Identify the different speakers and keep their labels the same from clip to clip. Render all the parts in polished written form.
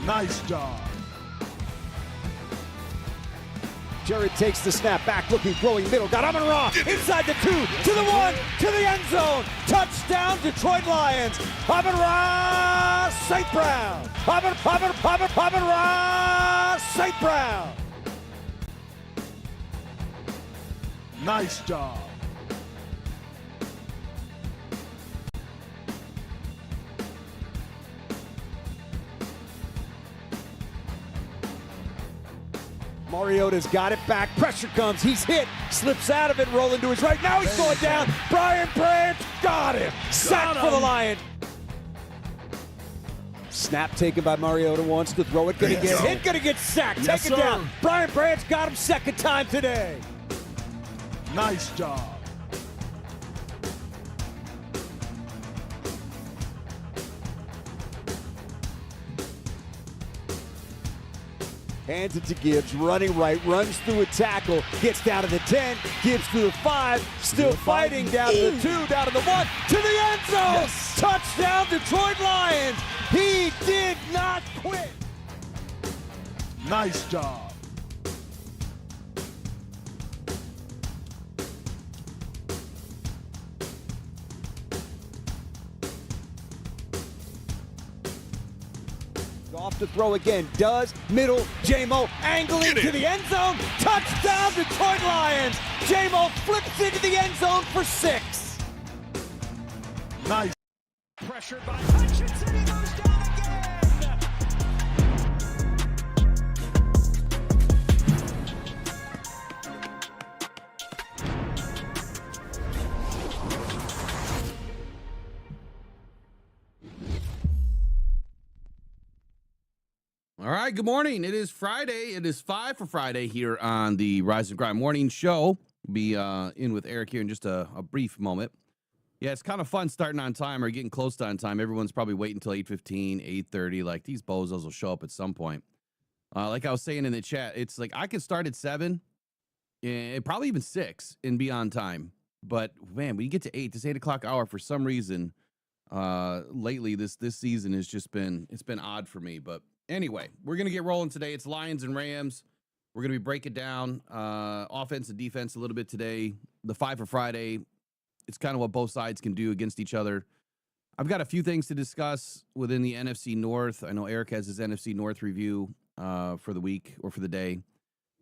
Speaker 1: Nice job.
Speaker 2: Jared takes the snap back, looking, throwing middle. Got Amon-Ra inside the 2, to the 1, to the end zone. Touchdown, Detroit Lions. Amon-Ra, St. Brown. Amon-Ra, St. Brown.
Speaker 1: Nice job.
Speaker 2: Mariota's got it back. Pressure comes. He's hit. Slips out of it. Rolling to his right. Now he's going down. Brian Branch got him. Sack for the Lions. Snap taken by Mariota. Wants to throw it. Gonna get hit. Gonna get sacked.
Speaker 1: Yes,
Speaker 2: Take it down. Brian Branch got him second time today.
Speaker 1: Nice job.
Speaker 2: Hands it to Gibbs, running right, runs through a tackle, gets down to the 10, Gibbs through the 5, still fighting, down to the 2, down to the 1, to the end zone!
Speaker 1: Yes.
Speaker 2: Touchdown, Detroit Lions! He did not quit!
Speaker 1: Nice job.
Speaker 2: Off to throw again, does, middle, J-Mo angling to the end zone, touchdown Detroit Lions! J-Mo flips into the end zone for 6.
Speaker 1: Nice.
Speaker 2: Pressured by Hutchinson, he goes down again!
Speaker 3: All right, good morning. It is Friday. It is 5 for Friday here on the Rise and Grind Morning Show. Be in with Eric here in just a brief moment. Yeah, it's kind of fun starting on time or getting close to on time. Everyone's probably waiting until 8:15, 8:30. Like, these bozos will show up at some point. Like I was saying in the chat, it's like I could start at 7, and probably even 6, and be on time. But, man, when you get to 8, this 8 o'clock hour, for some reason, lately this season has just been, it's been odd for me. But anyway, we're going to get rolling today. It's Lions and Rams. We're going to be breaking down offense and defense a little bit today. The 5 for Friday, it's kind of what both sides can do against each other. I've got a few things to discuss within the NFC North. I know Eric has his NFC North review for the week or for the day.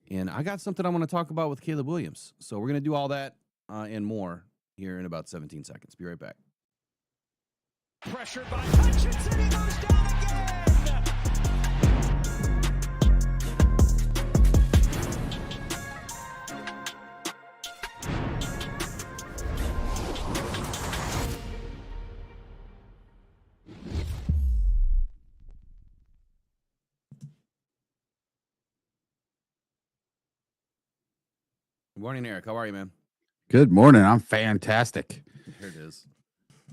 Speaker 3: And I got something I want to talk about with Caleb Williams. So we're going to do all that and more here in about 17 seconds. Be right back.
Speaker 2: Pressured by Hutchinson, he goes down again!
Speaker 3: Good morning, Eric. How are you, man?
Speaker 4: Good morning. I'm fantastic.
Speaker 3: Here it is.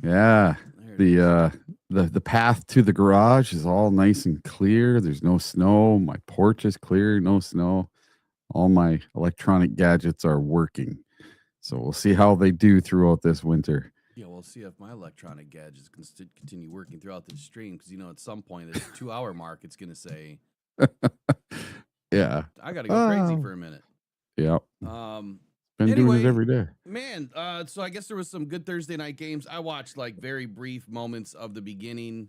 Speaker 4: Yeah.
Speaker 3: There it is.
Speaker 4: The path to the garage is all nice and clear. There's no snow. My porch is clear, no snow. All my electronic gadgets are working. So we'll see how they do throughout this winter.
Speaker 3: Yeah, we'll see if my electronic gadgets can continue working throughout the stream, because, you know, at some point, at the 2-hour mark, it's going to say,
Speaker 4: Yeah.
Speaker 3: I got to go crazy for a minute.
Speaker 4: Yeah. Been
Speaker 3: Anyway,
Speaker 4: doing it every day.
Speaker 3: Man, so I guess there was some good Thursday night games. I watched like very brief moments of the beginning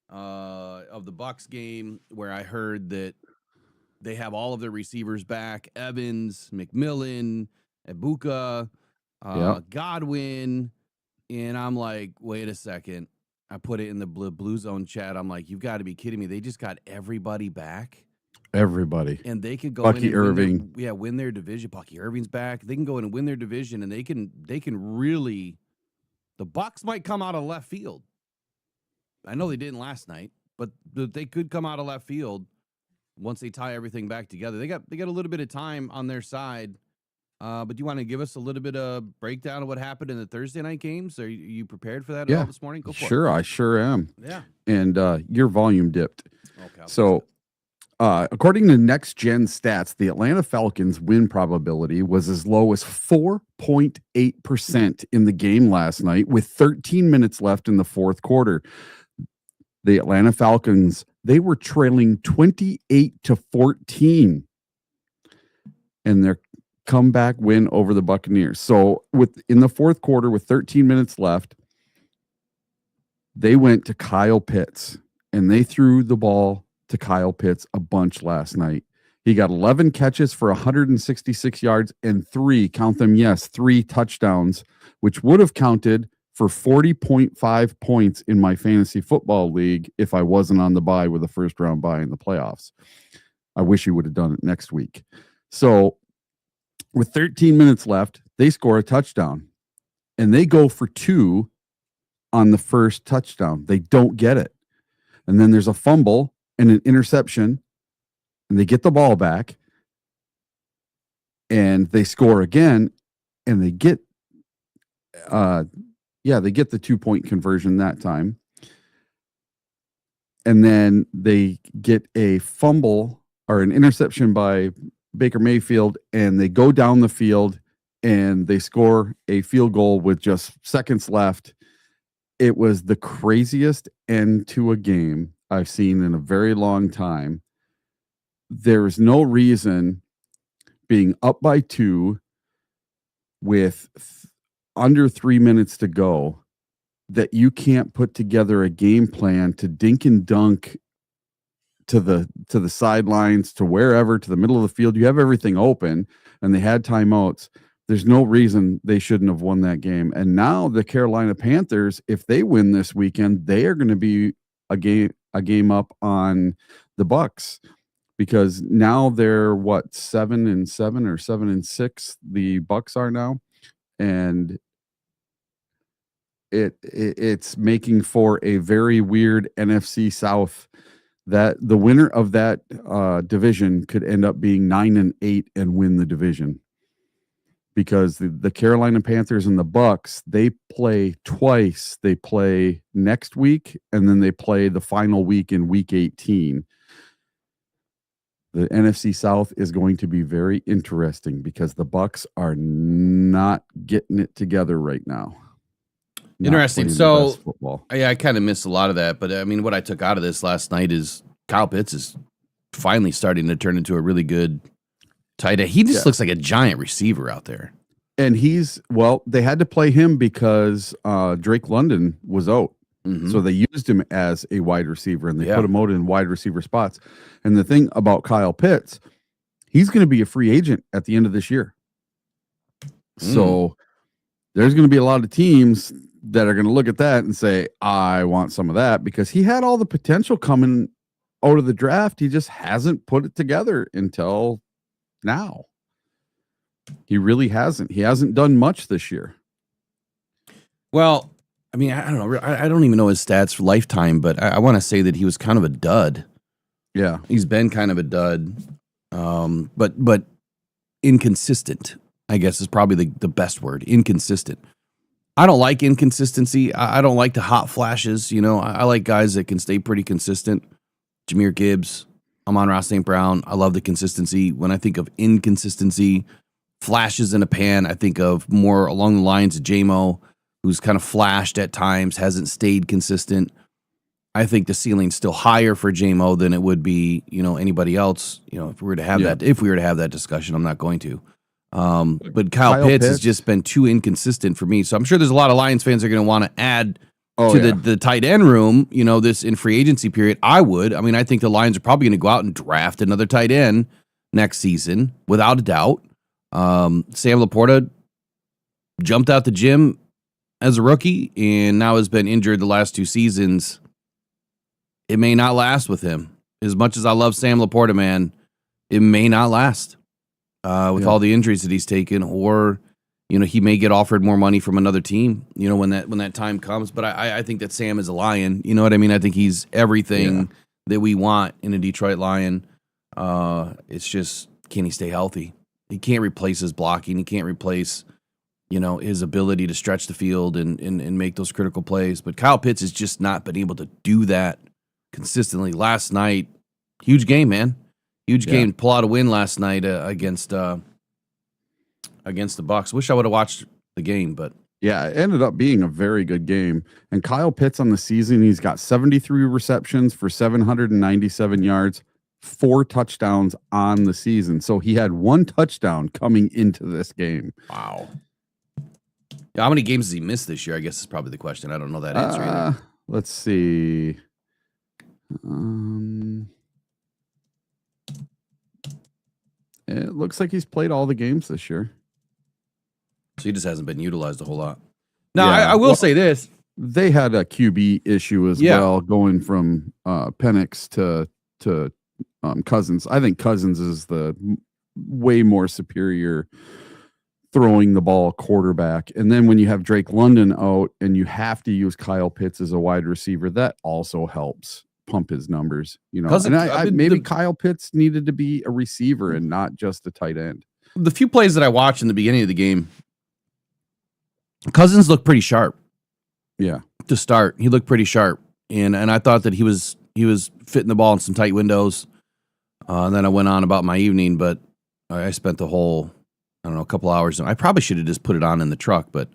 Speaker 3: of the Bucs game, where I heard that they have all of their receivers back: Evans, McMillan, Ibuka, Godwin. And I'm like, wait a second. I put it in the Blue Zone chat. I'm like, you've got to be kidding me. They just got everybody back.
Speaker 4: Everybody.
Speaker 3: And they could go
Speaker 4: Bucky
Speaker 3: in and
Speaker 4: Irving.
Speaker 3: win their division. Bucky Irving's back. They can go in and win their division, and they can really, the Bucs might come out of left field. I know they didn't last night, but they could come out of left field once they tie everything back together. They got a little bit of time on their side. But do you want to give us a little bit of breakdown of what happened in the Thursday night games? Are you prepared for that at all this morning? Go for it.
Speaker 4: Sure, I sure am.
Speaker 3: Yeah.
Speaker 4: And your volume dipped.
Speaker 3: Okay.
Speaker 4: So according to Next Gen Stats, the Atlanta Falcons win probability was as low as 4.8% in the game last night with 13 minutes left in the fourth quarter. the Atlanta Falcons, they were trailing 28-14 in their comeback win over the Buccaneers. So in the fourth quarter with 13 minutes left, they went to Kyle Pitts and they threw the ball to Kyle Pitts a bunch last night. He got 11 catches for 166 yards and 3 touchdowns, which would have counted for 40.5 points in my fantasy football league if I wasn't on the bye with a first round bye in the playoffs. I wish he would have done it next week. So with 13 minutes left, they score a touchdown and they go for 2 on the first touchdown. They don't get it. And then there's a fumble and an interception and they get the ball back and they score again and they get they get the 2-point conversion that time. And then they get a fumble or an interception by Baker Mayfield, and they go down the field and they score a field goal with just seconds left. It was the craziest end to a game I've seen in a very long time. There is no reason being up by 2 with under 3 minutes to go that you can't put together a game plan to dink and dunk to the sidelines, to wherever, to the middle of the field. You have everything open and they had timeouts. There's no reason they shouldn't have won that game. And now the Carolina Panthers, if they win this weekend, they are going to be a game up on the Bucks, because now they're 7-7 or 7-6 the Bucks are now. And it's making for a very weird NFC South, that the winner of that division could end up being 9-8 and win the division, because the Carolina Panthers and the Bucks, they play twice. They play next week and then they play the final week in week 18. The NFC South is going to be very interesting because the Bucks are not getting it together right now.
Speaker 3: Interesting. So, I kind of missed a lot of that, but I mean, what I took out of this last night is Kyle Pitts is finally starting to turn into a really good tight end. He just looks like a giant receiver out there.
Speaker 4: And they had to play him because Drake London was out. Mm-hmm. So they used him as a wide receiver and they put him out in wide receiver spots. And the thing about Kyle Pitts, he's going to be a free agent at the end of this year. So there's going to be a lot of teams that are going to look at that and say, I want some of that, because he had all the potential coming out of the draft. He just hasn't put it together until now. He really hasn't. He hasn't done much this year.
Speaker 3: Well, I mean, I don't know. I don't even know his stats for lifetime, but I want to say that he was kind of a dud.
Speaker 4: Yeah.
Speaker 3: He's been kind of a dud. But inconsistent, I guess, is probably the best word. Inconsistent. I don't like inconsistency. I don't like the hot flashes. You know, I like guys that can stay pretty consistent. Jahmyr Gibbs, Amon-Ra St. Brown. I love the consistency. When I think of inconsistency, flashes in a pan, I think of more along the lines of J-Mo, who's kind of flashed at times, hasn't stayed consistent. I think the ceiling's still higher for J-Mo than it would be, anybody else. If we were to have that discussion, I'm not going to. But Kyle Pitts has just been too inconsistent for me. So I'm sure there's a lot of Lions fans that are going to want to add to the tight end room, this in free agency period. I would. I mean, I think the Lions are probably going to go out and draft another tight end next season, without a doubt. Sam Laporta jumped out the gym as a rookie and now has been injured the last 2 seasons. It may not last with him. As much as I love Sam Laporta, man, it may not last with all the injuries that he's taken, or he may get offered more money from another team, when that time comes. But I think that Sam is a Lion. You know what I mean? I think he's everything that we want in a Detroit Lion. It's just, can he stay healthy? He can't replace his blocking. He can't replace, his ability to stretch the field and make those critical plays. But Kyle Pitts has just not been able to do that consistently. Last night, huge game, man. Huge game. Pull out a win last night against the Bucs. Wish I would have watched the game, but
Speaker 4: Yeah, it ended up being a very good game. And Kyle Pitts on the season, he's got 73 receptions for 797 yards, 4 touchdowns on the season. So he had 1 touchdown coming into this game.
Speaker 3: Wow. Yeah, how many games has he missed this year? I guess is probably the question. I don't know that answer either.
Speaker 4: Let's see. It looks like he's played all the games this year.
Speaker 3: So he just hasn't been utilized a whole lot. Now,
Speaker 4: Yeah,
Speaker 3: I will say this.
Speaker 4: They had a QB issue as well, going from Penix to Cousins. I think Cousins is the way more superior throwing the ball quarterback. And then when you have Drake London out and you have to use Kyle Pitts as a wide receiver, that also helps pump his numbers. And maybe Kyle Pitts needed to be a receiver and not just a tight end.
Speaker 3: The few plays that I watched in the beginning of the game, Cousins looked pretty sharp.
Speaker 4: Yeah.
Speaker 3: To start, he looked pretty sharp. And I thought that he was fitting the ball in some tight windows. And then I went on about my evening, but I spent the whole, a couple hours. I probably should have just put it on in the truck, but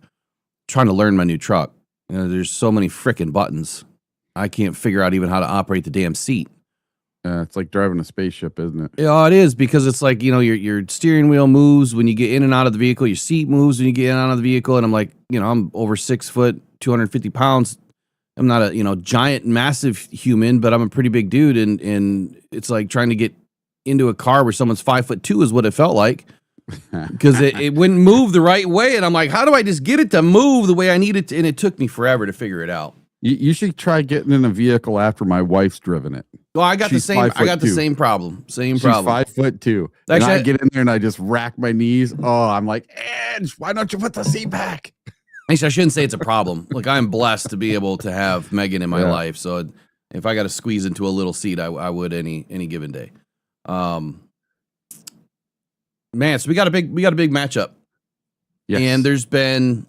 Speaker 3: trying to learn my new truck. There's so many frickin' buttons. I can't figure out even how to operate the damn seat.
Speaker 4: It's like driving a spaceship, isn't it?
Speaker 3: Yeah, it is, because it's like, your steering wheel moves when you get in and out of the vehicle. Your seat moves when you get in and out of the vehicle. And I'm like, I'm over 6 foot, 250 pounds. I'm not a, giant, massive human, but I'm a pretty big dude. And it's like trying to get into a car where someone's 5'2" is what it felt like, because it wouldn't move the right way. And I'm like, how do I just get it to move the way I need it to? And it took me forever to figure it out.
Speaker 4: You should try getting in a vehicle after my wife's driven it.
Speaker 3: Well, I got the same problem. She's
Speaker 4: 5'2". And I get in there and I just rack my knees. Oh, I'm like, Edge, why don't you put the seat back?
Speaker 3: Actually, I shouldn't say it's a problem. Look, I'm blessed to be able to have Megan in my life. So if I got to squeeze into a little seat, I would any given day. Man, so we got a big matchup. Yes. And there's been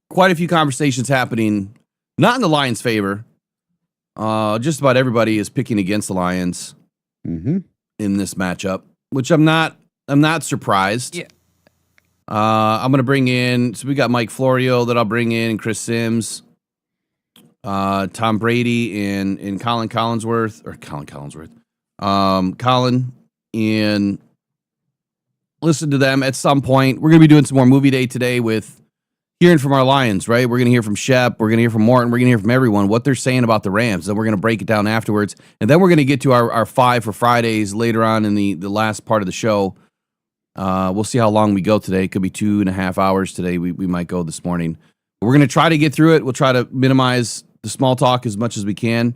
Speaker 3: quite a few conversations happening, not in the Lions' favor. Just about everybody is picking against the Lions in this matchup, which I'm not surprised. Yeah. I'm going to bring in, so we got Mike Florio that I'll bring in, Chris Sims, Tom Brady, and Colin, and listen to them at some point. We're going to be doing some more movie day today with hearing from our Lions, right? We're going to hear from Shep. We're going to hear from Morton. We're going to hear from everyone, what they're saying about the Rams. Then we're going to break it down afterwards. And then we're going to get to our 5 for Fridays later on in the last part of the show. We'll see how long we go today. It could be 2.5 hours today. We might go this morning. But we're going to try to get through it. We'll try to minimize the small talk as much as we can.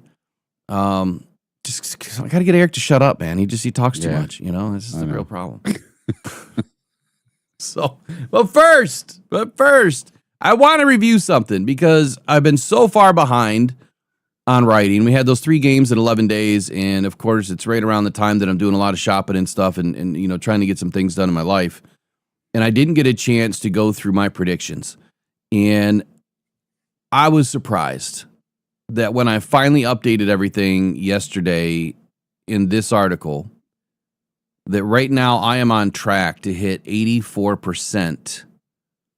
Speaker 3: Just I got to get Eric to shut up, man. He talks too much. This is the real problem. But first, I want to review something because I've been so far behind on writing. We had those 3 games in 11 days, and of course, it's right around the time that I'm doing a lot of shopping and stuff, and trying to get some things done in my life. And I didn't get a chance to go through my predictions, and I was surprised that when I finally updated everything yesterday in this article, that right now I am on track to hit 84%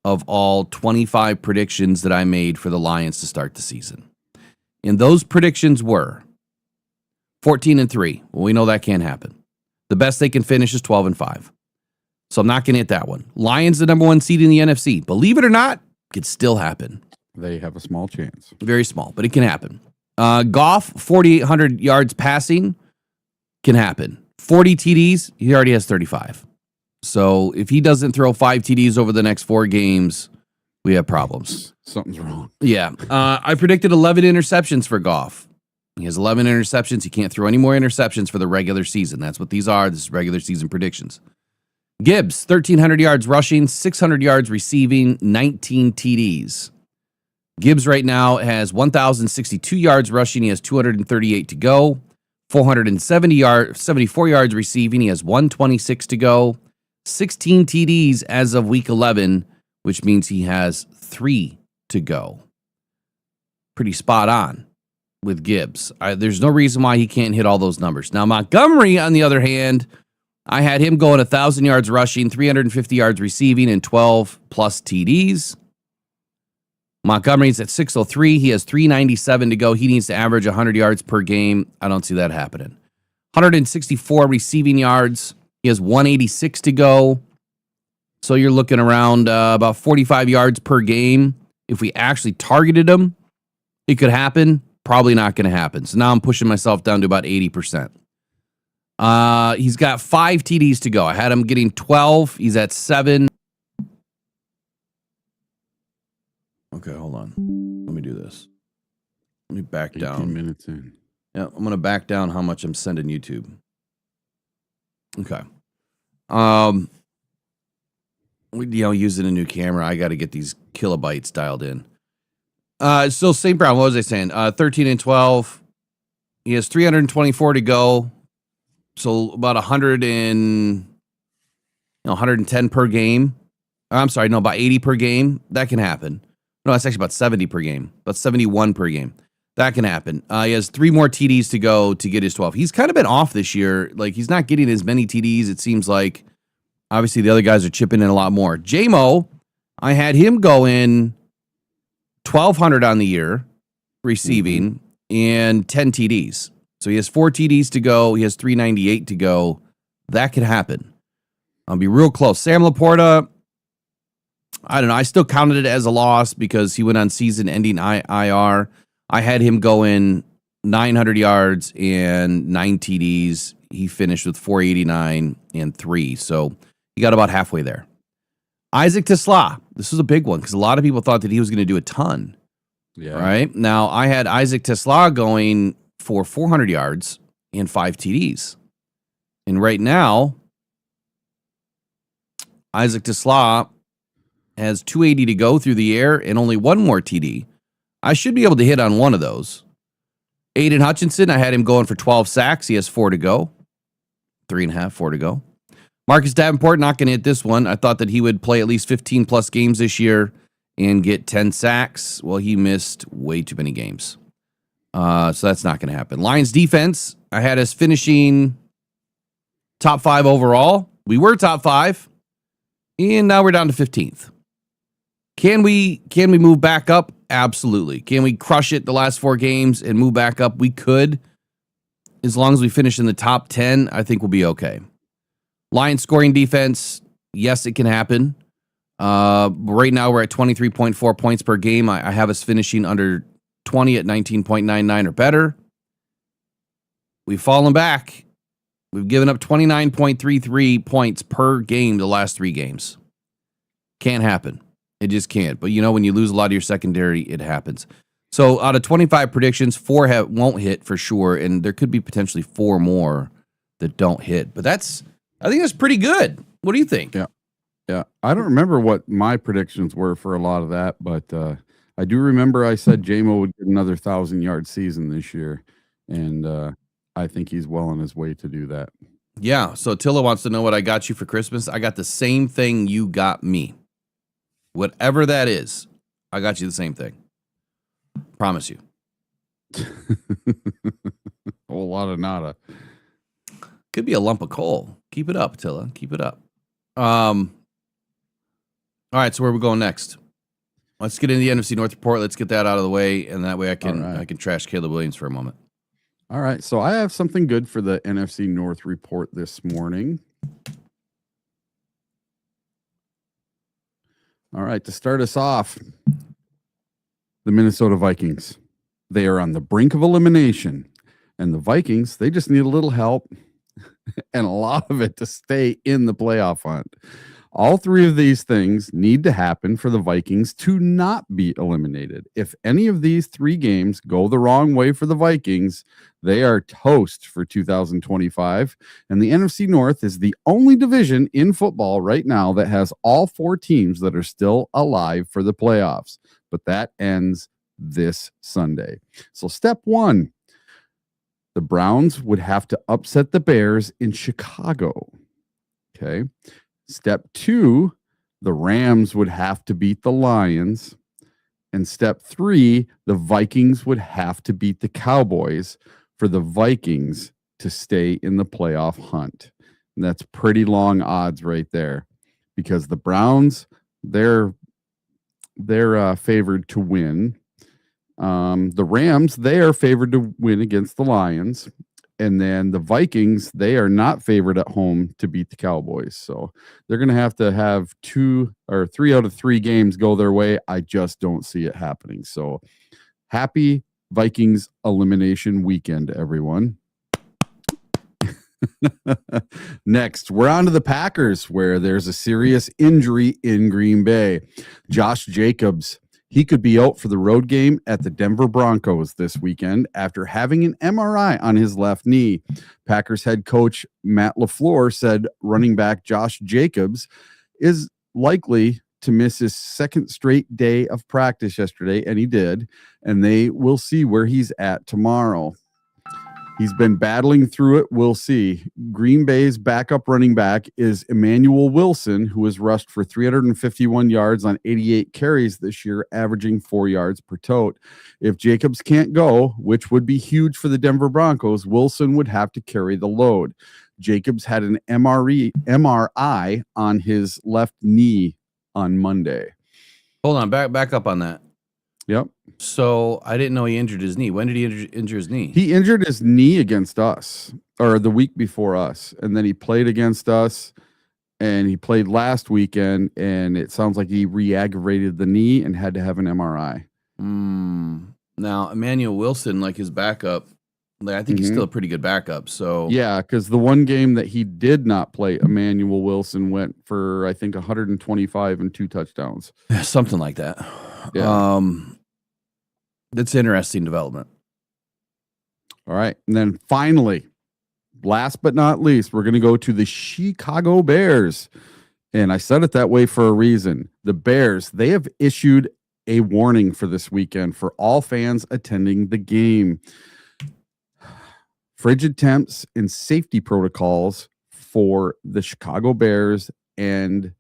Speaker 3: of all 25 predictions that I made for the Lions to start the season. And those predictions were 14-3. Well, we know that can't happen. The best they can finish is 12-5. So I'm not going to hit that one. Lions, the number 1 seed in the NFC. Believe it or not, it could still happen.
Speaker 4: They have a small chance.
Speaker 3: Very small, but it can happen. Goff, 4,800 yards passing, can happen. 40 TDs, he already has 35. So if he doesn't throw 5 TDs over the next 4 games, we have problems.
Speaker 4: Something's wrong.
Speaker 3: Yeah. I predicted 11 interceptions for Goff. He has 11 interceptions. He can't throw any more interceptions for the regular season. That's what these are. This is regular season predictions. Gibbs, 1,300 yards rushing, 600 yards receiving, 19 TDs. Gibbs right now has 1,062 yards rushing. He has 238 to go. 74 yards receiving. He has 126 to go. 16 TDs as of week 11, which means he has 3 to go. Pretty spot on with Gibbs. There's no reason why he can't hit all those numbers. Now, Montgomery, on the other hand, I had him going 1,000 yards rushing, 350 yards receiving, and 12 plus TDs. Montgomery's at 603. He has 397 to go. He needs to average 100 yards per game. I don't see that happening. 164 receiving yards. He has 186 to go. So you're looking around about 45 yards per game. If we actually targeted him, it could happen. Probably not going to happen. So now I'm pushing myself down to about 80%. He's got 5 TDs to go. I had him getting 12. He's at 7. Okay, hold on. Let me do this. Let me back
Speaker 4: 18
Speaker 3: down.
Speaker 4: minutes in.
Speaker 3: Yeah, I'm going to back down how much I'm sending YouTube. Okay. Using a new camera, I got to get these kilobytes dialed in. So St. Brown, what was I saying? 13 and 12. He has 324 to go. So about 110 per game. I'm sorry, no, about 80 per game. That can happen. No, that's actually about 70 per game. About 71 per game. That can happen. He has 3 more TDs to go to get his 12. He's kind of been off this year. Like, he's not getting as many TDs, it seems like. Obviously, the other guys are chipping in a lot more. J-Mo, I had him go in 1,200 on the year receiving and 10 TDs. So he has 4 TDs to go. He has 398 to go. That could happen. I'll be real close. Sam Laporta, I don't know. I still counted it as a loss because he went on season-ending IR. I had him go in 900 yards and 9 TDs. He finished with 489 and 3. So he got about halfway there. Isaac Tesla. This was a big one because a lot of people thought that he was going to do a ton.
Speaker 4: Yeah.
Speaker 3: Right? Now, I had Isaac Tesla going for 400 yards and 5 TDs. And right now, Isaac Tesla has 280 to go through the air and only 1 more TD. I should be able to hit on one of those. Aiden Hutchinson, I had him going for 12 sacks. He has 4 to go. 3.5, 4 to go. Marcus Davenport, not going to hit this one. I thought that he would play at least 15 plus games this year and get 10 sacks. Well, he missed way too many games. So that's not going to happen. Lions defense, I had us finishing top 5 overall. We were top 5, and now we're down to 15th. Can we move back up? Absolutely. Can we crush it the last 4 games and move back up? We could. As long as we finish in the top 10, I think we'll be okay. Lions scoring defense, yes, it can happen. Right now we're at 23.4 points per game. I have us finishing under 20 at 19.99 or better. We've fallen back. We've given up 29.33 points per game the last 3 games. Can't happen. It just can't. But, when you lose a lot of your secondary, it happens. So out of 25 predictions, 4 won't hit for sure, and there could be potentially 4 more that don't hit. But I think that's pretty good. What do you think?
Speaker 4: Yeah. I don't remember what my predictions were for a lot of that, but I do remember I said J-Mo would get another 1,000-yard season this year, and I think he's well on his way to do that.
Speaker 3: Yeah, so Tilla wants to know what I got you for Christmas. I got the same thing you got me. Whatever that is, I got you the same thing. Promise you.
Speaker 4: A whole lot of nada.
Speaker 3: Could be a lump of coal. Keep it up, Tilla. Keep it up. All right, so where are we going next? Let's get into the NFC North report. Let's get that out of the way, and that way I can trash Caleb Williams for a moment.
Speaker 4: All right, so I have something good for the NFC North report this morning. All right, to start us off, the Minnesota Vikings. They are on the brink of elimination, and the Vikings, they just need a little help and a lot of it to stay in the playoff hunt. All 3 of these things need to happen for the Vikings to not be eliminated. If any of these 3 games go the wrong way for the Vikings, they are toast for 2025. And the NFC North is the only division in football right now that has all 4 teams that are still alive for the playoffs. But that ends this Sunday. So step 1, the Browns would have to upset the Bears in Chicago. Okay. Step 2, the Rams would have to beat the Lions. And step 3, the Vikings would have to beat the Cowboys for the Vikings to stay in the playoff hunt. And that's pretty long odds right there, because the Browns, they're favored to win. The Rams, they are favored to win against the Lions. And then the Vikings, they are not favored at home to beat the Cowboys. So they're going to have 2 or 3 out of 3 games go their way. I just don't see it happening. So happy Vikings elimination weekend, everyone. Next, we're on to the Packers, where there's a serious injury in Green Bay. Josh Jacobs, he could be out for the road game at the Denver Broncos this weekend after having an MRI on his left knee. Packers head coach Matt LaFleur said running back Josh Jacobs is likely to miss his second straight day of practice yesterday, and he did, and they will see where he's at tomorrow. He's been battling through it. We'll see. Green Bay's backup running back is Emmanuel Wilson, who has rushed for 351 yards on 88 carries this year, averaging 4 yards per tote. If Jacobs can't go, which would be huge for the Denver Broncos, Wilson would have to carry the load. Jacobs had an MRI on his left knee on Monday.
Speaker 3: Hold on, back up on that.
Speaker 4: Yep.
Speaker 3: So I didn't know he injured his knee. When did he injure his knee?
Speaker 4: He injured his knee against us, or the week before us, and then he played against us, and he played last weekend, and it sounds like he re-aggravated the knee and had to have an MRI.
Speaker 3: Now, Emmanuel Wilson, like his backup, I think he's still a pretty good backup. So
Speaker 4: yeah, because the one game that he did not play, Emmanuel Wilson went for, I think, 125 and 2 touchdowns.
Speaker 3: Something like that.
Speaker 4: Yeah.
Speaker 3: That's interesting development.
Speaker 4: All right. And then finally, last but not least, we're going to go to the Chicago Bears. And I said it that way for a reason. The Bears, they have issued a warning for this weekend for all fans attending the game. Frigid temps and safety protocols for the Chicago Bears and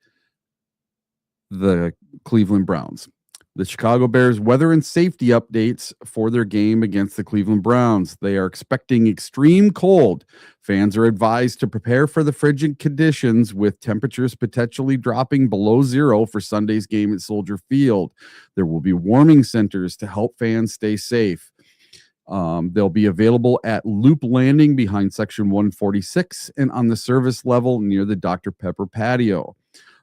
Speaker 4: the Cleveland Browns. The Chicago Bears weather and safety updates for their game against the Cleveland Browns. They are expecting extreme cold. Fans are advised to prepare for the frigid conditions, with temperatures potentially dropping below 0 for Sunday's game at Soldier Field. There will be warming centers to help fans stay safe. They'll be available at Loop Landing behind Section 146 and on the service level near the Dr. Pepper patio.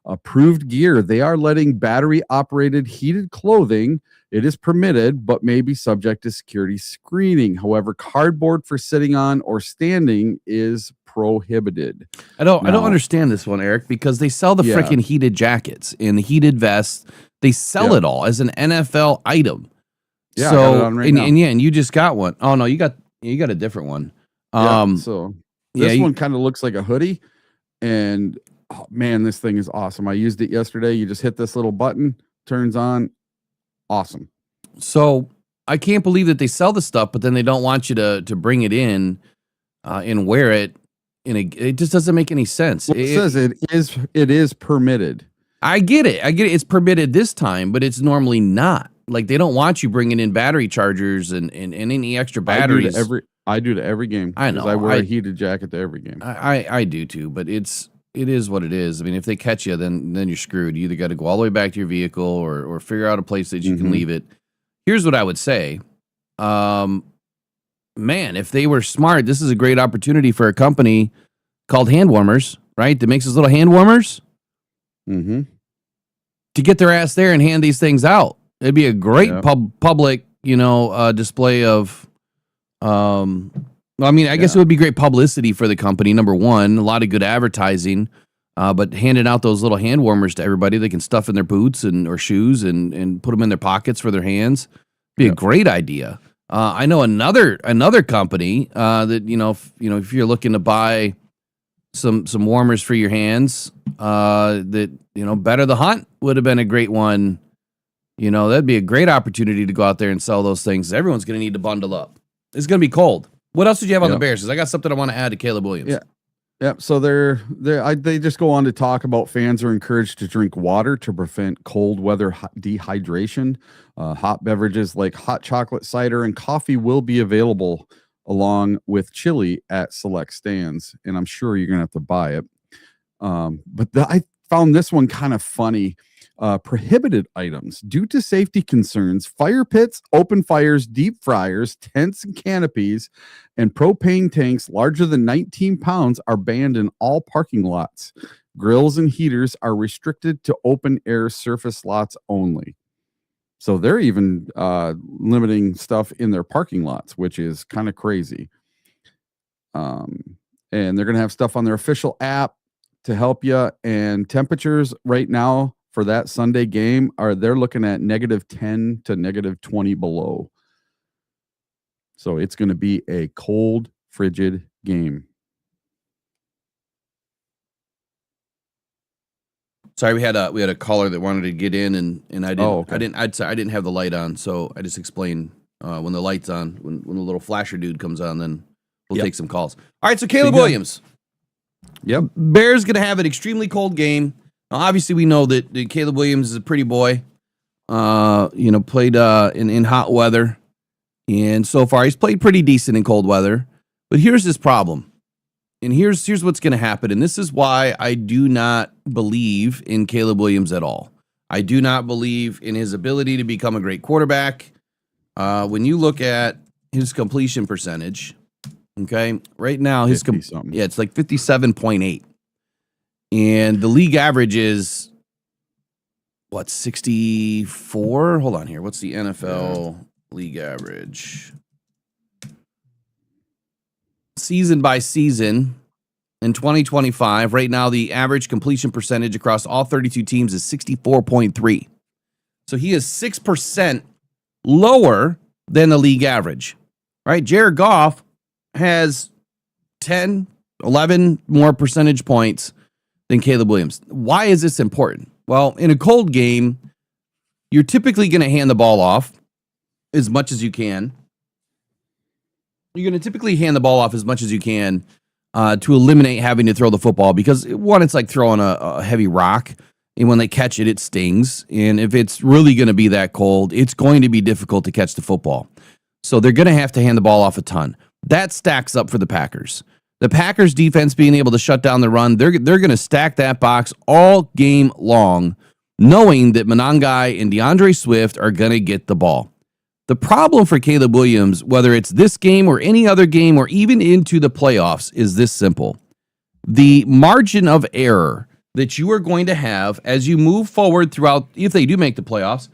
Speaker 4: Approved gear, they are letting battery-operated heated clothing. It is permitted, but may be subject to security screening. However, cardboard for sitting on or standing is prohibited.
Speaker 3: I don't understand this one, Eric, because they sell the freaking heated jackets and the heated vests. They sell it all as an NFL item.
Speaker 4: Yeah,
Speaker 3: so
Speaker 4: I got it on right now.
Speaker 3: and you just got one. Oh no, you got a different one.
Speaker 4: So this one kind of looks like a hoodie, and oh, man, this thing is awesome. I used it yesterday. You just hit this little button, turns on. Awesome.
Speaker 3: So I can't believe that they sell the stuff, but then they don't want you to bring it in and wear it. It just doesn't make any sense.
Speaker 4: Well, it says it is permitted.
Speaker 3: I get it. It's permitted this time, but it's normally not. Like, they don't want you bringing in battery chargers and any extra batteries.
Speaker 4: I do to every game.
Speaker 3: I know.
Speaker 4: I wear a heated jacket to every game.
Speaker 3: I do too, but it is what it is. I mean, if they catch you, then you're screwed. You either got to go all the way back to your vehicle or figure out a place that you can leave it. Here's what I would say. Man, if they were smart, this is a great opportunity for a company called Hand Warmers, right? That makes those little hand warmers. To get their ass there and hand these things out. It'd be a great public, display of, I guess it would be great publicity for the company. Number one, a lot of good advertising, but handing out those little hand warmers to everybody they can stuff in their boots or shoes and put them in their pockets for their hands. Be a great idea. I know another company that, if you're looking to buy some warmers for your hands, that, Better the Hunt would have been a great one. That'd be a great opportunity to go out there and sell those things. Everyone's going to need to bundle up. It's going to be cold. What else did you have on the Bears? Because I got something I want to add to Caleb Williams.
Speaker 4: Yeah. So they just go on to talk about fans are encouraged to drink water to prevent cold weather dehydration. Hot beverages like hot chocolate cider and coffee will be available along with chili at select stands, and I'm sure you're gonna have to buy it. I found this one kind of funny. Prohibited items due to safety concerns: fire pits, open fires, deep fryers, tents and canopies, and propane tanks larger than 19 pounds are banned in all parking lots. Grills and heaters are restricted to open air surface lots only. So they're even limiting stuff in their parking lots, which is kind of crazy. And they're going to have stuff on their official app to help you. And temperatures right now for that Sunday game they're looking at -10 to -20 below. So it's going to be a cold, frigid game.
Speaker 3: Sorry, we had a caller that wanted to get in, and I didn't.
Speaker 4: Oh, okay.
Speaker 3: I didn't have the light on, so I just explained when the light's on, when the little flasher dude comes on, then we'll take some calls. All right, so Caleb Williams.
Speaker 4: Yep.
Speaker 3: Bears going to have an extremely cold game. Now, obviously, we know that Caleb Williams is a pretty boy. Played in hot weather, and so far he's played pretty decent in cold weather. But here's his problem, and here's what's going to happen, and this is why I do not believe in Caleb Williams at all. I do not believe in his ability to become a great quarterback. When you look at his completion percentage, okay, right now it's like 57.8. And the league average is, 64? Hold on here. What's the NFL league average? Season by season in 2025, right now the average completion percentage across all 32 teams is 64.3. So he is 6% lower than the league average, right? Jared Goff has 10, 11 more percentage points than Caleb Williams. Why is this important? Well, in a cold game, you're typically going to hand the ball off as much as you can. You're going to typically hand the ball off as much as you can to eliminate having to throw the football, because one, it's like throwing a heavy rock, and when they catch it, it stings. And if it's really going to be that cold, it's going to be difficult to catch the football. So they're going to have to hand the ball off a ton. That stacks up for the Packers. The Packers defense being able to shut down the run, they're going to stack that box all game long, knowing that Monangai and DeAndre Swift are going to get the ball. The problem for Caleb Williams, whether it's this game or any other game or even into the playoffs, is this simple. The margin of error that you are going to have as you move forward throughout, if they do make the playoffs,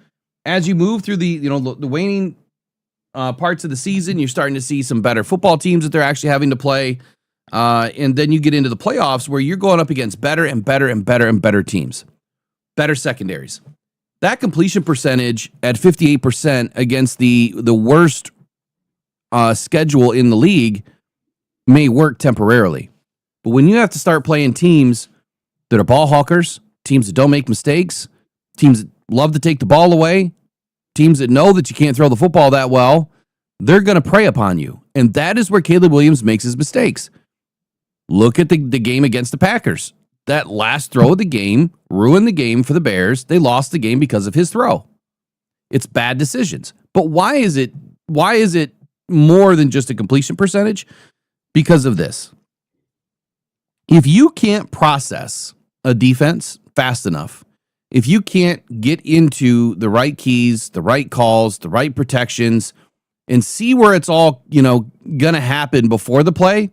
Speaker 3: as you move through the waning parts of the season, you're starting to see some better football teams that they're actually having to play. And then you get into the playoffs where you're going up against better and better and better and better teams, better secondaries. That completion percentage at 58% against the worst schedule in the league may work temporarily. But when you have to start playing teams that are ball hawkers, teams that don't make mistakes, teams that love to take the ball away, teams that know that you can't throw the football that well, they're going to prey upon you. And that is where Caleb Williams makes his mistakes. Look at the game against the Packers. That last throw of the game ruined the game for the Bears. They lost the game because of his throw. It's bad decisions. But why is it more than just a completion percentage? Because of this. If you can't process a defense fast enough, if you can't get into the right keys, the right calls, the right protections, and see where it's all, going to happen before the play,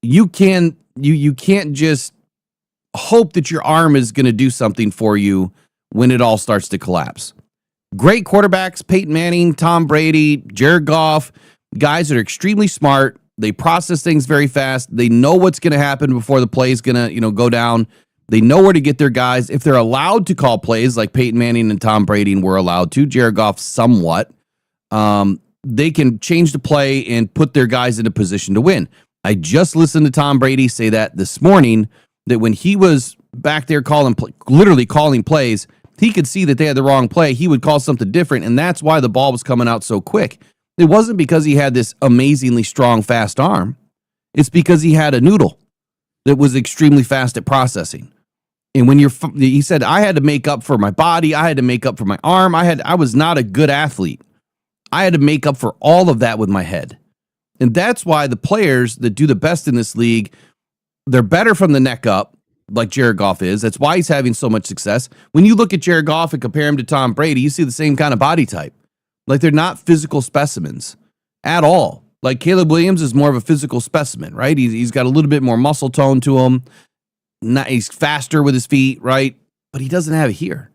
Speaker 3: you can't just hope that your arm is going to do something for you when it all starts to collapse. Great quarterbacks, Peyton Manning, Tom Brady, Jared Goff, guys that are extremely smart. They process things very fast. They know what's going to happen before the play is going to, go down. They know where to get their guys. If they're allowed to call plays like Peyton Manning and Tom Brady were allowed to, Jared Goff somewhat, they can change the play and put their guys in a position to win. I just listened to Tom Brady say that this morning, that when he was back there literally calling plays, he could see that they had the wrong play. He would call something different, and that's why the ball was coming out so quick. It wasn't because he had this amazingly strong, fast arm. It's because he had a noodle that was extremely fast at processing. And when he said, I had to make up for my body, I had to make up for my arm, I was not a good athlete. I had to make up for all of that with my head. And that's why the players that do the best in this league, they're better from the neck up, like Jared Goff is. That's why he's having so much success. When you look at Jared Goff and compare him to Tom Brady, you see the same kind of body type. Like, they're not physical specimens at all. Like, Caleb Williams is more of a physical specimen, right? He's got a little bit more muscle tone to him. He's faster with his feet, right? But he doesn't have it here.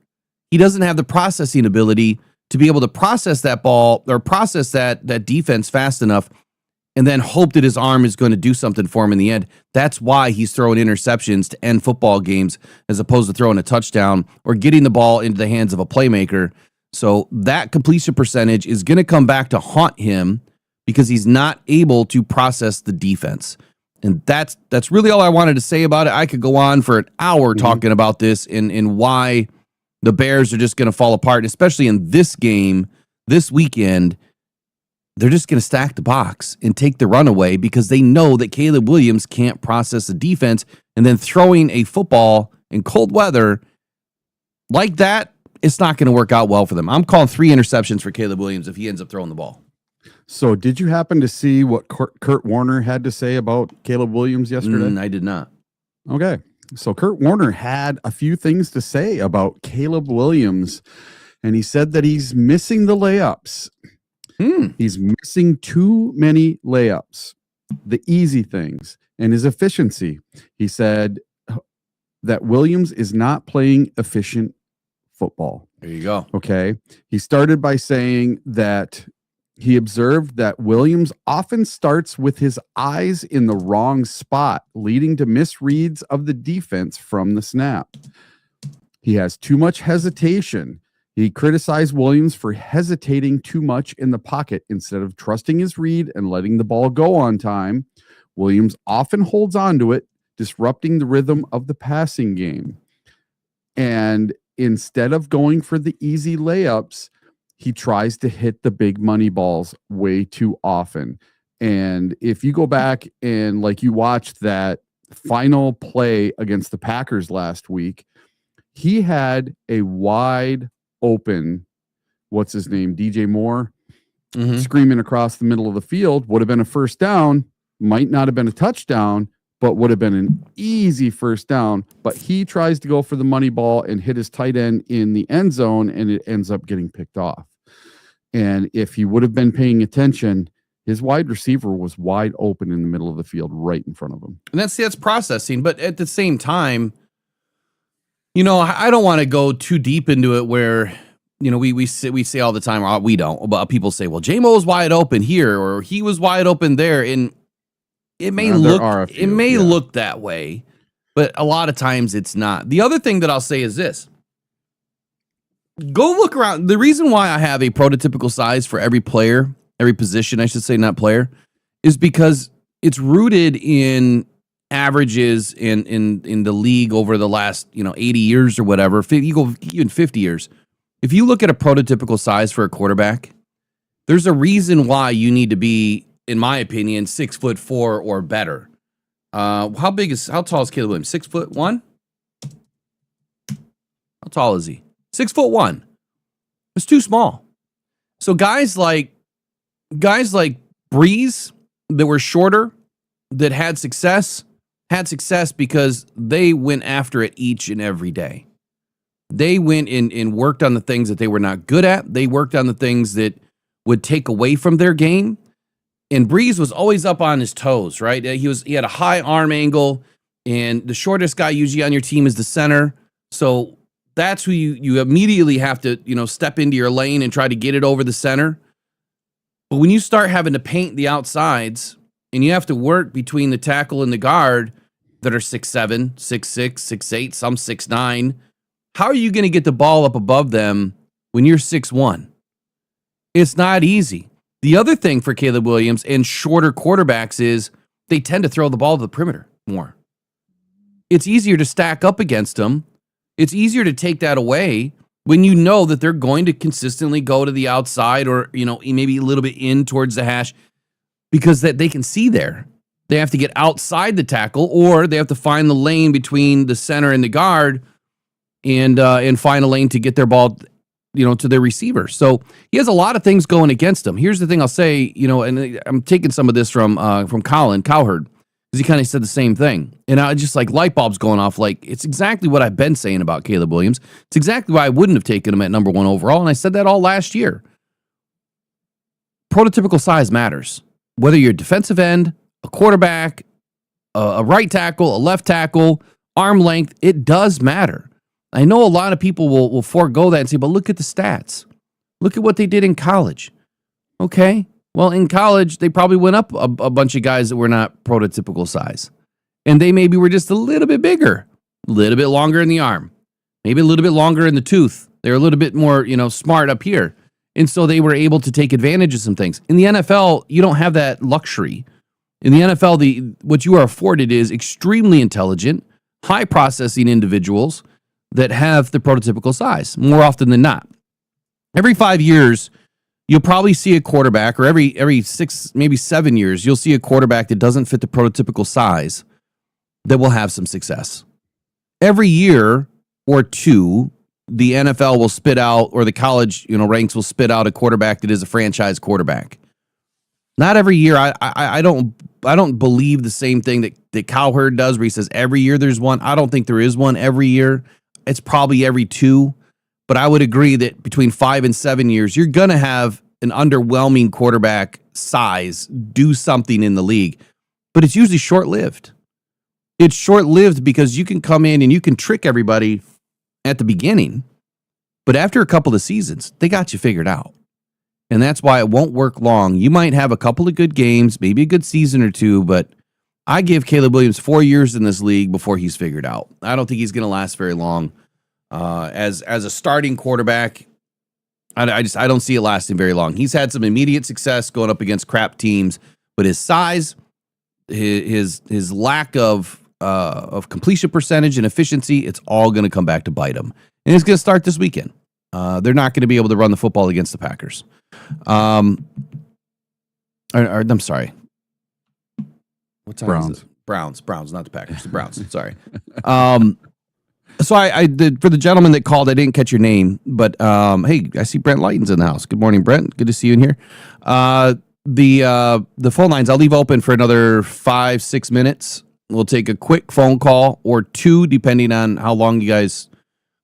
Speaker 3: He doesn't have the processing ability to be able to process that ball or process that defense fast enough and then hope that his arm is going to do something for him in the end. That's why he's throwing interceptions to end football games as opposed to throwing a touchdown or getting the ball into the hands of a playmaker. So that completion percentage is going to come back to haunt him because he's not able to process the defense. And that's really all I wanted to say about it. I could go on for an hour talking about this and why the Bears are just going to fall apart, and especially in this game this weekend. They're just going to stack the box and take the run away because they know that Caleb Williams can't process the defense, and then throwing a football in cold weather like that, it's not going to work out well for them. I'm calling 3 interceptions for Caleb Williams if he ends up throwing the ball.
Speaker 4: So did you happen to see what Kurt Warner had to say about Caleb Williams yesterday?
Speaker 3: I did not.
Speaker 4: Okay. So Kurt Warner had a few things to say about Caleb Williams, and he said that he's missing the layups. He's missing too many layups, the easy things, and his efficiency. He said that Williams is not playing efficient football.
Speaker 3: There you go.
Speaker 4: Okay. He started by saying that he observed that Williams often starts with his eyes in the wrong spot, leading to misreads of the defense from the snap. He has too much hesitation. He criticized Williams for hesitating too much in the pocket instead of trusting his read and letting the ball go on time. Williams often holds on to it, disrupting the rhythm of the passing game. And instead of going for the easy layups, he tries to hit the big money balls way too often. And if you go back and like you watched that final play against the Packers last week, he had a wide open, what's his name, DJ Moore, screaming across the middle of the field. Would have been a first down, might not have been a touchdown, but would have been an easy first down. But he tries to go for the money ball and hit his tight end in the end zone, and it ends up getting picked off. And if he would have been paying attention, his wide receiver was wide open in the middle of the field right in front of him.
Speaker 3: And that's processing. But at the same time, you know, I don't want to go too deep into it where, you know, we say all the time, or we don't, but people say, well, J-Mo was wide open here, or he was wide open there. And it may look that way, but a lot of times it's not. The other thing that I'll say is this. Go look around. The reason why I have a prototypical size for every player, every position, I should say, not player, is because it's rooted in averages in the league over the last, 80 years or whatever. You go even 50 years. If you look at a prototypical size for a quarterback, there's a reason why you need to be, in my opinion, 6'4" or better. How tall is Caleb Williams? 6'1"? How tall is he? 6'1". It's too small. So guys like Breeze that were shorter, that had success because they went after it each and every day. They went and worked on the things that they were not good at. They worked on the things that would take away from their game. And Breeze was always up on his toes, right? He had a high arm angle, and the shortest guy usually on your team is the center. So that's who you immediately have to, step into your lane and try to get it over the center. But when you start having to paint the outsides and you have to work between the tackle and the guard that are 6'7", 6'6", 6'8", some 6'9", how are you going to get the ball up above them when you're 6'1"? It's not easy. The other thing for Caleb Williams and shorter quarterbacks is they tend to throw the ball to the perimeter more. It's easier to stack up against them. It's easier to take that away when you know that they're going to consistently go to the outside or, maybe a little bit in towards the hash because that they can see there. They have to get outside the tackle or they have to find the lane between the center and the guard and find a lane to get their ball to their receiver. So he has a lot of things going against him. Here's the thing I'll say, and I'm taking some of this from Colin Cowherd, because he kind of said the same thing. And I just like light bulbs going off. Like, it's exactly what I've been saying about Caleb Williams. It's exactly why I wouldn't have taken him at number 1 overall. And I said that all last year. Prototypical size matters. Whether you're a defensive end, a quarterback, a right tackle, a left tackle, arm length, it does matter. I know a lot of people will forego that and say, but look at the stats. Look at what they did in college. Okay. Well, in college, they probably went up a bunch of guys that were not prototypical size. And they maybe were just a little bit bigger, a little bit longer in the arm, maybe a little bit longer in the tooth. They're a little bit more, smart up here. And so they were able to take advantage of some things. In the NFL, you don't have that luxury. In the NFL, what you are afforded is extremely intelligent, high processing individuals that have the prototypical size more often than not. Every 5 years, you'll probably see a quarterback, or every 6, maybe 7 years, you'll see a quarterback that doesn't fit the prototypical size that will have some success. Every year or two, the NFL will spit out, or the college ranks will spit out a quarterback that is a franchise quarterback. Not every year. I don't believe the same thing that Cowherd does, where he says every year there's one. I don't think there is one every year. It's probably every 2. But I would agree that between 5 and 7 years, you're going to have an underwhelming quarterback size do something in the league. But it's usually short-lived. It's short-lived because you can come in and you can trick everybody at the beginning. But after a couple of seasons, they got you figured out. And that's why it won't work long. You might have a couple of good games, maybe a good season or two, but I give Caleb Williams 4 years in this league before he's figured out. I don't think he's going to last very long. As a starting quarterback, I don't see it lasting very long. He's had some immediate success going up against crap teams, but his size, his lack of completion percentage and efficiency, it's all going to come back to bite him. And it's going to start this weekend. They're not going to be able to run the football against the Packers. I'm sorry. What time is it? Browns, not the Packers. The Browns. Sorry. So I did, for the gentleman that called, I didn't catch your name, but hey, I see Brent Lighton's in the house. Good morning, Brent. Good to see you in here. The phone lines I'll leave open for another 5-6 minutes. We'll take a quick phone call or 2, depending on how long you guys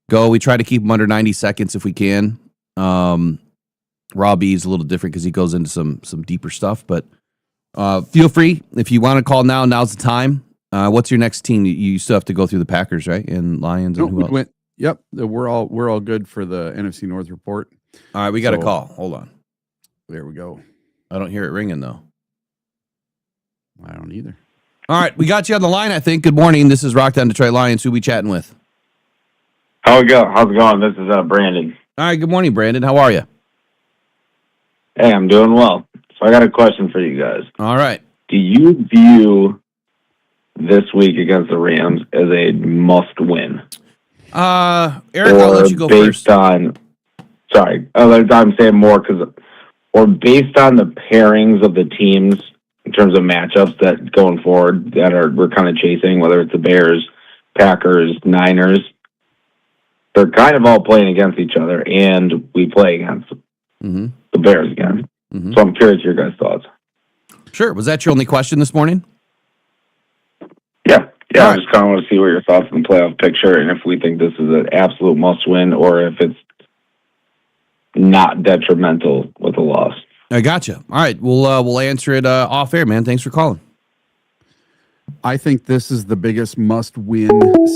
Speaker 3: go. We try to keep them under 90 seconds if we can. Robbie is a little different because he goes into some deeper stuff, but feel free if you want to call now. Now's the time. What's your next team? You still have to go through the Packers, right? And Lions and who else?
Speaker 4: Yep, we're all good for the NFC North report.
Speaker 3: All right, we got a call. Hold on.
Speaker 4: There we go.
Speaker 3: I don't hear it ringing though.
Speaker 4: I don't either.
Speaker 3: All right, we got you on the line, I think. Good morning. This is Rockhound Detroit Lions. Who we chatting with?
Speaker 5: How's it going? This is Brandon.
Speaker 3: All right, good morning, Brandon. How are you?
Speaker 5: Hey, I'm doing well. So I got a question for you guys.
Speaker 3: All right.
Speaker 5: Do you view this week against the Rams as a must-win?
Speaker 3: Eric, I'll let you go first.
Speaker 5: I'm saying more or based on the pairings of the teams in terms of matchups that going forward we're kind of chasing, whether it's the Bears, Packers, Niners, they're kind of all playing against each other, and we play against the Bears again. Mm-hmm. So I'm curious your guys' thoughts.
Speaker 3: Sure. Was that your only question this morning?
Speaker 5: Yeah. I just kind of want to see what your thoughts on the playoff picture, and if we think this is an absolute must-win, or if it's not detrimental with a loss.
Speaker 3: I gotcha. All right, we'll answer it off air, man. Thanks for calling.
Speaker 4: I think this is the biggest must-win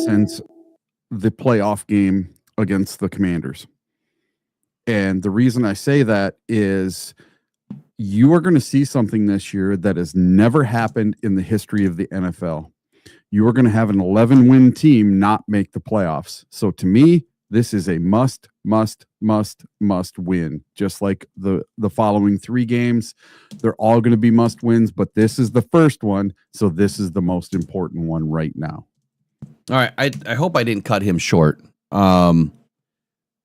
Speaker 4: since the playoff game against the Commanders. And the reason I say that is you are going to see something this year that has never happened in the history of the NFL. You are going to have an 11-win team not make the playoffs. So to me, this is a must win. Just like the following 3 games, they're all going to be must wins, but this is the first one. So this is the most important one right now.
Speaker 3: All right. I hope I didn't cut him short. But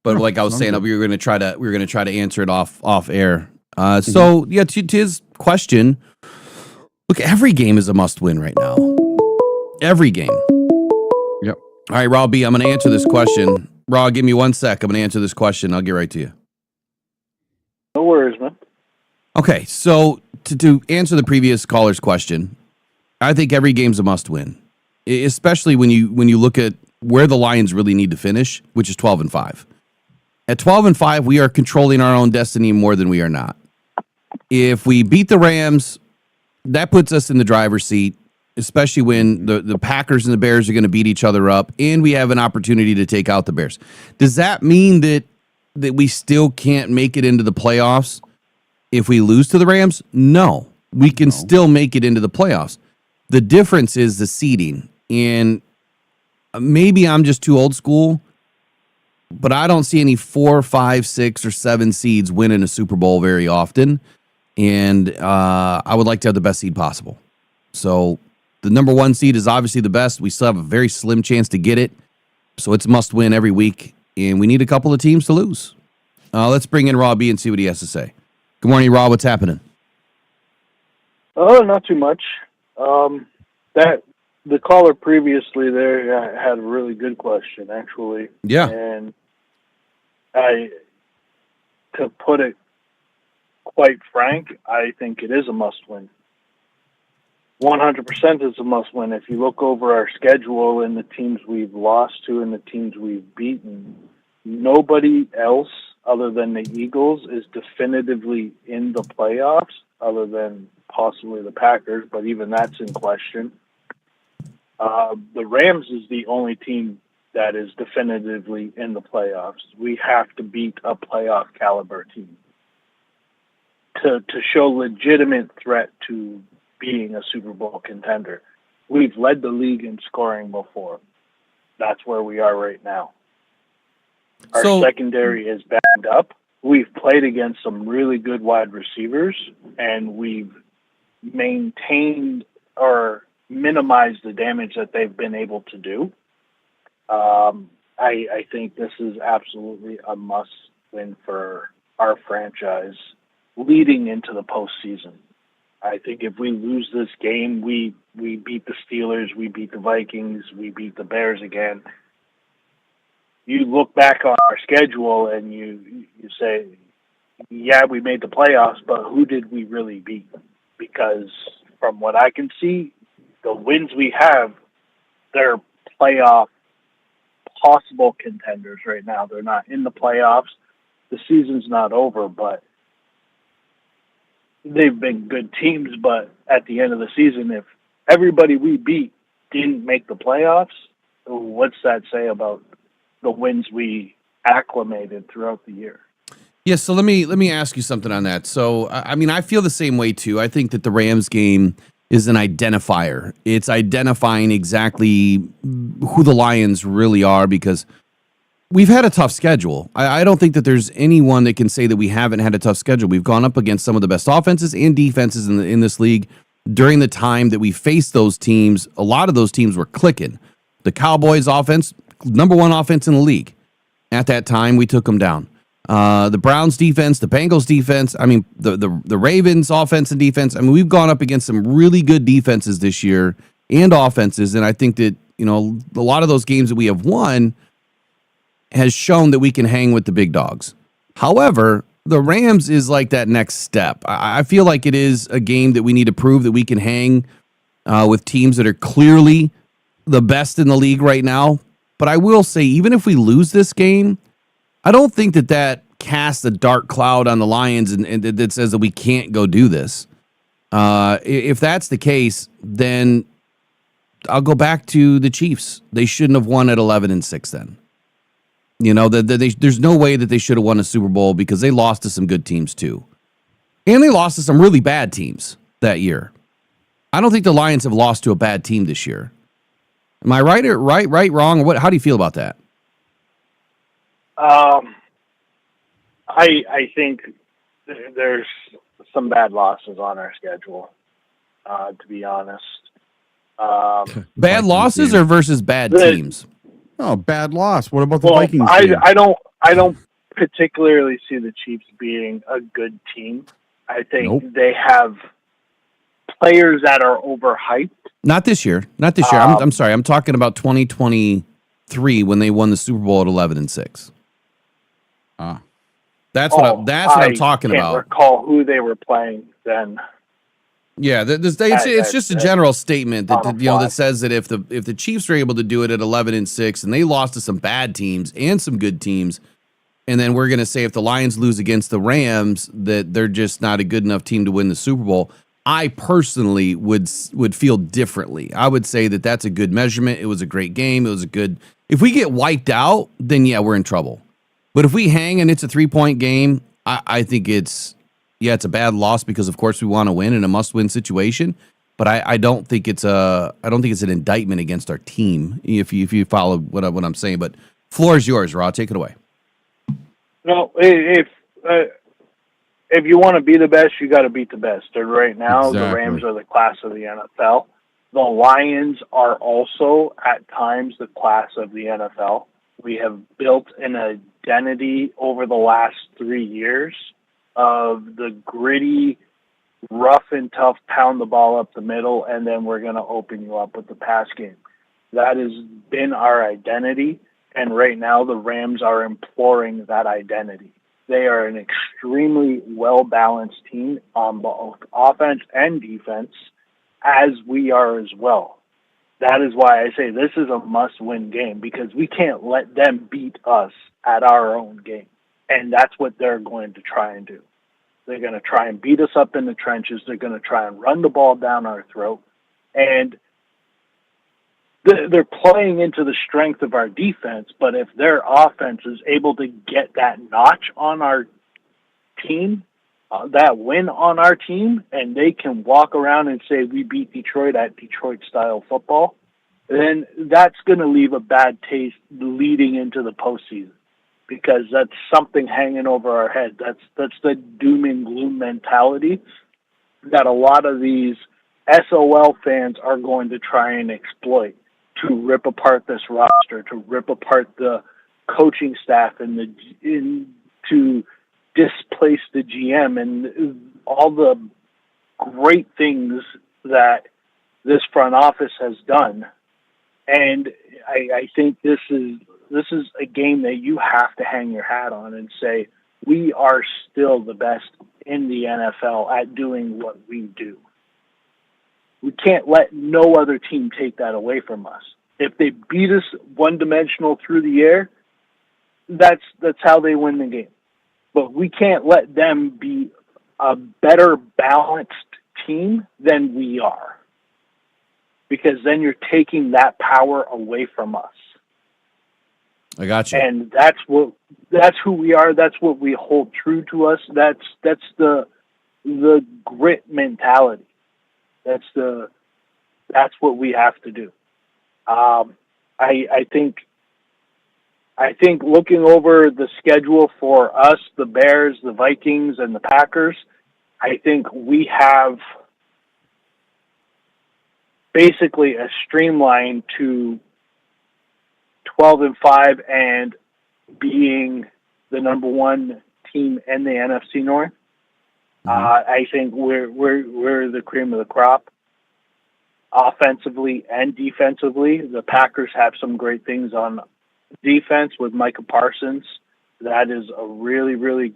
Speaker 3: like I was saying, we were going to try to answer it off air. So yeah, to his question, look, every game is a must win right now. Every game.
Speaker 4: Yep.
Speaker 3: All right, Robbie, I'm going to answer this question. Raw, give me 1 sec. I'm going to answer this question. I'll get right to you.
Speaker 6: No worries, man.
Speaker 3: Okay, so to answer the previous caller's question, I think every game's a must-win, especially when you look at where the Lions really need to finish, which is 12-5. At 12-5, we are controlling our own destiny more than we are not. If we beat the Rams, that puts us in the driver's seat, especially when the Packers and the Bears are going to beat each other up, and we have an opportunity to take out the Bears. Does that mean that we still can't make it into the playoffs if we lose to the Rams? No. We can still make it into the playoffs. The difference is the seeding, and maybe I'm just too old school, but I don't see any 4, 5, 6, or 7 seeds winning a Super Bowl very often, and I would like to have the best seed possible. So the number 1 seed is obviously the best. We still have a very slim chance to get it, so it's must win every week, and we need a couple of teams to lose. Let's bring in Raw B and see what he has to say. Good morning, Raw. What's happening?
Speaker 6: Oh, not too much. The caller previously there had a really good question, actually.
Speaker 3: Yeah.
Speaker 6: And to put it quite frank, I think it is a must-win. 100% is a must-win. If you look over our schedule and the teams we've lost to and the teams we've beaten, nobody else other than the Eagles is definitively in the playoffs, other than possibly the Packers, but even that's in question. The Rams is the only team that is definitively in the playoffs. We have to beat a playoff caliber team to show legitimate threat to being a Super Bowl contender. We've led the league in scoring before. That's where we are right now. Our secondary is backed up. We've played against some really good wide receivers, and we've maintained or minimized the damage that they've been able to do. I think this is absolutely a must-win for our franchise leading into the postseason. I think if we lose this game, we beat the Steelers, we beat the Vikings, we beat the Bears again. You look back on our schedule and you say, yeah, we made the playoffs, but who did we really beat? Because from what I can see, the wins we have, they're playoff possible contenders right now. They're not in the playoffs. The season's not over, but they've been good teams. But at the end of the season, if everybody we beat didn't make the playoffs, what's that say about the wins we acclimated throughout the year?
Speaker 3: Yeah, so let me ask you something on that. So, I mean, I feel the same way too. I think that the Rams game is an identifier. It's identifying exactly who the Lions really are, because we've had a tough schedule. I don't think that there's anyone that can say that we haven't had a tough schedule. We've gone up against some of the best offenses and defenses in this league. During the time that we faced those teams, a lot of those teams were clicking. The Cowboys offense, number 1 offense in the league. At that time, we took them down. The Browns defense, the Bengals defense, I mean, the Ravens offense and defense. I mean, we've gone up against some really good defenses this year and offenses. And I think that, you know, a lot of those games that we have won has shown that we can hang with the big dogs. However, the Rams is like that next step. I feel like it is a game that we need to prove that we can hang with teams that are clearly the best in the league right now. But I will say, even if we lose this game, I don't think that casts a dark cloud on the Lions and that says that we can't go do this. If that's the case, then I'll go back to the Chiefs. They shouldn't have won at 11-6 then. You know, there's no way that they should have won a Super Bowl, because they lost to some good teams too. And they lost to some really bad teams that year. I don't think the Lions have lost to a bad team this year. Am I right, wrong? Or how do you feel about that?
Speaker 6: I think there's some bad losses on our schedule, to be honest.
Speaker 3: Bad losses or versus bad teams?
Speaker 4: Oh, bad loss. What about the
Speaker 6: Well,
Speaker 4: Vikings?
Speaker 6: I don't particularly see the Chiefs being a good team. I think they have players that are overhyped.
Speaker 3: Not this year. I'm sorry. I'm talking about 2023. 3 when they won the Super Bowl at 11-6.
Speaker 4: Ah,
Speaker 3: That's what I'm talking
Speaker 6: I
Speaker 3: about.
Speaker 6: can't recall who they were playing then.
Speaker 3: Yeah, it's just a general statement that that says that if the Chiefs are able to do it at 11-6 and they lost to some bad teams and some good teams, and then we're going to say if the Lions lose against the Rams that they're just not a good enough team to win the Super Bowl. I personally would feel differently. I would say that that's a good measurement. It was a great game. It was a good. If we get wiped out, then yeah, we're in trouble. But if we hang and it's a 3-point game, I think it's a bad loss because of course we want to win in a must-win situation. But I don't think it's an indictment against our team if you follow what I'm saying. But floor is yours, Raw. Take it away.
Speaker 6: No, if you want to be the best, you got to beat the best. And right now, The Rams are the class of the NFL. The Lions are also at times the class of the NFL. We have built an identity over the last 3 years of the gritty, rough and tough, pound the ball up the middle, and then we're going to open you up with the pass game. That has been our identity, and right now the Rams are imploring that identity. They are an extremely well-balanced team on both offense and defense, as we are as well. That is why I say this is a must-win game, because we can't let them beat us at our own game. And that's what they're going to try and do. They're going to try and beat us up in the trenches. They're going to try and run the ball down our throat. And they're playing into the strength of our defense, but if their offense is able to get that notch on our team, that win on our team, and they can walk around and say we beat Detroit at Detroit-style football, then that's going to leave a bad taste leading into the postseason, because that's something hanging over our head. That's the doom and gloom mentality that a lot of these SOL fans are going to try and exploit to rip apart this roster, to rip apart the coaching staff, and to displace the GM and all the great things that this front office has done. And I think this is a game that you have to hang your hat on and say, we are still the best in the NFL at doing what we do. We can't let no other team take that away from us. If they beat us one-dimensional through the air, that's how they win the game. But we can't let them be a better balanced team than we are, because then you're taking that power away from us.
Speaker 3: I got you.
Speaker 6: And that's who we are. That's what we hold true to us. That's the grit mentality. That's what we have to do. I think looking over the schedule for us, the Bears, the Vikings, and the Packers, I think we have basically a streamline to 12-5 and being the number one team in the NFC North. I think we're the cream of the crop, offensively and defensively. The Packers have some great things on defense with Micah Parsons. That is a really, really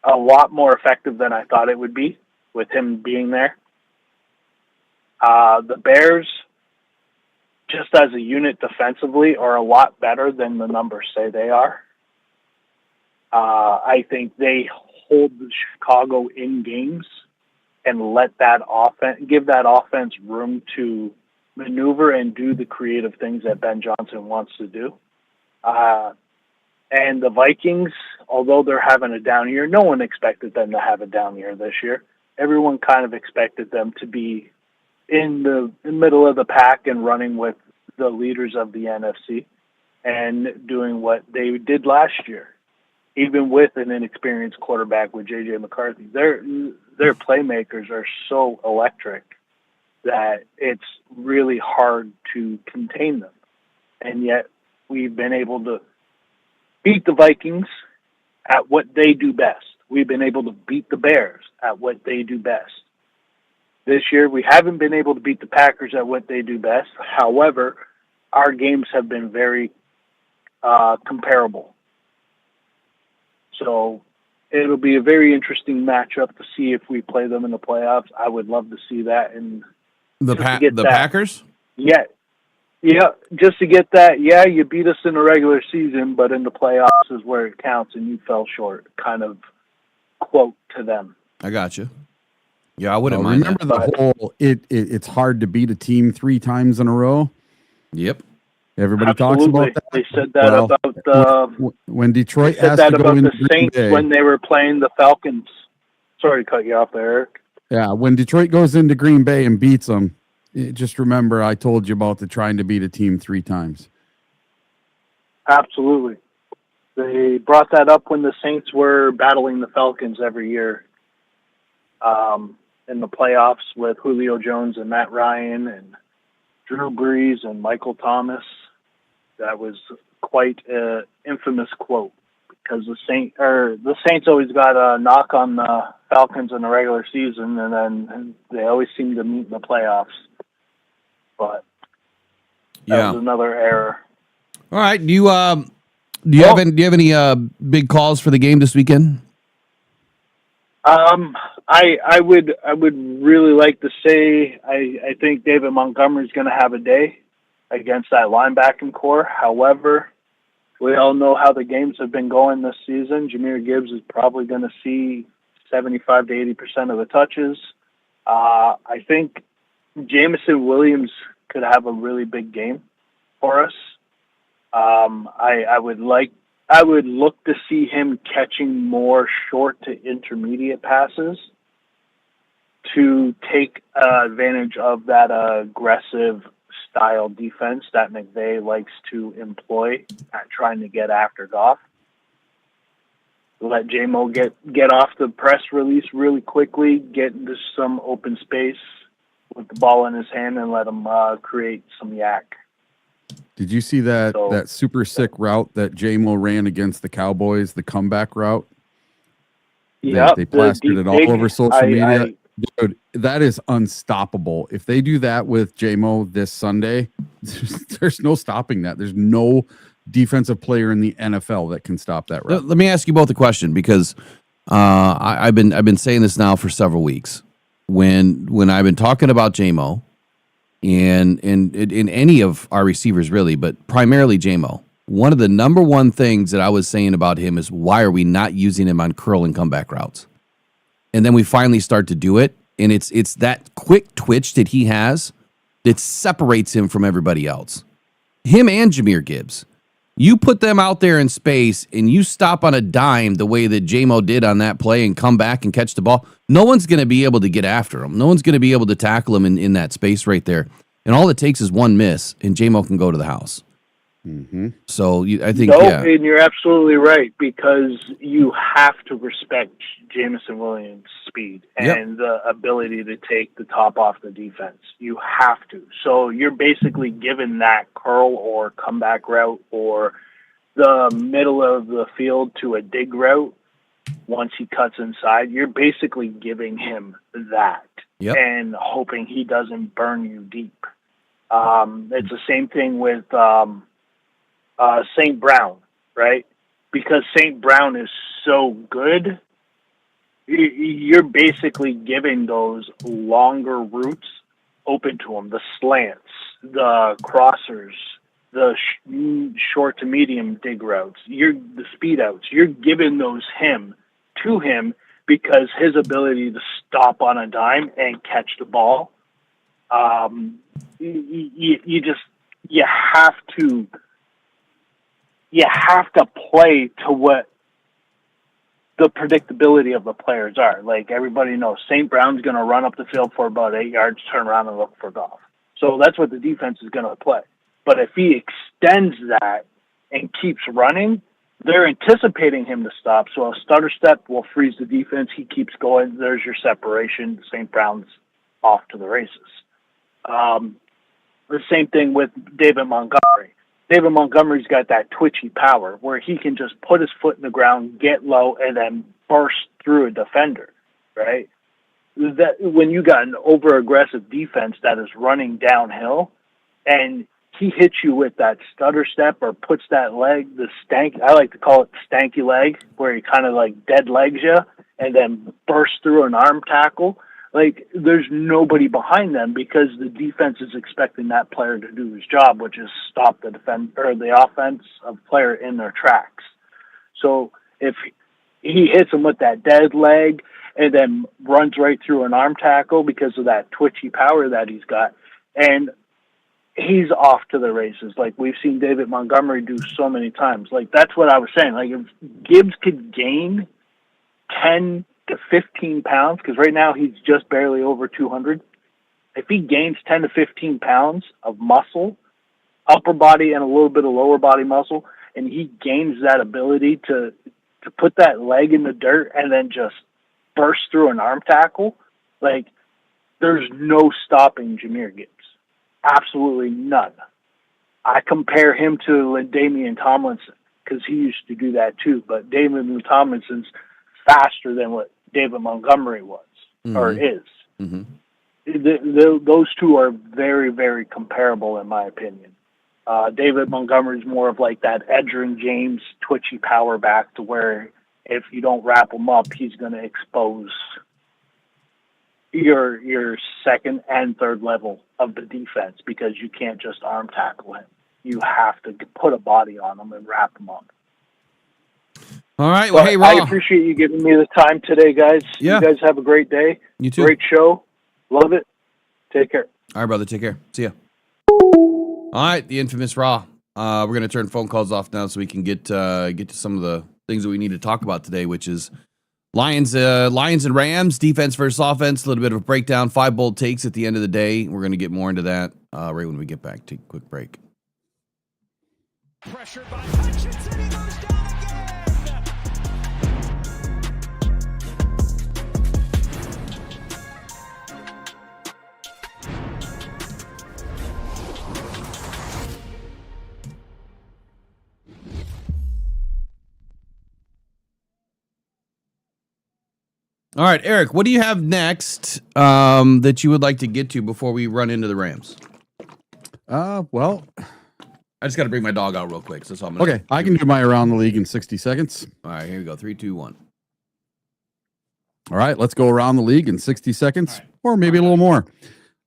Speaker 6: a lot more effective than I thought it would be with him being there. The Bears, just as a unit defensively, are a lot better than the numbers say they are. I think they hold Chicago in games and let that give that offense room to maneuver and do the creative things that Ben Johnson wants to do. And the Vikings, although they're having a down year, no one expected them to have a down year this year. Everyone kind of expected them to be in the middle of the pack and running with the leaders of the NFC and doing what they did last year, even with an inexperienced quarterback with J.J. McCarthy. Their playmakers are so electric that it's really hard to contain them. And yet we've been able to beat the Vikings at what they do best. We've been able to beat the Bears at what they do best. This year, we haven't been able to beat the Packers at what they do best. However, our games have been very comparable. So it'll be a very interesting matchup to see if we play them in the playoffs. I would love to see that. And
Speaker 3: The
Speaker 6: that,
Speaker 3: Packers?
Speaker 6: Yeah. Yeah, just to get that, yeah, you beat us in the regular season, but in the playoffs is where it counts, and you fell short, kind of quote to them.
Speaker 3: I got you. Yeah, I wouldn't mind
Speaker 4: remember
Speaker 3: that.
Speaker 4: the whole it's hard to beat a team 3 times in a row.
Speaker 3: Yep.
Speaker 4: Everybody
Speaker 6: Absolutely.
Speaker 4: talks about that.
Speaker 6: They said that about
Speaker 4: when Detroit
Speaker 6: they said
Speaker 4: asked
Speaker 6: that
Speaker 4: to go
Speaker 6: about
Speaker 4: into
Speaker 6: the
Speaker 4: Green
Speaker 6: Saints
Speaker 4: Bay.
Speaker 6: when they were playing the Falcons. Sorry to cut you off there, Eric.
Speaker 4: Yeah, when Detroit goes into Green Bay and beats them, just remember I told you about the trying to beat a team 3 times.
Speaker 6: Absolutely. They brought that up when the Saints were battling the Falcons every year in the playoffs with Julio Jones and Matt Ryan and Drew Brees and Michael Thomas. That was quite an infamous quote because the Saints always got a knock on the Falcons in the regular season, and then they always seem to meet in the playoffs. But that was another error.
Speaker 3: All right. Do you have any big calls for the game this weekend?
Speaker 6: I would really like to say I think David Montgomery's going to have a day against that linebacking core. However, we all know how the games have been going this season. Jahmyr Gibbs is probably going to see 75 to 80% of the touches. I think Jameson Williams could have a really big game for us. I would look to see him catching more short to intermediate passes to take advantage of that aggressive style defense that McVay likes to employ at trying to get after Goff. Let J-Mo get off the press release really quickly, get into some open space with the ball in his hand, and let him create some yak.
Speaker 4: Did you see that super sick route that J-Mo ran against the Cowboys, the comeback route?
Speaker 6: Yeah,
Speaker 4: they plastered it all over social media. Dude, that is unstoppable. If they do that with J-Mo this Sunday, there's no stopping that. There's no defensive player in the NFL that can stop that route.
Speaker 3: Let me ask you both a question because I've been saying this now for several weeks. When I've been talking about J-Mo and in any of our receivers really, but primarily J-Mo, one of the number one things that I was saying about him is why are we not using him on curl and comeback routes? And then we finally start to do it, and it's that quick twitch that he has that separates him from everybody else. Him and Jahmyr Gibbs. You put them out there in space, and you stop on a dime the way that J-Mo did on that play and come back and catch the ball, no one's going to be able to get after him. No one's going to be able to tackle him in that space right there. And all it takes is one miss, and J-Mo can go to the house.
Speaker 4: Mm-hmm.
Speaker 3: So I think,
Speaker 6: and you're absolutely right because you have to respect Jameson Williams' speed and the ability to take the top off the defense. You have to. So you're basically given that curl or comeback route or the middle of the field to a dig route. Once he cuts inside, you're basically giving him that and hoping he doesn't burn you deep. It's the same thing with St. Brown, right? Because St. Brown is so good, you're basically giving those longer routes open to him, the slants, the crossers, the short to medium dig routes, the speed outs. You're giving those to him because his ability to stop on a dime and catch the ball. You have to play to what the predictability of the players are. Like everybody knows, St. Brown's going to run up the field for about 8 yards, turn around and look for Goff. So that's what the defense is going to play. But if he extends that and keeps running, they're anticipating him to stop. So a stutter step will freeze the defense. He keeps going. There's your separation. St. Brown's off to the races. The same thing with David Montgomery. David Montgomery's got that twitchy power where he can just put his foot in the ground, get low, and then burst through a defender, right? That when you got an over-aggressive defense that is running downhill and he hits you with that stutter step or puts that leg, I like to call it the stanky leg, where he kind of like dead legs you and then bursts through an arm tackle. Like, there's nobody behind them because the defense is expecting that player to do his job, which is stop the offensive player in their tracks. So if he hits him with that dead leg and then runs right through an arm tackle because of that twitchy power that he's got, and he's off to the races. Like, we've seen David Montgomery do so many times. Like, that's what I was saying. Like, if Gibbs could gain 10 to 15 pounds, because right now he's just barely over 200. If he gains 10 to 15 pounds of muscle, upper body and a little bit of lower body muscle, and he gains that ability to put that leg in the dirt and then just burst through an arm tackle, like, there's no stopping Jahmyr Gibbs. Absolutely none. I compare him to Damian Tomlinson because he used to do that too, but Damian Tomlinson's faster than what David Montgomery was or is. Those two are very, very comparable in my opinion. David Montgomery's more of like that Edgerrin James twitchy power back, to where if you don't wrap him up, he's going to expose your second and third level of the defense, because you can't just arm tackle him. You have to put a body on him and wrap him up.
Speaker 3: All right. Well,
Speaker 6: but
Speaker 3: hey, Raw.
Speaker 6: I appreciate you giving me the time today, guys.
Speaker 3: Yeah.
Speaker 6: You guys have a great day.
Speaker 3: You too.
Speaker 6: Great show. Love it. Take care.
Speaker 3: All right, brother. Take care. See ya. All right, the infamous Raw. We're going to turn phone calls off now so we can get to some of the things that we need to talk about today, which is Lions and Rams, defense versus offense, a little bit of a breakdown, 5 bold takes at the end of the day. We're going to get more into that right when we get back. Take a quick break.
Speaker 2: Pressured by Hutchinson, he goes down again.
Speaker 3: All right, Eric, what do you have next that you would like to get to before we run into the Rams?
Speaker 4: Well,
Speaker 3: I just got to bring my dog out real quick. So that's all I'm gonna
Speaker 4: okay, I can do my around the league in 60 seconds.
Speaker 3: All right, here we go. 3, 2, 1.
Speaker 4: All right, let's go around the league in 60 seconds, or maybe a little more.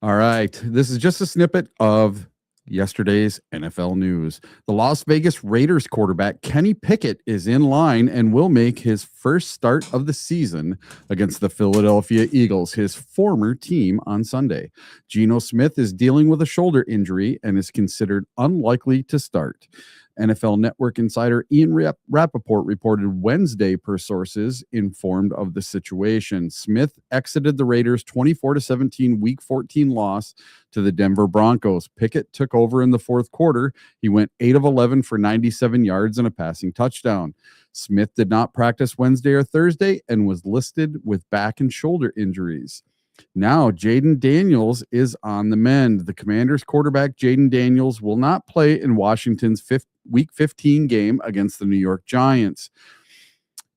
Speaker 4: All right, this is just a snippet of yesterday's NFL news. The Las Vegas Raiders quarterback Kenny Pickett is in line and will make his first start of the season against the Philadelphia Eagles, his former team, on Sunday. Geno Smith is dealing with a shoulder injury and is considered unlikely to start. NFL Network insider Ian Rappaport reported Wednesday per sources informed of the situation. Smith exited the Raiders' 24-17 Week 14 loss to the Denver Broncos. Pickett took over in the fourth quarter. He went 8 of 11 for 97 yards and a passing touchdown. Smith did not practice Wednesday or Thursday and was listed with back and shoulder injuries. Now, Jaden Daniels is on the mend. The Commanders quarterback Jaden Daniels will not play in Washington's Week 15 game against the New York Giants.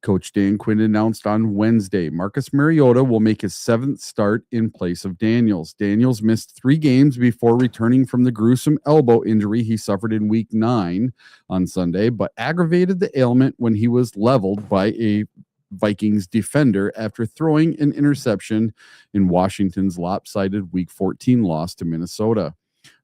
Speaker 4: Coach Dan Quinn announced on Wednesday Marcus Mariota will make his 7th start in place of Daniels. Daniels missed 3 games before returning from the gruesome elbow injury he suffered in Week 9 on Sunday, but aggravated the ailment when he was leveled by a Vikings defender after throwing an interception in Washington's lopsided Week 14 loss to Minnesota.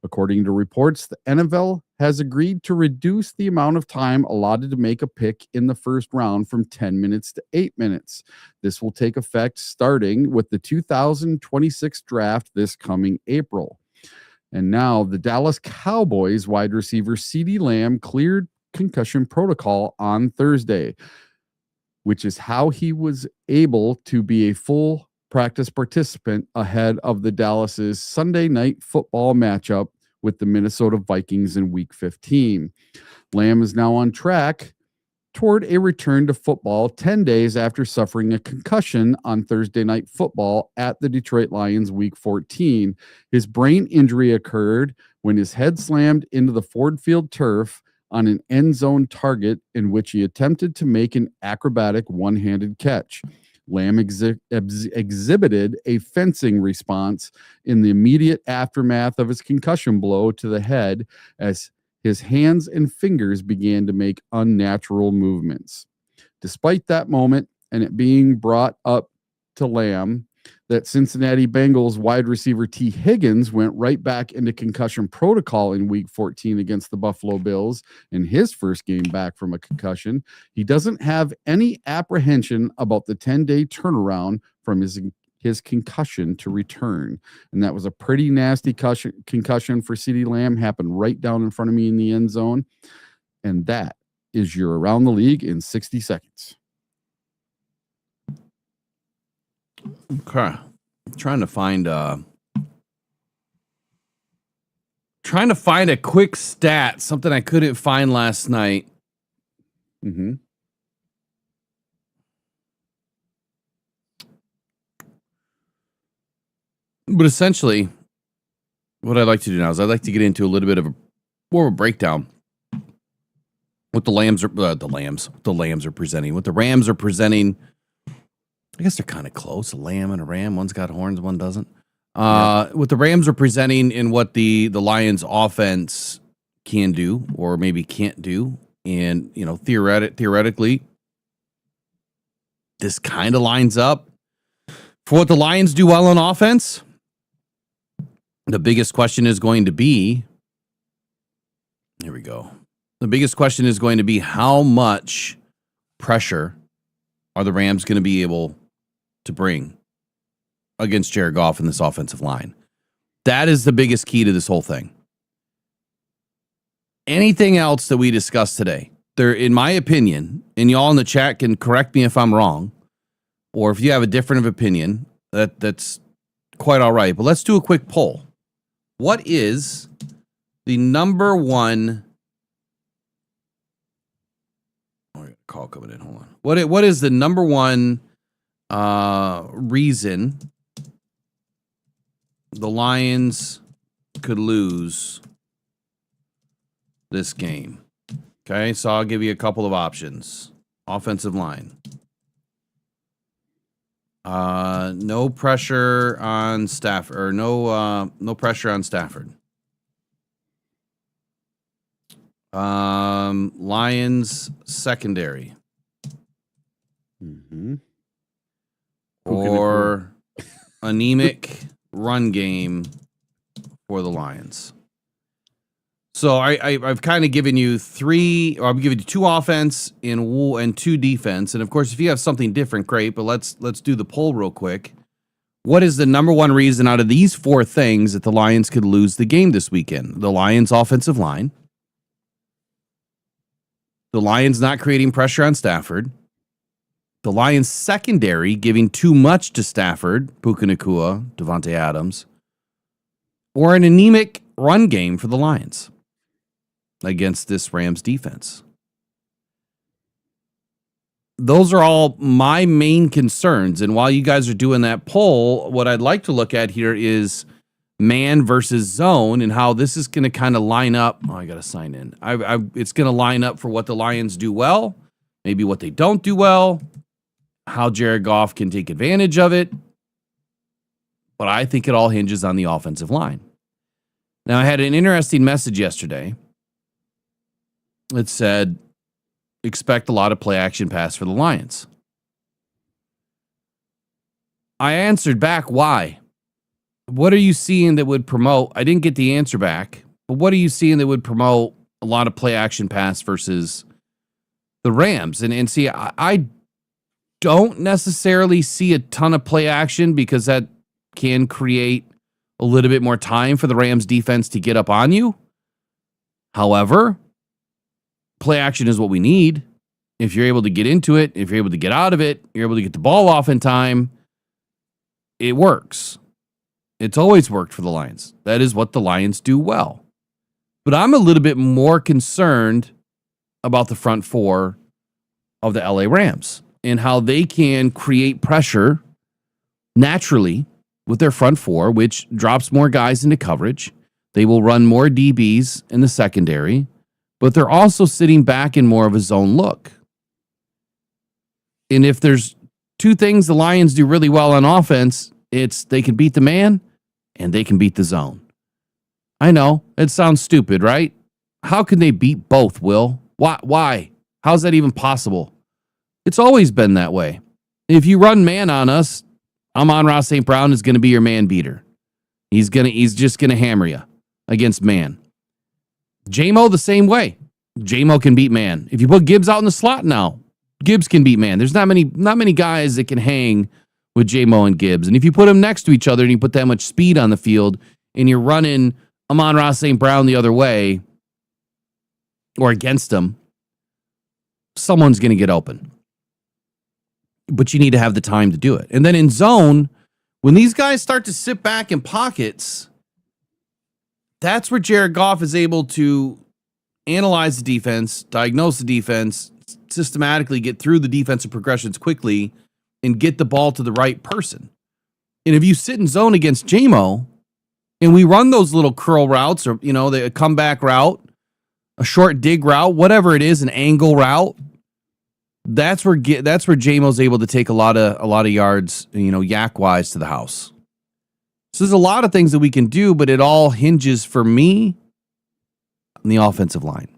Speaker 4: According to reports, the NFL has agreed to reduce the amount of time allotted to make a pick in the first round from 10 minutes to 8 minutes. This will take effect starting with the 2026 draft this coming April. And now the Dallas Cowboys wide receiver CeeDee Lamb cleared concussion protocol on Thursday, which is how he was able to be a full practice participant ahead of the Dallas's Sunday night football matchup with the Minnesota Vikings in Week 15. Lamb is now on track toward a return to football 10 days after suffering a concussion on Thursday Night Football at the Detroit Lions Week 14. His brain injury occurred when his head slammed into the Ford Field turf on an end zone target in which he attempted to make an acrobatic one-handed catch. Lamb exhibited a fencing response in the immediate aftermath of his concussion blow to the head as his hands and fingers began to make unnatural movements. Despite that moment and it being brought up to Lamb that Cincinnati Bengals wide receiver T. Higgins went right back into concussion protocol in week 14 against the Buffalo Bills in his first game back from a concussion, he doesn't have any apprehension about the 10-day turnaround from his concussion to return. And that was a pretty nasty concussion for CeeDee Lamb, happened right down in front of me in the end zone. And that is your Around the League in 60 seconds.
Speaker 3: Okay. Trying to find a quick stat, something I couldn't find last night.
Speaker 4: Mm-hmm.
Speaker 3: But essentially, what I'd like to do now is I'd like to get into a little bit of more of a breakdown. What the Lambs are presenting. What the Rams are presenting. I guess they're kind of close. A lamb and a ram. One's got horns, one doesn't. What the Rams are presenting and what the Lions offense can do or maybe can't do. And, you know, theoretically, this kind of lines up for what the Lions do well on offense. The biggest question is going to be, here we go. The biggest question is going to be how much pressure are the Rams going to be able to bring against Jared Goff in this offensive line? That is the biggest key to this whole thing. Anything else that we discussed today, there, in my opinion, and y'all in the chat can correct me if I'm wrong, or if you have a different opinion, that's quite all right. But let's do a quick poll. What is the number one? Oh, I got a call coming in. Hold on. What is the number one reason the Lions could lose this game? Okay, so I'll give you a couple of options. Offensive line. No pressure on Stafford, or no pressure on Stafford. Lions secondary.
Speaker 4: Mm-hmm.
Speaker 3: Or anemic run game for the Lions. So I've kind of given you three, or I'm giving you two offense and two defense. And of course, if you have something different, great. But let's do the poll real quick. What is the number one reason out of these four things that the Lions could lose the game this weekend? The Lions offensive line. The Lions not creating pressure on Stafford. The Lions secondary giving too much to Stafford, Puka Nacua, Devontae Adams. Or an anemic run game for the Lions against this Rams defense. Those are all my main concerns. And while you guys are doing that poll, what I'd like to look at here is man versus zone and how this is going to kind of line up. Oh, I got to sign in. It's going to line up for what the Lions do well, maybe what they don't do well, how Jared Goff can take advantage of it. But I think it all hinges on the offensive line. Now, I had an interesting message yesterday. It said, expect a lot of play action pass for the Lions. I answered back, why? What are you seeing that would promote? I didn't get the answer back, but what are you seeing that would promote a lot of play action pass versus the Rams? And see, I don't necessarily see a ton of play action because that can create a little bit more time for the Rams defense to get up on you. However, play action is what we need. If you're able to get into it, if you're able to get out of it, you're able to get the ball off in time, it works. It's always worked for the Lions. That is what the Lions do well. But I'm a little bit more concerned about the front four of the LA Rams and how they can create pressure naturally with their front four, which drops more guys into coverage. They will run more DBs in the secondary, but they're also sitting back in more of a zone look. And if there's two things the Lions do really well on offense. It's they can beat the man and they can beat the zone. I know, it sounds stupid, right? How can they beat both, Will? Why? How's that even possible? It's always been that way. If you run man on us, Amon-Ra St. Brown is going to be your man beater. He's just going to hammer you against man. J-Mo the same way. J-Mo can beat man. If you put Gibbs out in the slot now, Gibbs can beat man. There's not many guys that can hang with J-Mo and Gibbs. And if you put them next to each other and you put that much speed on the field and you're running Amon-Ra St. Brown the other way or against them, someone's going to get open. But you need to have the time to do it. And then in zone, when these guys start to sit back in pockets, that's where Jared Goff is able to analyze the defense, diagnose the defense, systematically get through the defensive progressions quickly, and get the ball to the right person. And if you sit in zone against J-Mo, and we run those little curl routes, or the comeback route, a short dig route, whatever it is, an angle route, that's where J-Mo's able to take a lot of yards, yak wise to the house. So there's a lot of things that we can do, but it all hinges for me on the offensive line.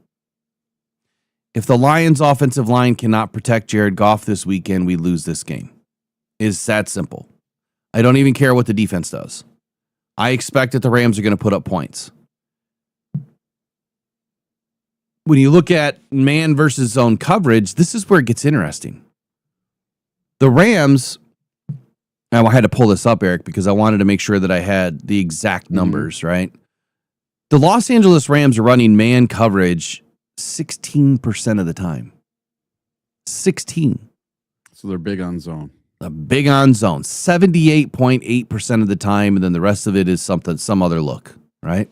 Speaker 3: If the Lions' offensive line cannot protect Jared Goff this weekend, we lose this game. It's that simple. I don't even care what the defense does. I expect that the Rams are going to put up points. When you look at man versus zone coverage, this is where it gets interesting. The Rams, I had to pull this up, Eric, because I wanted to make sure that I had the exact numbers, right? The Los Angeles Rams are running man coverage 16% of the time. 16.
Speaker 4: So they're big on zone.
Speaker 3: Big on zone. 78.8% of the time, and then the rest of it is some other look, right?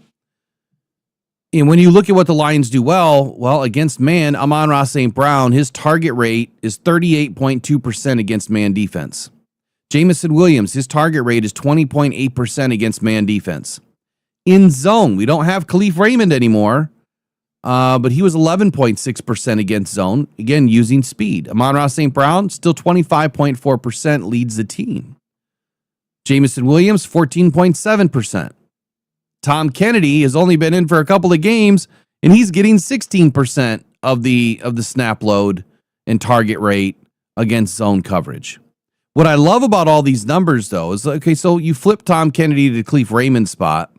Speaker 3: And when you look at what the Lions do well, against man, Amon-Ra St. Brown, his target rate is 38.2% against man defense. Jamison Williams, his target rate is 20.8% against man defense. In zone, we don't have Khalif Raymond anymore, but he was 11.6% against zone, again, using speed. Amon-Ra St. Brown, still 25.4% leads the team. Jamison Williams, 14.7%. Tom Kennedy has only been in for a couple of games, and he's getting 16% of the snap load and target rate against zone coverage. What I love about all these numbers, though, is, okay, so you flip Tom Kennedy to Khalif Raymond's spot,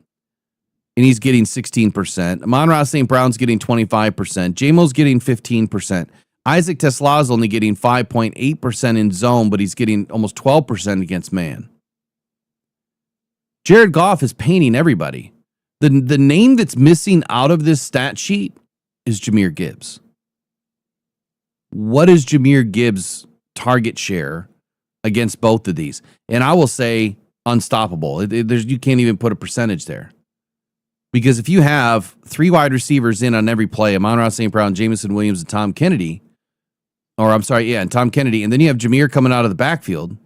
Speaker 3: and he's getting 16%. Amon-Ra St. Brown's getting 25%. J-Mo's getting 15%. Isaac Tesla's only getting 5.8% in zone, but he's getting almost 12% against man. Jared Goff is painting everybody. The name that's missing out of this stat sheet is Jahmyr Gibbs. What is Jahmyr Gibbs' target share against both of these? And I will say unstoppable. You can't even put a percentage there. Because if you have three wide receivers in on every play, Amon-Ra St. Brown, Jamison Williams, and Tom Kennedy, and Tom Kennedy, and then you have Jahmyr coming out of the backfield,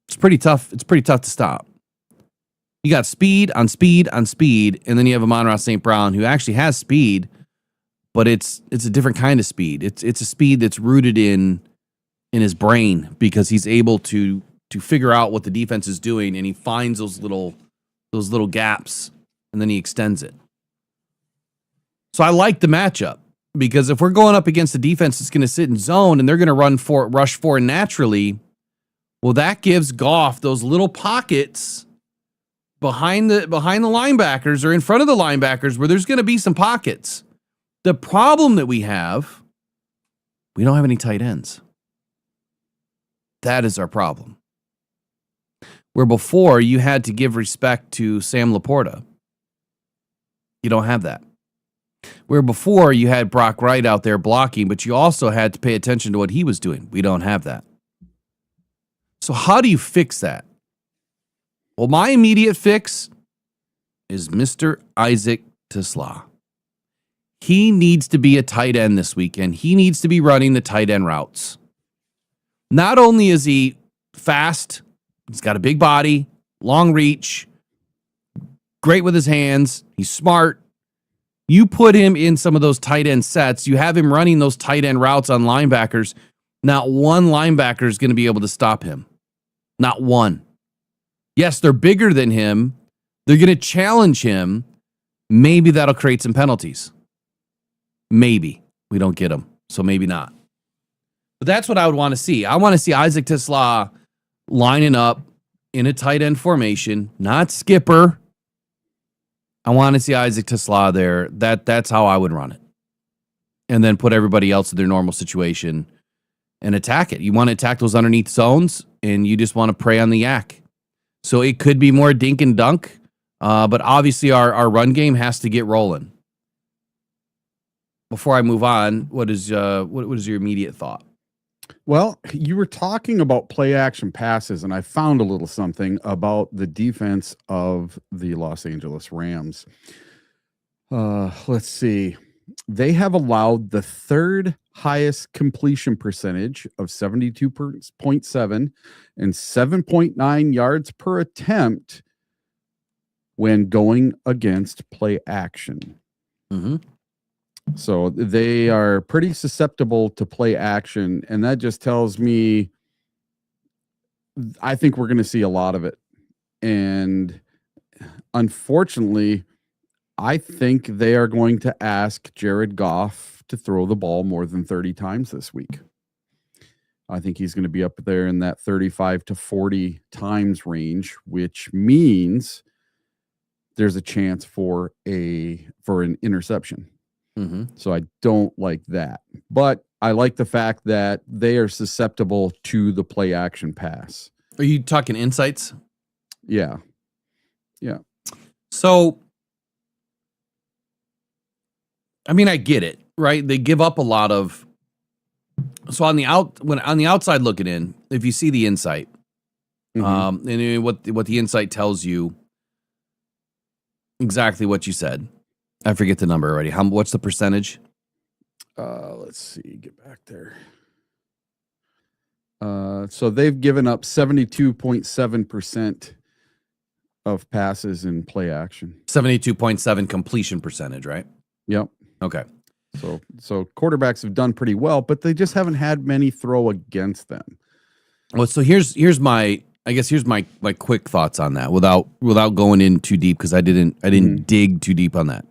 Speaker 3: it's pretty tough. It's pretty tough to stop. You got speed on speed on speed, and then you have Amon-Ra St. Brown, who actually has speed, but it's a different kind of speed. It's a speed that's rooted in his brain, because he's able to figure out what the defense is doing, and he finds those little gaps, and then he extends it. So I like the matchup, because if we're going up against a defense that's going to sit in zone and they're going to rush four naturally, well, that gives Goff those little pockets behind the linebackers or in front of the linebackers where there's going to be some pockets. The problem that we don't have any tight ends. That is our problem. Where before you had to give respect to Sam Laporta, you don't have that. Where before you had Brock Wright out there blocking, but you also had to pay attention to what he was doing. We don't have that. So how do you fix that? Well, my immediate fix is Mr. Isaac Tesla. He needs to be a tight end this weekend. He needs to be running the tight end routes. Not only is he fast, he's got a big body, long reach, great with his hands, he's smart. You put him in some of those tight end sets, you have him running those tight end routes on linebackers, Not one linebacker is going to be able to stop him. Not one. Yes, they're bigger than him. They're going to challenge him. Maybe that'll create some penalties. Maybe. We don't get them, so maybe not. But that's what I would want to see. I want to see Isaac Tisla lining up in a tight end formation, not skipper. I want to see Isaac Tisla there. That's how I would run it. And then put everybody else in their normal situation and attack it. You want to attack those underneath zones, and you just want to prey on the yak. So it could be more dink and dunk, but obviously our run game has to get rolling. Before I move on, what is your immediate thought?
Speaker 4: Well, you were talking about play action passes, and I found a little something about the defense of the Los Angeles Rams. Let's see. They have allowed the third highest completion percentage of 72.7 and 7.9 yards per attempt when going against play action.
Speaker 3: Mm-hmm.
Speaker 4: So they are pretty susceptible to play action, and that just tells me I think we're going to see a lot of it. And unfortunately, I think they are going to ask Jared Goff to throw the ball more than 30 times this week. I think he's going to be up there in that 35 to 40 times range, which means there's a chance for an interception.
Speaker 3: Mm-hmm.
Speaker 4: So I don't like that. But I like the fact that they are susceptible to the play action pass.
Speaker 3: Are you talking insights?
Speaker 4: Yeah. Yeah.
Speaker 3: So, I mean, I get it, right? They give up a lot of. So on the outside looking in, if you see the insight, and what the insight tells you, exactly what you said. I forget the number already. What's the percentage?
Speaker 4: Let's see. Get back there. So they've given up 72.7% of passes in play action.
Speaker 3: 72.7 completion percentage, right?
Speaker 4: Yep.
Speaker 3: Okay.
Speaker 4: So quarterbacks have done pretty well, but they just haven't had many throw against them.
Speaker 3: Well, so here's my quick thoughts on that without going in too deep, because I didn't dig too deep on that.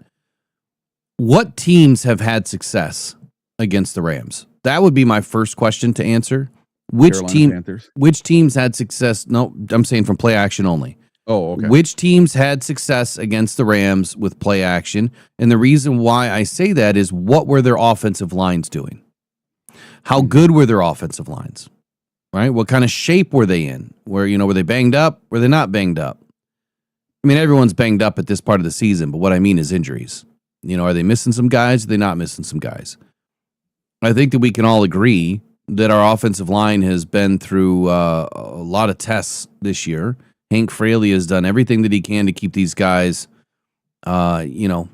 Speaker 3: What teams have had success against the Rams? That would be my first question to answer. Which teams had success? No, I'm saying from play action only.
Speaker 4: Oh, okay.
Speaker 3: Which teams had success against the Rams with play action? And the reason why I say that is, what were their offensive lines doing? How good were their offensive lines? Right? What kind of shape were they in? Were they banged up? Were they not banged up? I mean, everyone's banged up at this part of the season, but what I mean is injuries. Are they missing some guys? Are they not missing some guys? I think that we can all agree that our offensive line has been through a lot of tests this year. Hank Fraley has done everything that he can to keep these guys, winning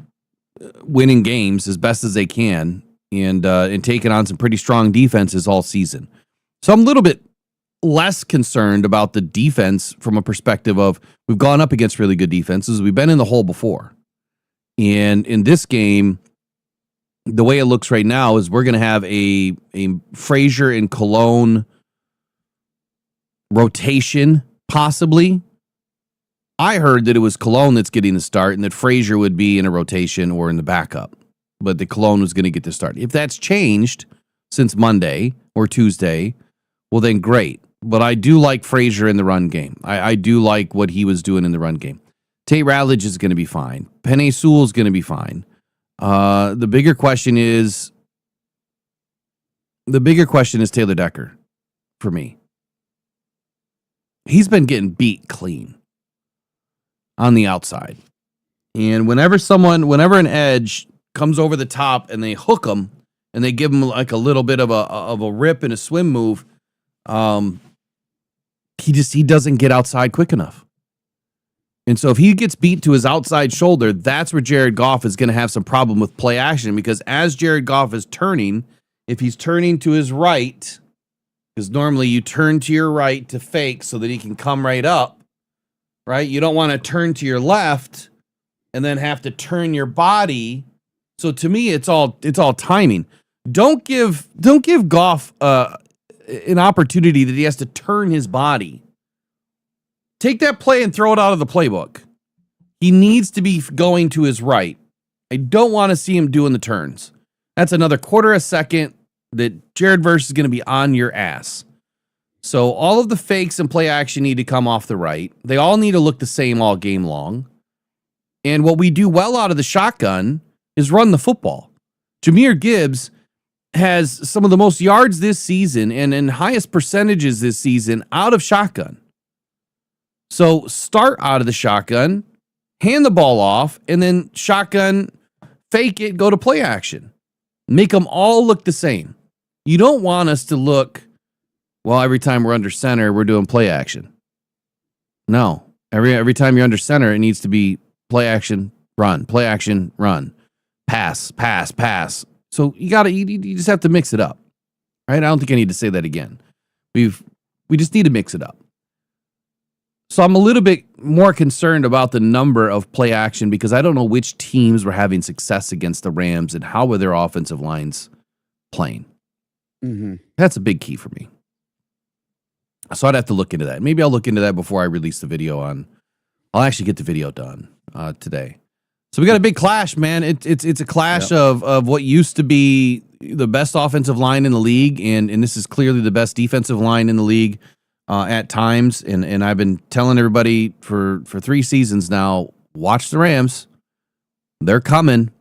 Speaker 3: games as best as they can, and taking on some pretty strong defenses all season. So I'm a little bit less concerned about the defense from a perspective of, we've gone up against really good defenses. We've been in the hole before. And in this game, the way it looks right now is we're going to have a Frazier and Cologne rotation, possibly. I heard that it was Cologne that's getting the start and that Frazier would be in a rotation or in the backup, but the Cologne was going to get the start. If that's changed since Monday or Tuesday, well, then great. But I do like Frazier in the run game. I do like what he was doing in the run game. Tate Ratledge is going to be fine. Penei Sewell is going to be fine. The bigger question is Taylor Decker for me. He's been getting beat clean on the outside. And whenever an edge comes over the top and they hook him and they give him like a little bit of a rip and a swim move, he doesn't get outside quick enough. And so if he gets beat to his outside shoulder, that's where Jared Goff is going to have some problem with play action, because as Jared Goff is turning, if he's turning to his right, because normally you turn to your right to fake so that he can come right up, right? You don't want to turn to your left and then have to turn your body. So to me, it's all timing. Don't give Goff an opportunity that he has to turn his body. Take that play and throw it out of the playbook. He needs to be going to his right. I don't want to see him doing the turns. That's another quarter a second that Jared Verse is going to be on your ass. So all of the fakes and play action need to come off the right. They all need to look the same all game long. And what we do well out of the shotgun is run the football. Jahmyr Gibbs has some of the most yards this season and highest percentages this season out of shotgun. So start out of the shotgun, hand the ball off, and then shotgun, fake it, go to play action. Make them all look the same. You don't want us to look, well, every time we're under center, we're doing play action. No. Every time you're under center, it needs to be play action, run, play action, run, pass, pass, pass. So you just have to mix it up. Right? I don't think I need to say that again. We just need to mix it up. So I'm a little bit more concerned about the number of play action because I don't know which teams were having success against the Rams and how were their offensive lines playing.
Speaker 4: Mm-hmm.
Speaker 3: That's a big key for me. So I'd have to look into that. Maybe I'll look into that before I release the video on. I'll actually get the video done today. So we got a big clash, man. It's a clash of what used to be the best offensive line in the league, and this is clearly the best defensive line in the league at times. And I've been telling everybody for 3 seasons now, watch the Rams. They're coming.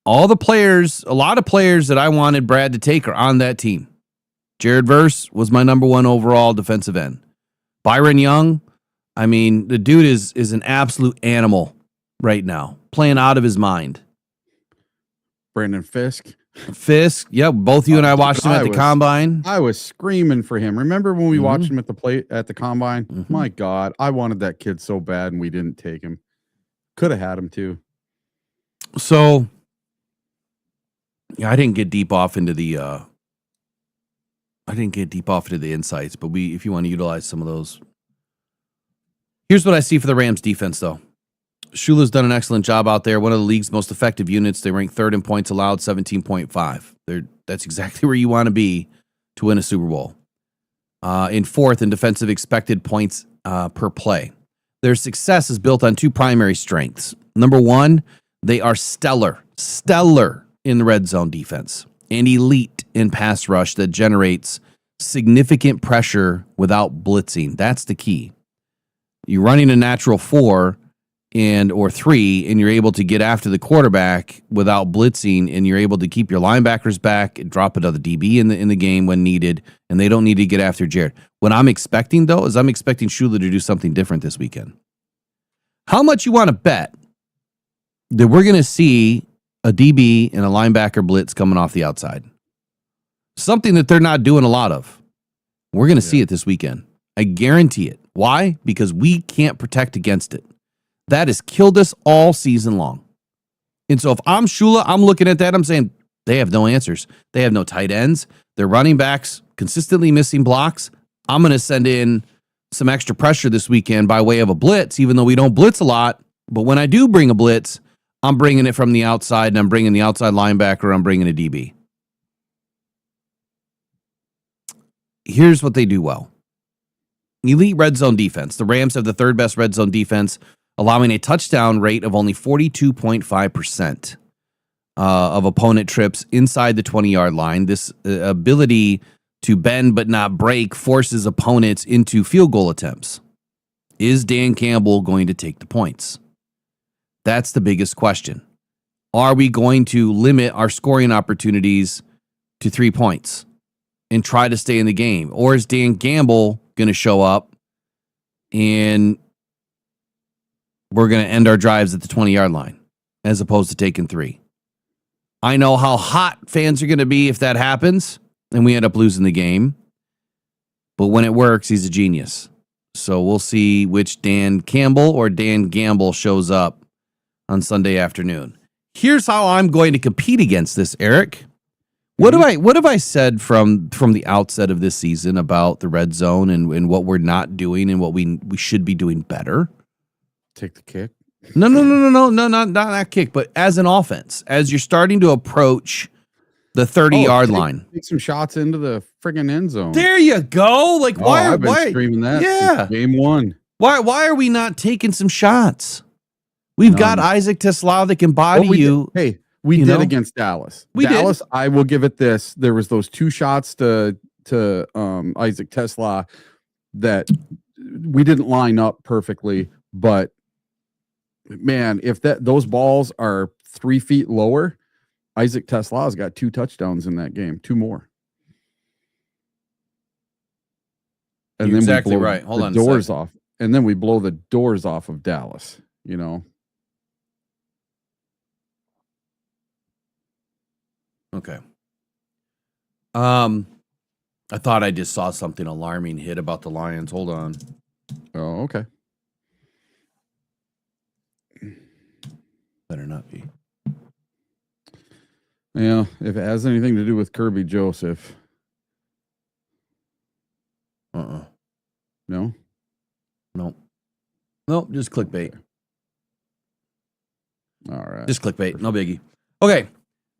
Speaker 3: All the players, a lot of players that I wanted Brad to take are on that team. Jared Verse was my number 1 overall defensive end. Byron Young, I mean, the dude is an absolute animal right now, playing out of his mind.
Speaker 4: Brandon Fisk.
Speaker 3: Yeah, both you and I watched him at the combine.
Speaker 4: I was screaming for him. Remember when we watched him at the combine?
Speaker 3: Mm-hmm.
Speaker 4: My God, I wanted that kid so bad, and we didn't take him. Could have had him too.
Speaker 3: So, yeah, I didn't get deep off into the insights, but if you want to utilize some of those. Here's what I see for the Rams defense, though. Shula's done an excellent job out there. One of the league's most effective units. They rank 3rd in points allowed, 17.5. That's exactly where you want to be to win a Super Bowl. In 4th in defensive expected points per play. Their success is built on 2 primary strengths. Number 1, they are stellar in the red zone defense and elite in pass rush that generates significant pressure without blitzing. That's the key. You're running a natural 4 or 3, and you're able to get after the quarterback without blitzing, and you're able to keep your linebackers back and drop another DB in the game when needed, and they don't need to get after Jared. What I'm expecting, though, is I'm expecting Shula to do something different this weekend. How much you want to bet that we're going to see a DB and a linebacker blitz coming off the outside? Something that they're not doing a lot of. We're going to see it this weekend. I guarantee it. Why? Because we can't protect against it. That has killed us all season long. And so if I'm Shula, I'm looking at that, I'm saying they have no answers. They have no tight ends. Their running backs consistently missing blocks. I'm going to send in some extra pressure this weekend by way of a blitz, even though we don't blitz a lot. But when I do bring a blitz, I'm bringing it from the outside, and I'm bringing the outside linebacker, I'm bringing a DB. Here's what they do well. Elite red zone defense. The Rams have the 3rd best red zone defense, allowing a touchdown rate of only 42.5% of opponent trips inside the 20-yard line. This ability to bend but not break forces opponents into field goal attempts. Is Dan Campbell going to take the points? That's the biggest question. Are we going to limit our scoring opportunities to 3 points and try to stay in the game? Or is Dan Campbell going to show up and we're going to end our drives at the 20-yard line as opposed to taking 3? I know how hot fans are going to be if that happens and we end up losing the game. But when it works, he's a genius. So we'll see which Dan Campbell or Dan Gamble shows up on Sunday afternoon. Here's how I'm going to compete against this, Eric. What have I said from the outset of this season about the red zone and what we're not doing and what we should be doing better?
Speaker 4: Take the kick.
Speaker 3: No, not that kick, but as an offense, as you're starting to approach The 30-yard line.
Speaker 4: Take some shots into the friggin' end zone.
Speaker 3: There you go. Like,
Speaker 4: I've been screaming that since game one.
Speaker 3: Why are we not taking some shots? We've got Isaac Tesla that can body you.
Speaker 4: We did against Dallas. Dallas,
Speaker 3: did.
Speaker 4: I will give it this. There was those 2 shots to Isaac Tesla that we didn't line up perfectly, but man, if those balls are 3 feet lower, Isaac Tesla's got 2 touchdowns in that game, 2 more. And
Speaker 3: You're
Speaker 4: then
Speaker 3: exactly
Speaker 4: we blow
Speaker 3: right. Hold on
Speaker 4: the doors off. And then we blow the doors off of Dallas,
Speaker 3: Okay. I thought I just saw something alarming hit about the Lions. Hold on.
Speaker 4: Oh, okay.
Speaker 3: Better not be.
Speaker 4: Yeah, if it has anything to do with Kirby Joseph. No?
Speaker 3: Nope, just clickbait.
Speaker 4: All right.
Speaker 3: Just clickbait. No biggie. Okay.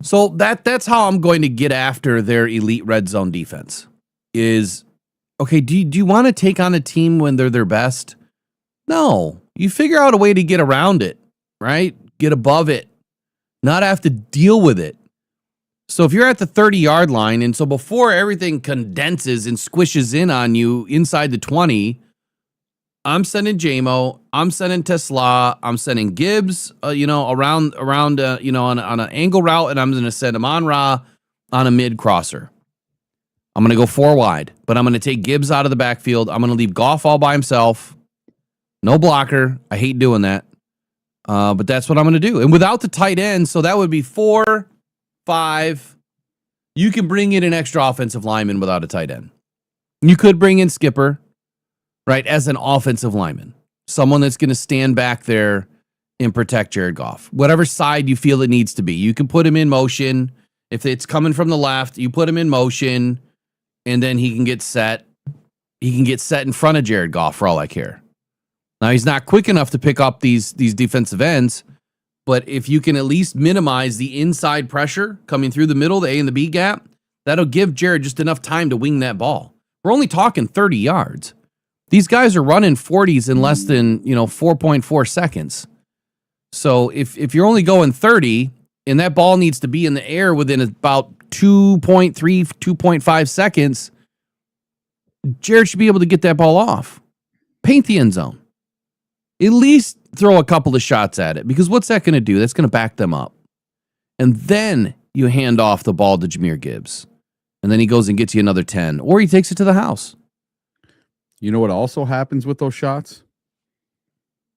Speaker 3: So that's how I'm going to get after their elite red zone defense. Is okay, do you want to take on a team when they're their best? No. You figure out a way to get around it, right? Get above it. Not have to deal with it. So if you're at the 30-yard line, and so before everything condenses and squishes in on you inside the 20, I'm sending JMO, I'm sending Tesla, I'm sending Gibbs, around, on an angle route, and I'm going to send Amon-Ra on a mid crosser. I'm going to go 4 wide, but I'm going to take Gibbs out of the backfield. I'm going to leave Goff all by himself. No blocker. I hate doing that. But that's what I'm going to do. And without the tight end, so that would be 4, 5. You can bring in an extra offensive lineman without a tight end. You could bring in Skipper, right, as an offensive lineman. Someone that's going to stand back there and protect Jared Goff. Whatever side you feel it needs to be. You can put him in motion. If it's coming from the left, you put him in motion, and then he can get set. He can get set in front of Jared Goff for all I care. Now, he's not quick enough to pick up these defensive ends, but if you can at least minimize the inside pressure coming through the middle, the A and the B gap, that'll give Jared just enough time to wing that ball. We're only talking 30 yards. These guys are running 40s in less than, 4.4 seconds. So if you're only going 30 and that ball needs to be in the air within about 2.3, 2.5 seconds, Jared should be able to get that ball off. Paint the end zone. At least throw a couple of shots at it, because what's that going to do? That's going to back them up. And then you hand off the ball to Jahmyr Gibbs. And then he goes and gets you another 10, or he takes it to the house.
Speaker 4: You know what also happens with those shots?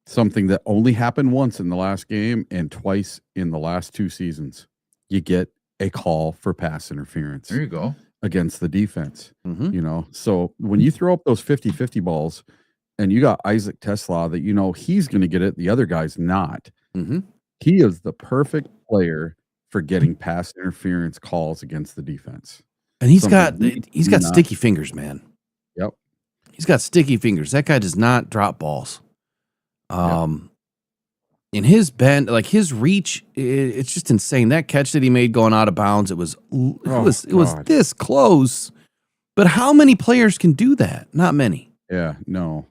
Speaker 4: Something that only happened once in the last game and twice in the last 2 seasons. You get a call for pass interference.
Speaker 3: There you go.
Speaker 4: Against the defense.
Speaker 3: Mm-hmm.
Speaker 4: So when you throw up those 50-50 balls and you got Isaac Tesla that he's going to get it, the other guy's not.
Speaker 3: Mm-hmm.
Speaker 4: He is the perfect player for getting pass interference calls against the defense.
Speaker 3: And he's got sticky fingers, man.
Speaker 4: Yep.
Speaker 3: He's got sticky fingers. That guy does not drop balls. In his bend, like his reach, it's just insane. That catch that he made going out of bounds, it was this close. But how many players can do that? Not many.
Speaker 4: Yeah, no.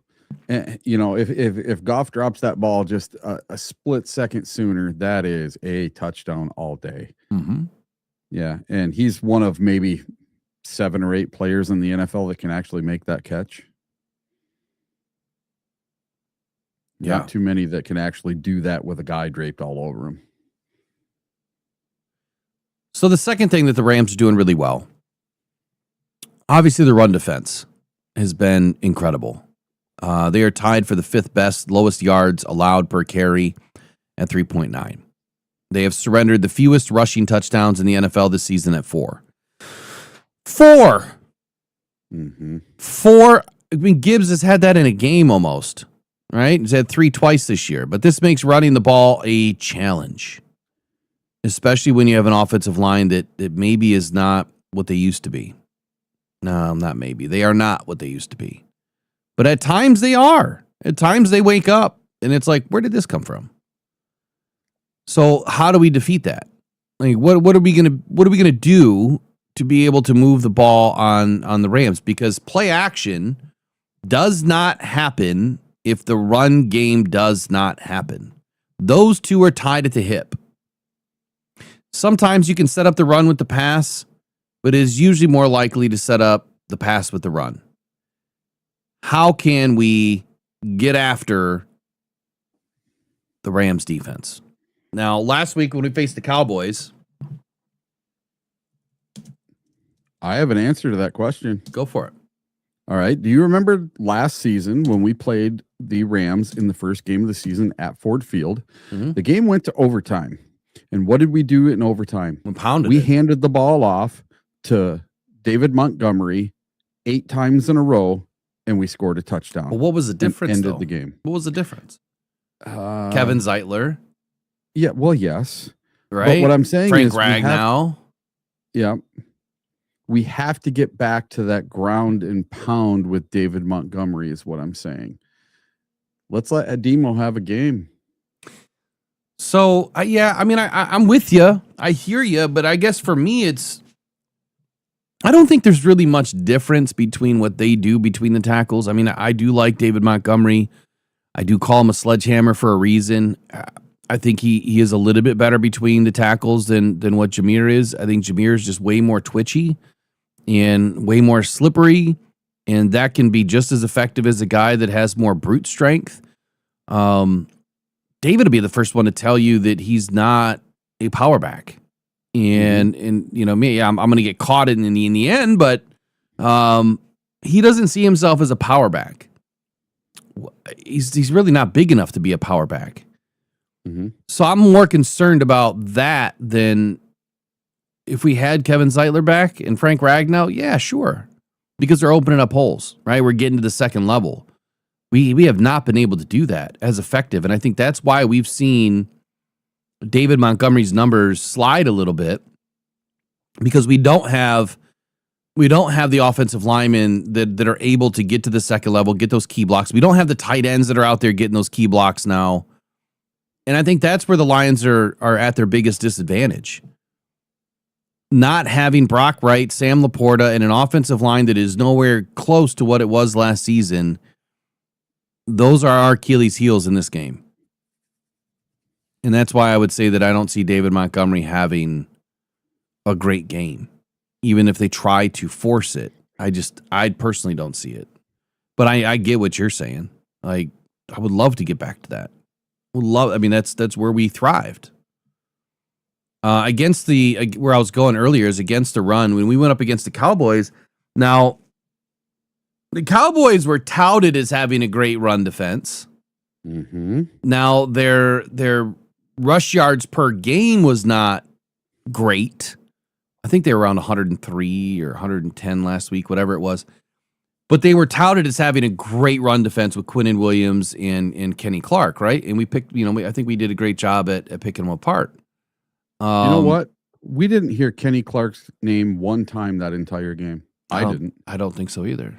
Speaker 4: And, if Goff drops that ball just a split second sooner, that is a touchdown all day.
Speaker 3: Mm-hmm.
Speaker 4: Yeah, and he's one of maybe 7 or 8 players in the NFL that can actually make that catch.
Speaker 3: Yeah.
Speaker 4: Not too many that can actually do that with a guy draped all over him.
Speaker 3: So the second thing that the Rams are doing really well, obviously the run defense has been incredible. They are tied for the 5th best, lowest yards allowed per carry at 3.9. They have surrendered the fewest rushing touchdowns in the NFL this season at 4. 4!
Speaker 4: Mm-hmm.
Speaker 3: 4. I mean, Gibbs has had that in a game almost, right? He's had 3 twice this year, but this makes running the ball a challenge, especially when you have an offensive line that maybe is not what they used to be. No, not maybe. They are not what they used to be. But at times they are. At times they wake up, and it's like, where did this come from? So how do we defeat that? Like what are we gonna do to be able to move the ball on the Rams? Because play action does not happen if the run game does not happen. Those two are tied at the hip. Sometimes you can set up the run with the pass, but it is usually more likely to set up the pass with the run. How can we get after the Rams defense? Now, last week when we faced the Cowboys,
Speaker 4: I have an answer to that question.
Speaker 3: go for it.
Speaker 4: All right. Do you remember last season when we played the Rams in the first game of the season at Ford Field?
Speaker 3: Mm-hmm.
Speaker 4: The game went to overtime. And what did we do in overtime? We handed the ball off to David Montgomery 8 times in a row, and we scored a touchdown.
Speaker 3: Well, what was the difference,
Speaker 4: ended the game.
Speaker 3: What was the difference? Kevin Zeitler.
Speaker 4: Yeah, well, yes.
Speaker 3: Right?
Speaker 4: But what I'm saying
Speaker 3: Frank
Speaker 4: is
Speaker 3: Ragnow.
Speaker 4: Yeah. We have to get back to that ground and pound with David Montgomery is what I'm saying. Let's let Ademo have a game.
Speaker 3: So, I'm with you. I hear you, but I guess for me, I don't think there's really much difference between what they do between the tackles. I mean, I do like David Montgomery. I do call him a sledgehammer for a reason. I think he is a little bit better between the tackles than what Jameer is. I think Jameer is just way more twitchy and way more slippery, and that can be just as effective as a guy that has more brute strength. David will be the first one to tell you that he's not a power back. And you know me, I'm going to get caught in the end, but he doesn't see himself as a power back. He's really not big enough to be a power back.
Speaker 4: Mm-hmm.
Speaker 3: So I'm more concerned about that than if we had Kevin Zeitler back and Frank Ragnow. Yeah, sure, because they're opening up holes, right? We're getting to the second level. We have not been able to do that as effective, and I think that's why we've seen David Montgomery's numbers slide a little bit, because we don't have the offensive linemen that are able to get to the second level, get those key blocks. We don't have the tight ends that are out there getting those key blocks now. And I think that's where the Lions are at their biggest disadvantage. Not having Brock Wright, Sam Laporta, and an offensive line that is nowhere close to what it was last season, those are our Achilles heels in this game. And that's why I would say that I don't see David Montgomery having a great game, even if they try to force it. I personally don't see it. But I get what you're saying. Like, I would love to get back to that. That's where we thrived. Against where I was going earlier is against the run. When we went up against the Cowboys, now the Cowboys were touted as having a great run defense.
Speaker 4: Mm-hmm.
Speaker 3: Now their rush yards per game was not great. I think they were around 103 or 110 last week, whatever it was. But they were touted as having a great run defense with Quinnen Williams and Kenny Clark, right? And we picked, I think we did a great job at picking them apart.
Speaker 4: You know what? We didn't hear Kenny Clark's name one time that entire game. I didn't.
Speaker 3: I don't think so either.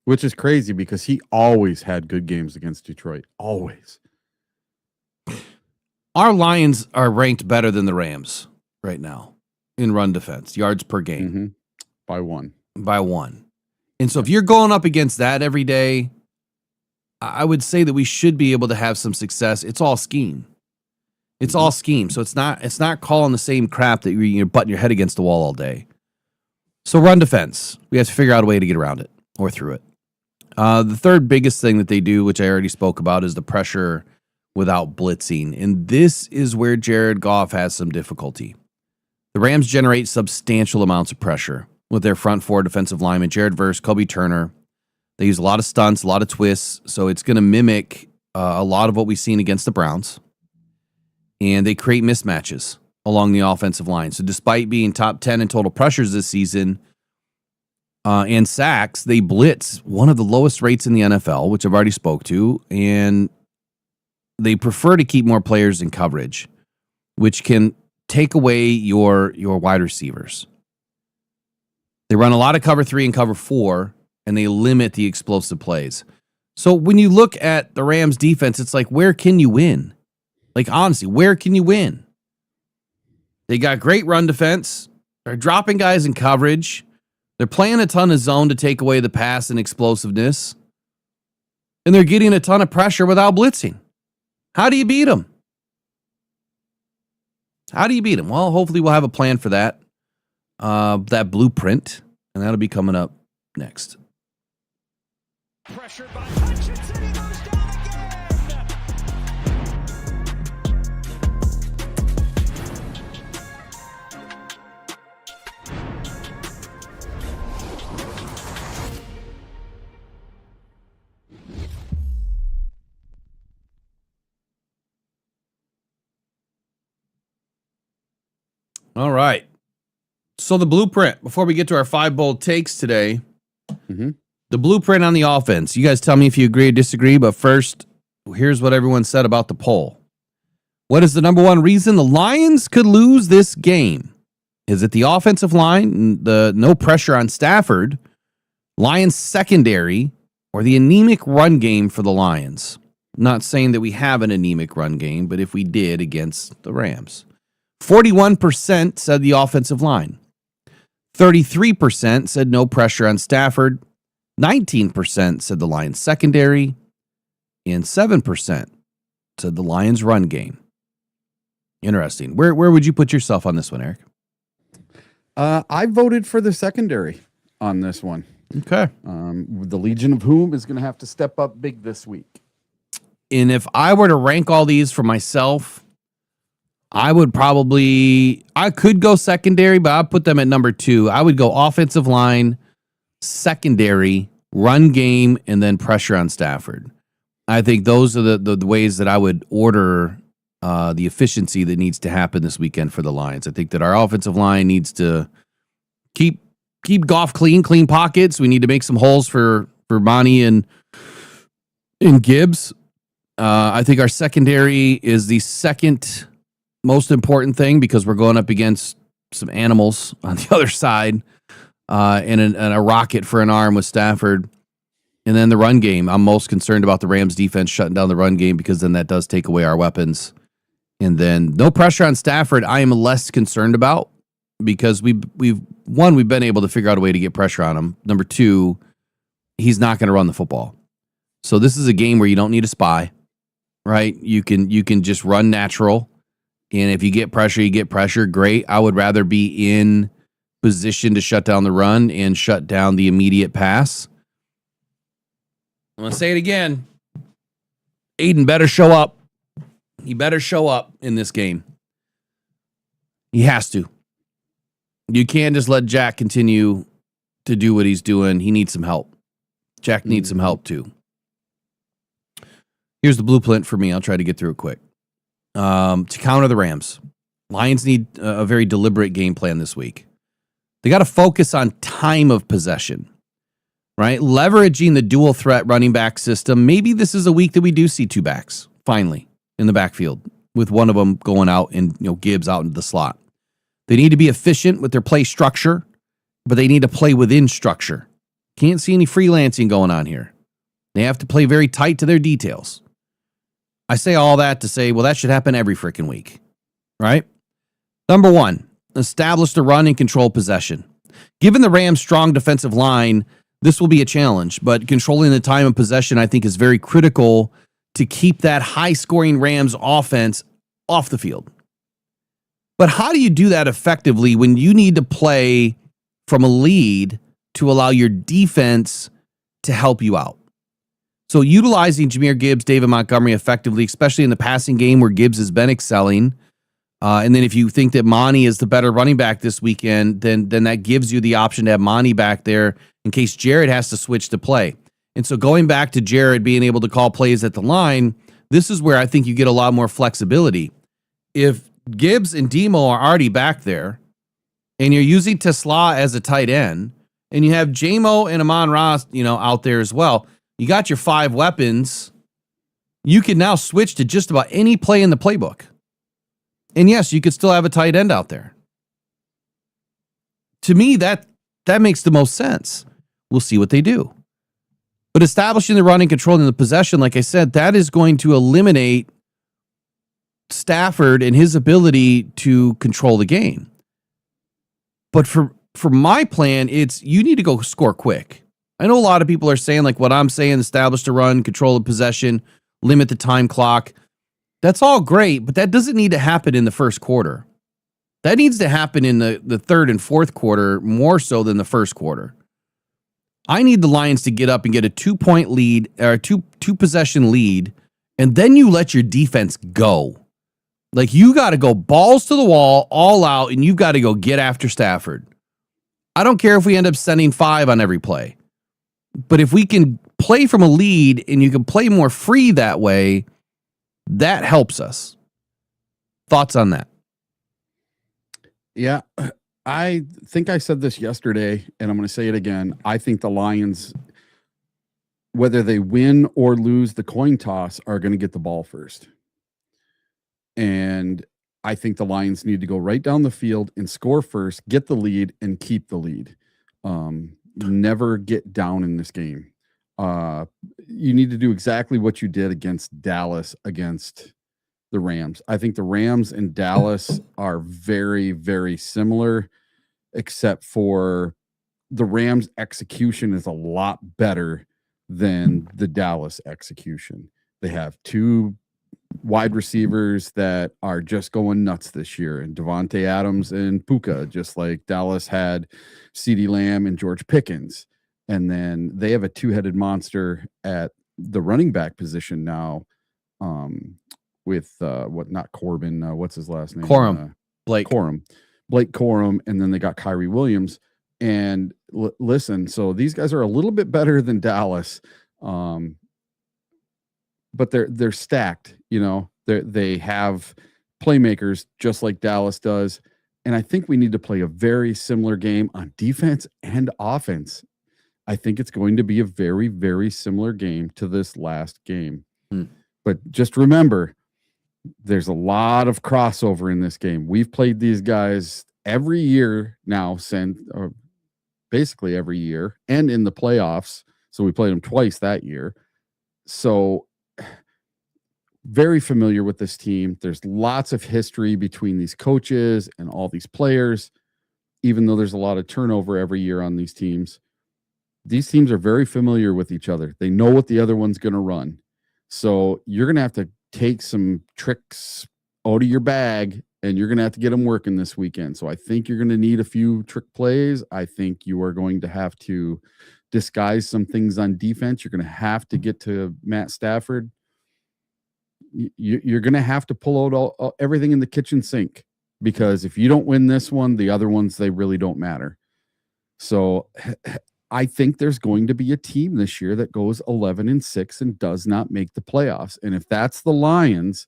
Speaker 4: Which is crazy because he always had good games against Detroit. Always.
Speaker 3: Our Lions are ranked better than the Rams right now in run defense, yards per game.
Speaker 4: Mm-hmm. By one. And so if you're going up against that every day, I would say that we should be able to have some success. It's all scheme.
Speaker 3: It's all scheme. So it's not calling the same crap that you're butting your head against the wall all day. So run defense, we have to figure out a way to get around it or through it. The third biggest thing that they do, which I already spoke about, is the pressure without blitzing. And this is where Jared Goff has some difficulty. The Rams generate substantial amounts of pressure with their front four defensive linemen, Jared Verse, Kobe Turner. They use a lot of stunts, a lot of twists, so it's going to mimic a lot of what we've seen against the Browns. And they create mismatches along the offensive line. So despite being top 10 in total pressures this season and sacks, they blitz one of the lowest rates in the NFL, which I've already spoke to, and they prefer to keep more players in coverage, which can take away your wide receivers. They run a lot of cover 3 and cover 4, and they limit the explosive plays. So when you look at the Rams defense, it's like, where can you win? Like, honestly, where can you win? They got great run defense. They're dropping guys in coverage. They're playing a ton of zone to take away the pass and explosiveness. And they're getting a ton of pressure without blitzing. How do you beat them? How do you beat them? Well, hopefully we'll have a plan for that. That blueprint. And that'll be coming up next.
Speaker 2: Pressured by Hutchinson, he goes down again.
Speaker 3: All right. So the blueprint, before we get to our 5 bold takes today, the blueprint on the offense. You guys tell me if you agree or disagree, but first, here's what everyone said about the poll. What is the number one reason the Lions could lose this game? Is it the offensive line, the no pressure on Stafford, Lions secondary, or the anemic run game for the Lions? Not saying that we have an anemic run game, but if we did against the Rams. 41% said the offensive line. 33% said no pressure on Stafford. 19% said the Lions secondary. And 7% said the Lions run game. Interesting. Where would you put yourself on this one, Eric?
Speaker 4: I voted for the secondary on this one.
Speaker 3: Okay.
Speaker 4: The Legion of Whom is going to have to step up big this week.
Speaker 3: And if I were to rank all these for myself, I could go secondary, but I'd put them at number 2. I would go offensive line, secondary, run game, and then pressure on Stafford. I think those are the ways that I would order the efficiency that needs to happen this weekend for the Lions. I think that our offensive line needs to keep Goff clean pockets. We need to make some holes for Monty and Gibbs. I think our secondary is the second most important thing because we're going up against some animals on the other side and a rocket for an arm with Stafford. And then the run game. I'm most concerned about the Rams defense shutting down the run game because then that does take away our weapons. And then no pressure on Stafford, I am less concerned about because we've been able to figure out a way to get pressure on him. Number 2, he's not going to run the football. So this is a game where you don't need a spy, right? You can just run natural. And if you get pressure, you get pressure. Great. I would rather be in position to shut down the run and shut down the immediate pass. I'm going to say it again. Aiden better show up. He better show up in this game. He has to. You can't just let Jack continue to do what he's doing. He needs some help. Jack needs some help too. Here's the blueprint for me. I'll try to get through it quick. To counter the Rams, Lions need a very deliberate game plan this week. They got to focus on time of possession, right? Leveraging the dual threat running back system. Maybe this is a week that we do see 2 backs finally in the backfield with one of them going out and Gibbs out into the slot. They need to be efficient with their play structure, but they need to play within structure. Can't see any freelancing going on here. They have to play very tight to their details. I say all that to say, well, that should happen every freaking week, right? Number 1, establish the run and control possession. Given the Rams' strong defensive line, this will be a challenge, but controlling the time of possession, I think, is very critical to keep that high-scoring Rams offense off the field. But how do you do that effectively when you need to play from a lead to allow your defense to help you out? So utilizing Jahmyr Gibbs, David Montgomery effectively, especially in the passing game where Gibbs has been excelling. And then if you think that Monty is the better running back this weekend, then that gives you the option to have Monty back there in case Jared has to switch to play. And so going back to Jared being able to call plays at the line, this is where I think you get a lot more flexibility. If Gibbs and Demo are already back there and you're using Tesla as a tight end and you have J-Mo and Amon-Ra, out there as well, you got your 5 weapons. You can now switch to just about any play in the playbook. And yes, you could still have a tight end out there. To me, that makes the most sense. We'll see what they do. But establishing the run and controlling the possession, like I said, that is going to eliminate Stafford and his ability to control the game. But for my plan, it's you need to go score quick. I know a lot of people are saying like what I'm saying, establish the run, control the possession, limit the time clock. That's all great, but that doesn't need to happen in the first quarter. That needs to happen in the third and fourth quarter more so than the first quarter. I need the Lions to get up and get a 2-point lead or two possession lead, and then you let your defense go. Like you got to go balls to the wall, all out, and you've got to go get after Stafford. I don't care if we end up sending 5 on every play, but if we can play from a lead and you can play more free that way, that helps us. Thoughts on that?
Speaker 4: Yeah, I think I said this yesterday, and I'm going to say it again. I think the Lions, whether they win or lose the coin toss, are going to get the ball first. And I think the Lions need to go right down the field and score first, get the lead, and keep the lead. Never get down in this game. You need to do exactly what you did against Dallas against the Rams. I think the Rams and Dallas are very, very similar, except for the Rams execution is a lot better than the Dallas execution. They have 2 wide receivers that are just going nuts this year, and Devontae Adams and Puka, just like Dallas had CeeDee Lamb and George Pickens. And then they have a 2-headed monster at the running back position now, with not Corbin, what's his last name?
Speaker 3: Blake
Speaker 4: Corum, and then they got Kyrie Williams. And listen, so these guys are a little bit better than Dallas, but they're stacked. You know, they have playmakers just like Dallas does, and I think we need to play a very similar game on defense and offense. I think it's going to be a very, very similar game to this last game. But just remember, there's a lot of crossover in this game. We've played these guys every year now, basically every year, and in the playoffs. So we played them twice that year. So very familiar with this team. There's lots of history between these coaches and all these players, even though there's a lot of turnover every year on these teams. These teams are very familiar with each other. They know what the other one's going to run. So you're going to have to take some tricks out of your bag, and you're going to have to get them working this weekend. So I think you're going to need a few trick plays. I think you are going to have to disguise some things on defense. You're going to have to get to Matt Stafford. You're going to have to pull out everything in the kitchen sink, because if you don't win this one, the other ones, they really don't matter. So I think there's going to be a team this year that goes 11-6 and does not make the playoffs. And if that's the Lions,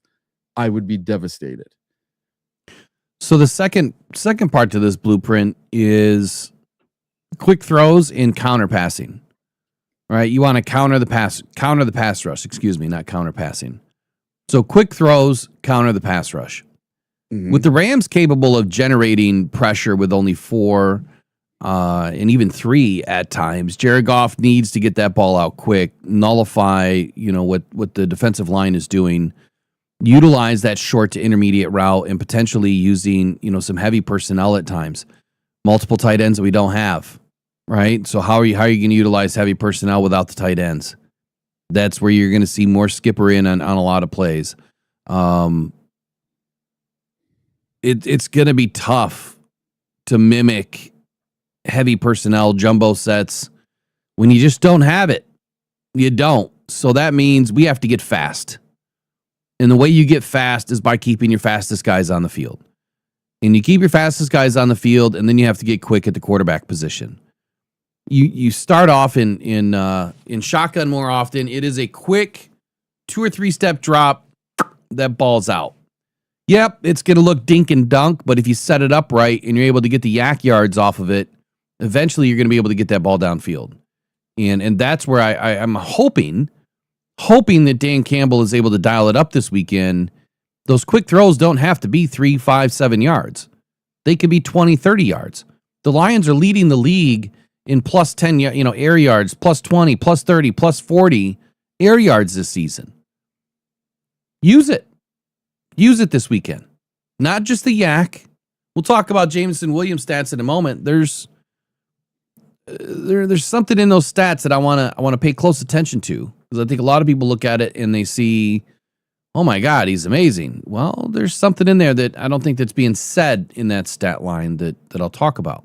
Speaker 4: I would be devastated.
Speaker 3: So the second part to this blueprint is quick throws and counter passing. Right? You want to counter the pass rush, not counter passing. So quick throws, counter the pass rush. Mm-hmm. With the Rams capable of generating pressure with only 4 and even 3 at times, Jared Goff needs to get that ball out quick, nullify, what the defensive line is doing, utilize that short to intermediate route, and potentially using, some heavy personnel at times, multiple tight ends that we don't have, right? So how are you going to utilize heavy personnel without the tight ends? That's where you're going to see more skipper in on a lot of plays. It's going to be tough to mimic heavy personnel jumbo sets when you just don't have it. You don't. So that means we have to get fast. And the way you get fast is by keeping your fastest guys on the field. And you keep your fastest guys on the field, and then you have to get quick at the quarterback position. You start off in shotgun more often. It is a quick 2 or 3 step drop. That ball's out. Yep, it's going to look dink and dunk, but if you set it up right and you're able to get the yak yards off of it, eventually you're going to be able to get that ball downfield. And that's where I'm hoping that Dan Campbell is able to dial it up this weekend. Those quick throws don't have to be 3, 5, 7 yards. They could be 20, 30 yards. The Lions are leading the league in plus 10, air yards, plus 20, plus 30, plus 40 air yards this season. Use it. Use it this weekend. Not just the yak. We'll talk about Jameson Williams stats in a moment. There's something in those stats that I want to pay close attention to, because I think a lot of people look at it and they see, oh my God, he's amazing. Well, there's something in there that I don't think that's being said in that stat line that I'll talk about.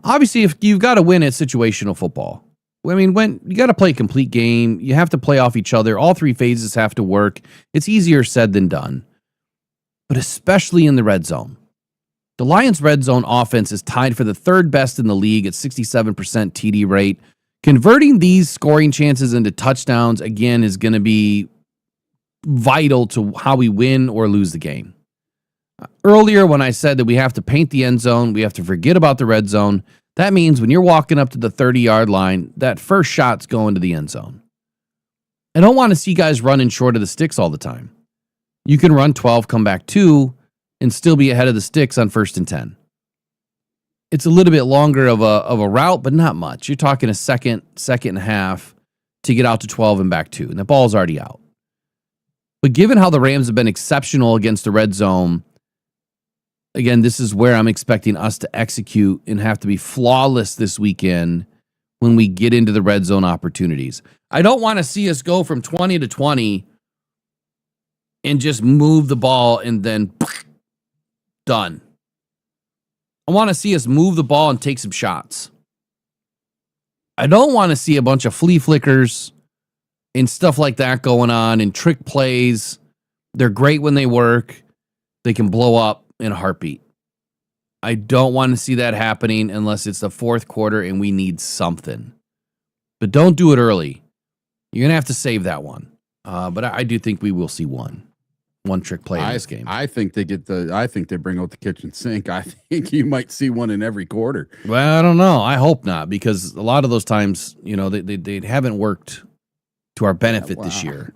Speaker 3: Obviously, if you've got to win at situational football, I mean, when you got to play a complete game, you have to play off each other. All three phases have to work. It's easier said than done, but especially in the red zone. The Lions' red zone offense is tied for the third best in the league at 67% TD rate. Converting these scoring chances into touchdowns, again, is going to be vital to how we win or lose the game. Earlier, when I said that we have to paint the end zone, we have to forget about the red zone, that means when you're walking up to the 30-yard line, that first shot's going to the end zone. I don't want to see guys running short of the sticks all the time. You can run 12, come back 2, and still be ahead of the sticks on 1st and 10. It's a little bit longer of a route, but not much. You're talking a second and a half to get out to 12 and back 2, and the ball's already out. But given how the Rams have been exceptional against the red zone, again, this is where I'm expecting us to execute and have to be flawless this weekend when we get into the red zone opportunities. I don't want to see us go from 20 to 20 and just move the ball and then done. I want to see us move the ball and take some shots. I don't want to see a bunch of flea flickers and stuff like that going on and trick plays. They're great when they work. They can blow up in a heartbeat. I don't want to see that happening unless it's the fourth quarter and we need something. But don't do it early. You're going to have to save that one. But I do think we will see one trick play in this game.
Speaker 4: I think they bring out the kitchen sink. I think you might see one in every quarter.
Speaker 3: Well, I don't know. I hope not, because a lot of those times, they haven't worked to our benefit this year.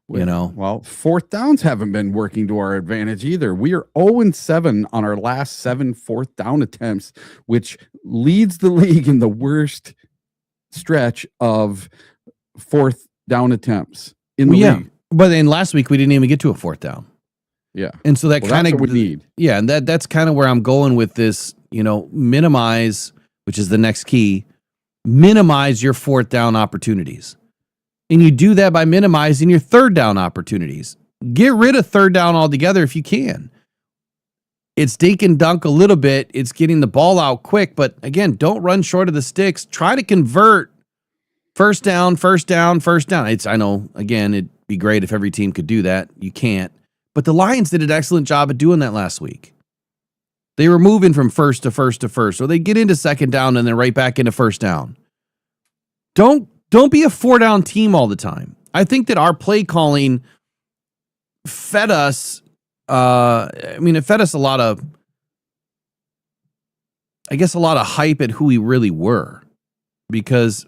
Speaker 4: Well, fourth downs haven't been working to our advantage either. We are 0-7 on our last 7 fourth down attempts, which leads the league in the worst stretch of fourth down attempts in the league.
Speaker 3: But then last week we didn't even get to a fourth down.
Speaker 4: Yeah.
Speaker 3: And so that kind of
Speaker 4: we need.
Speaker 3: Yeah, and that's kind of where I'm going with this, minimize, which is the next key, minimize your fourth down opportunities. And you do that by minimizing your third down opportunities. Get rid of third down altogether if you can. It's dink and dunk a little bit. It's getting the ball out quick. But again, don't run short of the sticks. Try to convert first down. I know, again, it'd be great if every team could do that. You can't. But the Lions did an excellent job at doing that last week. They were moving from first to first to first. So they get into second down and then right back into first down. Don't be a 4-down team all the time. I think that our play calling fed us, it fed us a lot of hype at who we really were. Because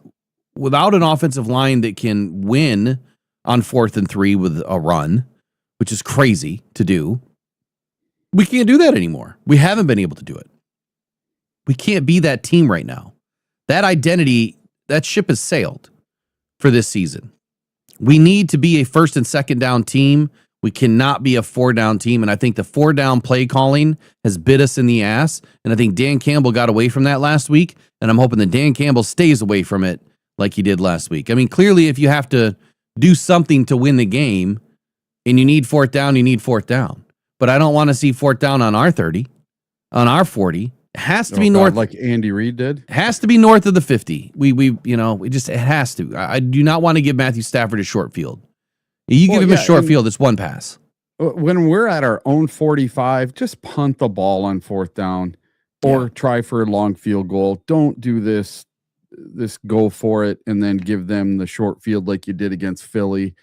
Speaker 3: without an offensive line that can win on 4th and 3 with a run, which is crazy to do, we can't do that anymore. We haven't been able to do it. We can't be that team right now. That identity, that ship has sailed for this season. We need to be a first and second down team. We cannot be a 4-down team. And I think the 4-down play calling has bit us in the ass. And I think Dan Campbell got away from that last week. And I'm hoping that Dan Campbell stays away from it like he did last week. I mean, clearly, if you have to do something to win the game and you need 4th down, you need 4th down. But I don't want to see 4th down on our 30, on our 40. It has to be north,
Speaker 4: like Andy Reid did.
Speaker 3: Has to be north of the 50. It has to. I do not want to give Matthew Stafford a short field. You give him a short field, it's one pass.
Speaker 4: When we're at our own 45, just punt the ball on 4th down or try for a long field goal. Don't do this go for it and then give them the short field like you did against Philly.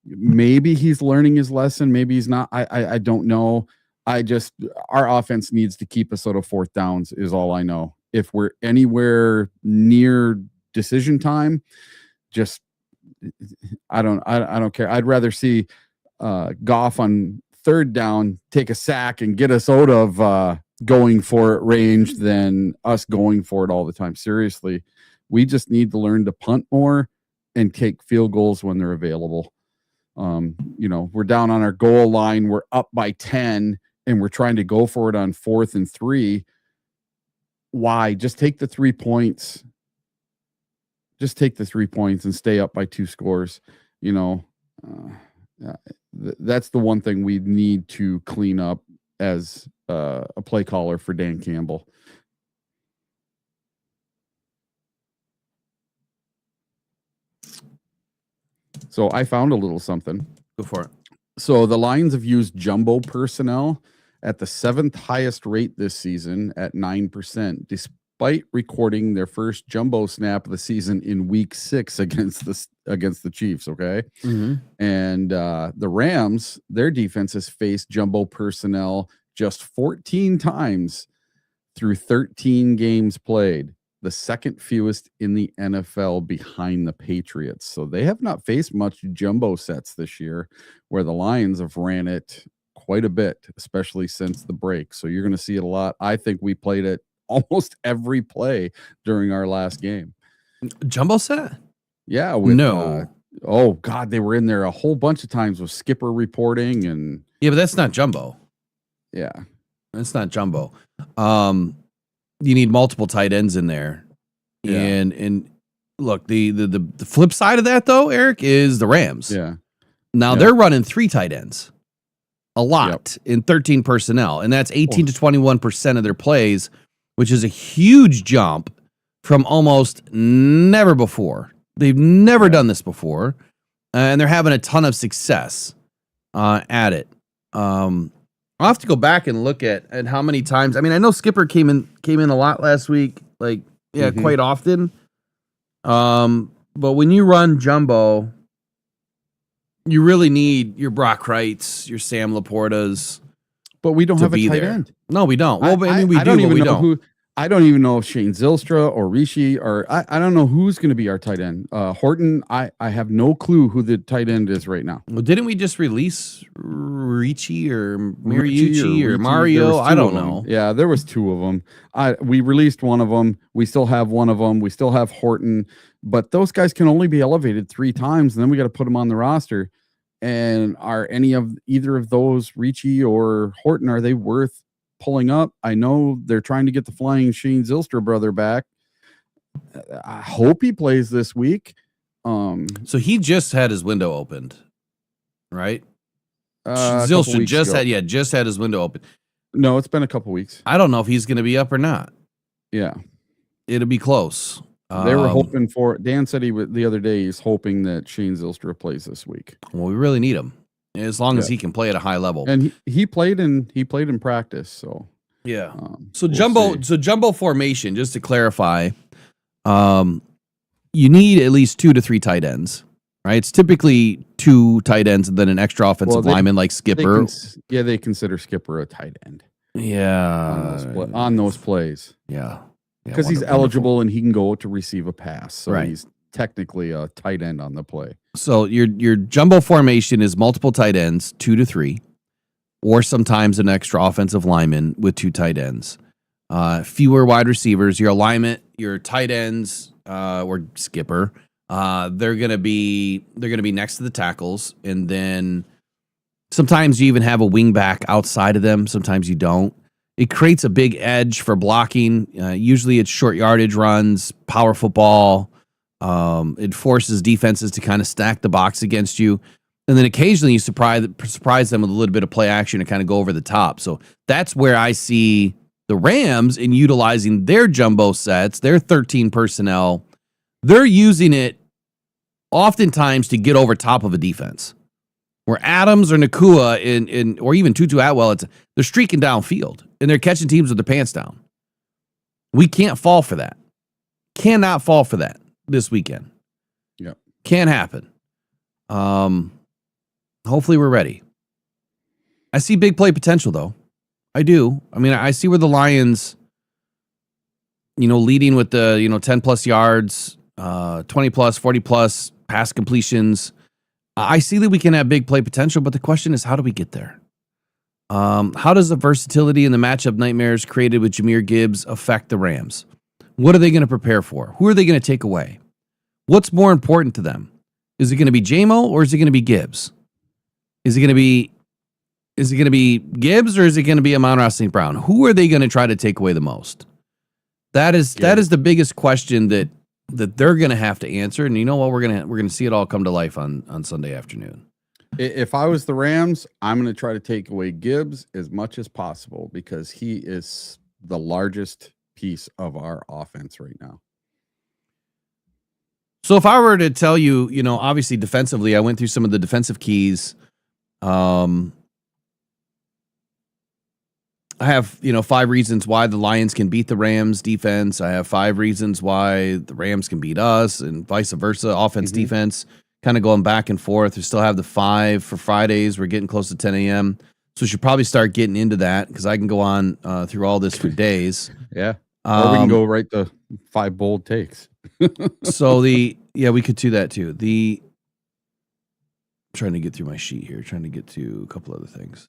Speaker 4: Maybe he's learning his lesson. Maybe he's not. I don't know. Our offense needs to keep us out of 4th downs is all I know. If we're anywhere near decision time, I don't care. I'd rather see Goff on 3rd down, take a sack and get us out of going for it range than us going for it all the time. Seriously, we just need to learn to punt more and take field goals when they're available. We're down on our goal line. We're up by 10 and we're trying to go for it on 4th and 3. Why? Just take the 3 points. Just take the 3 points and stay up by 2 scores. That's the one thing we need to clean up as a play caller for Dan Campbell. So I found a little something.
Speaker 3: Go for it.
Speaker 4: So the Lions have used jumbo personnel at the 7th highest rate this season at 9%, despite recording their first jumbo snap of the season in week 6 against the Chiefs. Okay.
Speaker 3: Mm-hmm.
Speaker 4: And the Rams, their defense has faced jumbo personnel just 14 times through 13 games played, the second fewest in the NFL behind the Patriots. So they have not faced much jumbo sets this year, where the Lions have ran it quite a bit, especially since the break. So you're going to see it a lot. I think we played it almost every play during our last game.
Speaker 3: Jumbo set?
Speaker 4: Yeah. Oh God, they were in there a whole bunch of times with Skipper reporting and.
Speaker 3: Yeah, but that's not jumbo.
Speaker 4: Yeah.
Speaker 3: That's not jumbo. You need multiple tight ends in there.
Speaker 4: Yeah.
Speaker 3: And look, the flip side of that though, Eric, is the Rams.
Speaker 4: Yeah.
Speaker 3: Now they're running 3 tight ends. A lot in 13 personnel. And that's 18 to 21% of their plays, which is a huge jump from almost never before. They've never done this before. And they're having a ton of success at it. I'll have to go back and look at how many times. I mean, I know Skipper came in a lot last week, quite often. But when you run jumbo, you really need your Brock Wrights, your Sam Laportas.
Speaker 4: But we don't have a tight end.
Speaker 3: No, we don't. Well, we do, but we don't.
Speaker 4: I don't even know if Shane Zylstra or Rishi or I don't know who's going to be our tight end. Horton, I have no clue who the tight end is right now.
Speaker 3: Well, didn't we just release Ricci or Mariucci or Mario? I don't know.
Speaker 4: Yeah, there was 2 of them. We released one of them. We still have one of them. We still have Horton, but those guys can only be elevated 3 times, and then we got to put them on the roster. And are either of those, Ricci or Horton, are they worth pulling up? I know they're trying to get the flying Shane Zylstra brother back. I hope he plays this week.
Speaker 3: So he just had his window opened, right?
Speaker 4: Zylstra
Speaker 3: just had his window open.
Speaker 4: No, it's been a couple weeks.
Speaker 3: I don't know if he's going to be up or not.
Speaker 4: Yeah,
Speaker 3: it'll be close.
Speaker 4: They were hoping for. Dan said the other day he's hoping that Shane Zylstra plays this week.
Speaker 3: Well, we really need him as long as he can play at a high level.
Speaker 4: And he played in practice. So
Speaker 3: yeah. Jumbo formation. Just to clarify, you need at least 2 to 3 tight ends. Right? It's typically 2 tight ends and then an extra offensive lineman like Skipper.
Speaker 4: They consider Skipper a tight end.
Speaker 3: Yeah.
Speaker 4: On those plays.
Speaker 3: Yeah.
Speaker 4: Because he's eligible and he can go to receive a pass. So
Speaker 3: right.
Speaker 4: He's technically a tight end on the play.
Speaker 3: So your jumbo formation is multiple tight ends, 2 to 3, or sometimes an extra offensive lineman with 2 tight ends. Fewer wide receivers. Your alignment, your tight ends, or Skipper, they're gonna be next to the tackles, and then sometimes you even have a wing back outside of them. Sometimes you don't. It creates a big edge for blocking. Usually it's short yardage runs, power football. It forces defenses to kind of stack the box against you. And then occasionally you surprise them with a little bit of play action to kind of go over the top. So that's where I see the Rams in utilizing their jumbo sets, their 13 personnel. They're using it oftentimes to get over top of a defense. Where Adams or Nakua or even Tutu Atwell, they're streaking downfield and they're catching teams with their pants down. We can't fall for that. Cannot fall for that this weekend.
Speaker 4: Yep.
Speaker 3: Can't happen. Hopefully we're ready. I see big play potential though. I do. I mean, I see where the Lions, leading with the, 10 plus yards, 20 plus, 40 plus pass completions. I see that we can have big play potential, but the question is, how do we get there? How does the versatility and the matchup nightmares created with Jahmyr Gibbs affect the Rams? What are they going to prepare for? Who are they going to take away? What's more important to them? Is it going to be JMO or is it going to be Gibbs? Is it going to be Gibbs or is it going to be Amon-Ra St. Brown? Who are they going to try to take away the most? That is the biggest question that they're going to have to answer. And you know what? We're going to see it all come to life on Sunday afternoon.
Speaker 4: If I was the Rams, I'm going to try to take away Gibbs as much as possible because he is the largest piece of our offense right now.
Speaker 3: So if I were to tell you, obviously defensively, I went through some of the defensive keys. I have, 5 reasons why the Lions can beat the Rams defense. I have 5 reasons why the Rams can beat us and vice versa. Offense, defense, kind of going back and forth. We still have the 5 for Fridays. We're getting close to 10 a.m. So we should probably start getting into that because I can go on through all this for days.
Speaker 4: Yeah. Or we can go right to 5 bold takes.
Speaker 3: So we could do that too. I'm trying to get through my sheet here, trying to get to a couple other things.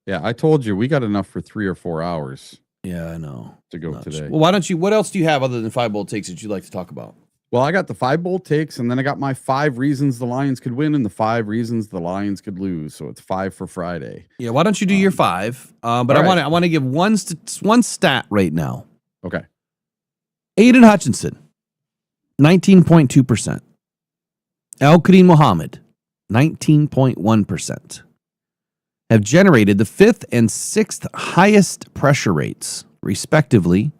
Speaker 4: Yeah, I told you we got enough for 3 or 4 hours.
Speaker 3: Yeah, I know.
Speaker 4: To go today.
Speaker 3: Well, what else do you have other than 5 bold takes that you'd like to talk about?
Speaker 4: Well, I got the 5 bold takes, and then I got my 5 reasons the Lions could win and the 5 reasons the Lions could lose. So it's 5 for Friday.
Speaker 3: Yeah, why don't you do your 5? But I want to give one stat right now.
Speaker 4: Okay.
Speaker 3: Aiden Hutchinson, 19.2%. Al-Qadim Muhammad, 19.1%. Have generated the 5th and 6th highest pressure rates, respectively,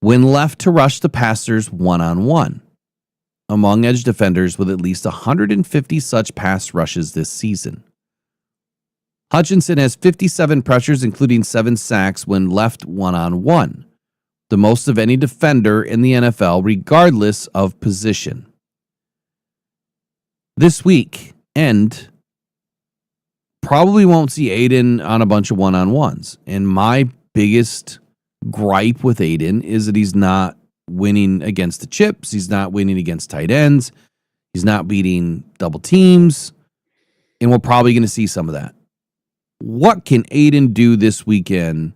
Speaker 3: when left to rush the passers one-on-one, among edge defenders with at least 150 such pass rushes this season. Hutchinson has 57 pressures, including 7 sacks when left one-on-one, the most of any defender in the NFL, regardless of position. This week, probably won't see Aiden on a bunch of one-on-ones. And my biggest gripe with Aiden is that he's not winning against the chips. He's not winning against tight ends. He's not beating double teams. And we're probably going to see some of that. What can Aiden do this weekend,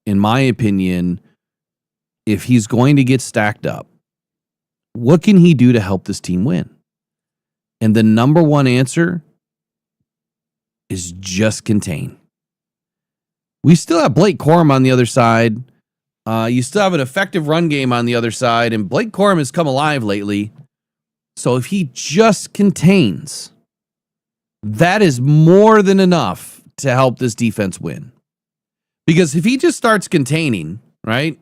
Speaker 3: in my opinion, if he's going to get stacked up? What can he do to help this team win? And the number one answer is just contain. We still have Blake Corum on the other side. You still have an effective run game on the other side, and Blake Corum has come alive lately. So if he just contains, that is more than enough to help this defense win. Because if he just starts containing, right,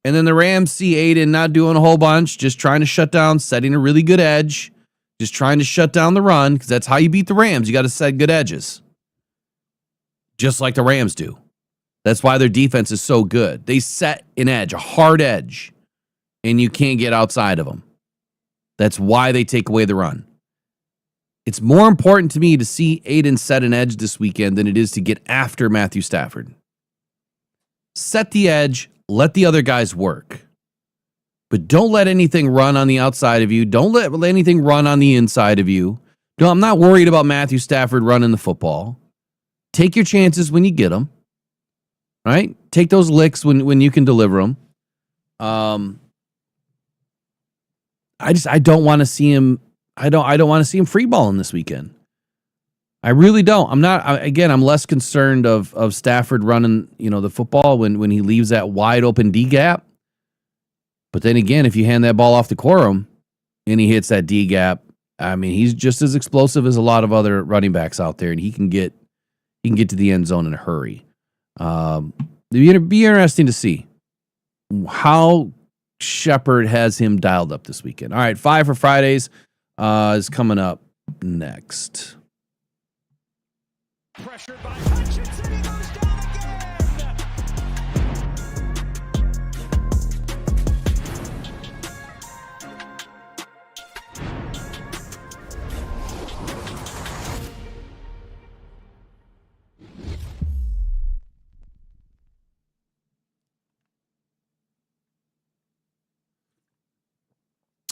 Speaker 3: and then the Rams see Aiden not doing a whole bunch, just trying to shut down, setting a really good edge, just trying to shut down the run, because that's how you beat the Rams. You got to set good edges. Just like the Rams do. That's why their defense is so good. They set an edge, a hard edge, and you can't get outside of them. That's why they take away the run. It's more important to me to see Aiden set an edge this weekend than it is to get after Matthew Stafford. Set the edge, let the other guys work. But don't let anything run on the outside of you. Don't let anything run on the inside of you. No, I'm not worried about Matthew Stafford running the football. Take your chances when you get them. Right? Take those licks when you can deliver them. I don't want to see him. I don't want to see him free balling this weekend. I really don't. I'm less concerned of Stafford running, the football when he leaves that wide open D gap. But then again, if you hand that ball off to Corum and he hits that D gap, I mean, he's just as explosive as a lot of other running backs out there, and he can get to the end zone in a hurry. It'd be interesting to see how Shepard has him dialed up this weekend. All right, 5 for Fridays is coming up next.
Speaker 2: Pressured by Hutchinson, he goes down again.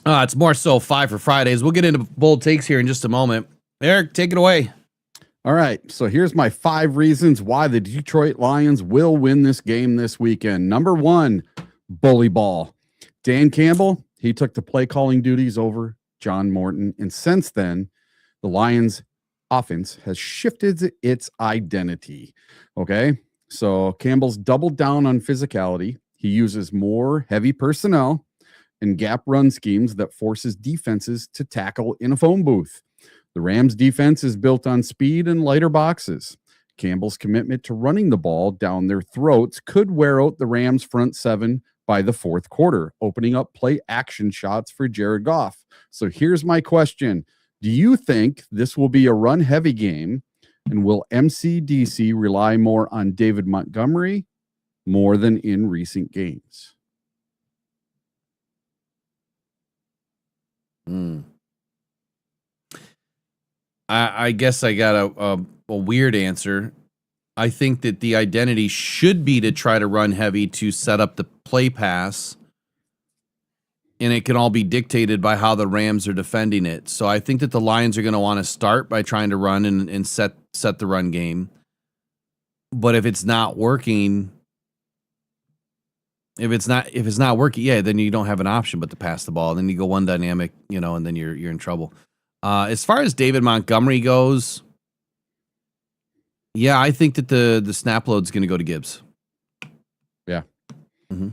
Speaker 3: It's more so 5 for Fridays. We'll get into bold takes here in just a moment. Eric, take it away.
Speaker 4: All right, so here's my 5 reasons why the Detroit Lions will win this game this weekend. Number 1, bully ball. Dan Campbell, he took the play calling duties over John Morton, and since then, the Lions' offense has shifted its identity. Okay. So Campbell's doubled down on physicality. He uses more heavy personnel and gap run schemes that forces defenses to tackle in a phone booth. The Rams defense is built on speed and lighter boxes. Campbell's commitment to running the ball down their throats could wear out the Rams front seven by the fourth quarter, opening up play action shots for Jared Goff. So here's my question. Do you think this will be a run heavy game, and will MCDC rely more on David Montgomery more than in recent games?
Speaker 3: I guess I got a weird answer. I think that the identity should be to try to run heavy to set up the play pass, and it can all be dictated by how the Rams are defending it. So I think that the Lions are going to want to start by trying to run and set the run game. But if it's not working, yeah, then you don't have an option but to pass the ball. Then you go one dynamic, and then you're in trouble. As far as David Montgomery goes, yeah, I think that the snap load's going to go to Gibbs.
Speaker 4: Yeah.
Speaker 3: Mm-hmm.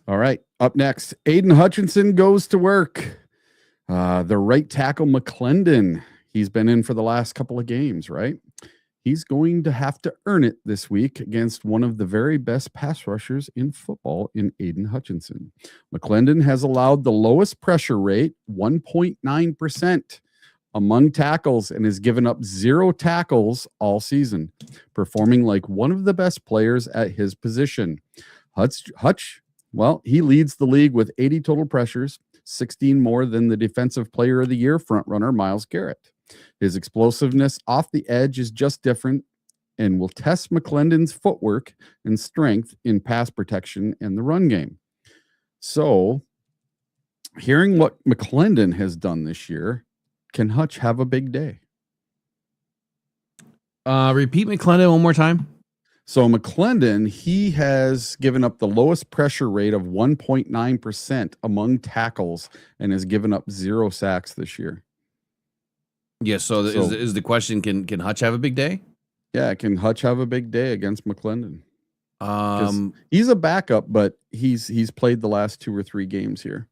Speaker 4: All right. Up next, Aiden Hutchinson goes to work. The right tackle McClendon. He's been in for the last couple of games, right? He's going to have to earn it this week against one of the very best pass rushers in football in Aiden Hutchinson. McClendon has allowed the lowest pressure rate, 1.9%, among tackles, and has given up 0 tackles all season, performing like one of the best players at his position. Hutch, well, he leads the league with 80 total pressures, 16 more than the Defensive Player of the Year frontrunner Myles Garrett. His explosiveness off the edge is just different and will test McClendon's footwork and strength in pass protection and the run game. So, hearing what McClendon has done this year, can Hutch have a big day?
Speaker 3: Repeat McClendon one more time.
Speaker 4: So McClendon, he has given up the lowest pressure rate of 1.9% among tackles and has given up 0 sacks this year.
Speaker 3: Yeah, so is the question, can Hutch have a big day?
Speaker 4: Yeah, can Hutch have a big day against McClendon? He's a backup, but he's played the last 2 or 3 games here.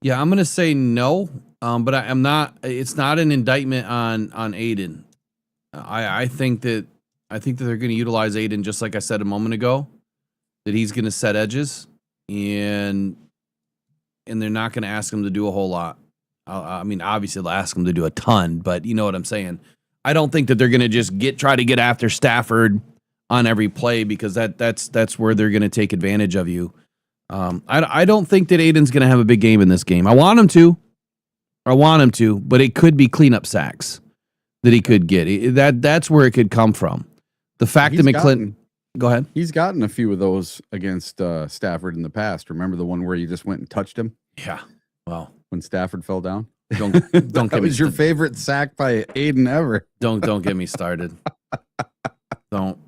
Speaker 3: Yeah, I'm gonna say no, but I'm not. It's not an indictment on Aiden. I think that they're going to utilize Aiden just like I said a moment ago. That he's going to set edges, and they're not going to ask him to do a whole lot. I mean, obviously they'll ask him to do a ton, but you know what I'm saying. I don't think that they're going to just try to get after Stafford on every play, because that's where they're going to take advantage of you. I don't think that Aiden's going to have a big game in this game. I want him to, but it could be cleanup sacks that he could get. That's where it could come from. The fact that McClendon, go ahead.
Speaker 4: He's gotten a few of those against Stafford in the past. Remember the one where you just went and touched him?
Speaker 3: Yeah. Well,
Speaker 4: when Stafford fell down.
Speaker 3: Don't
Speaker 4: that
Speaker 3: get
Speaker 4: was
Speaker 3: me
Speaker 4: your favorite sack by Aiden ever.
Speaker 3: Don't get me started. Don't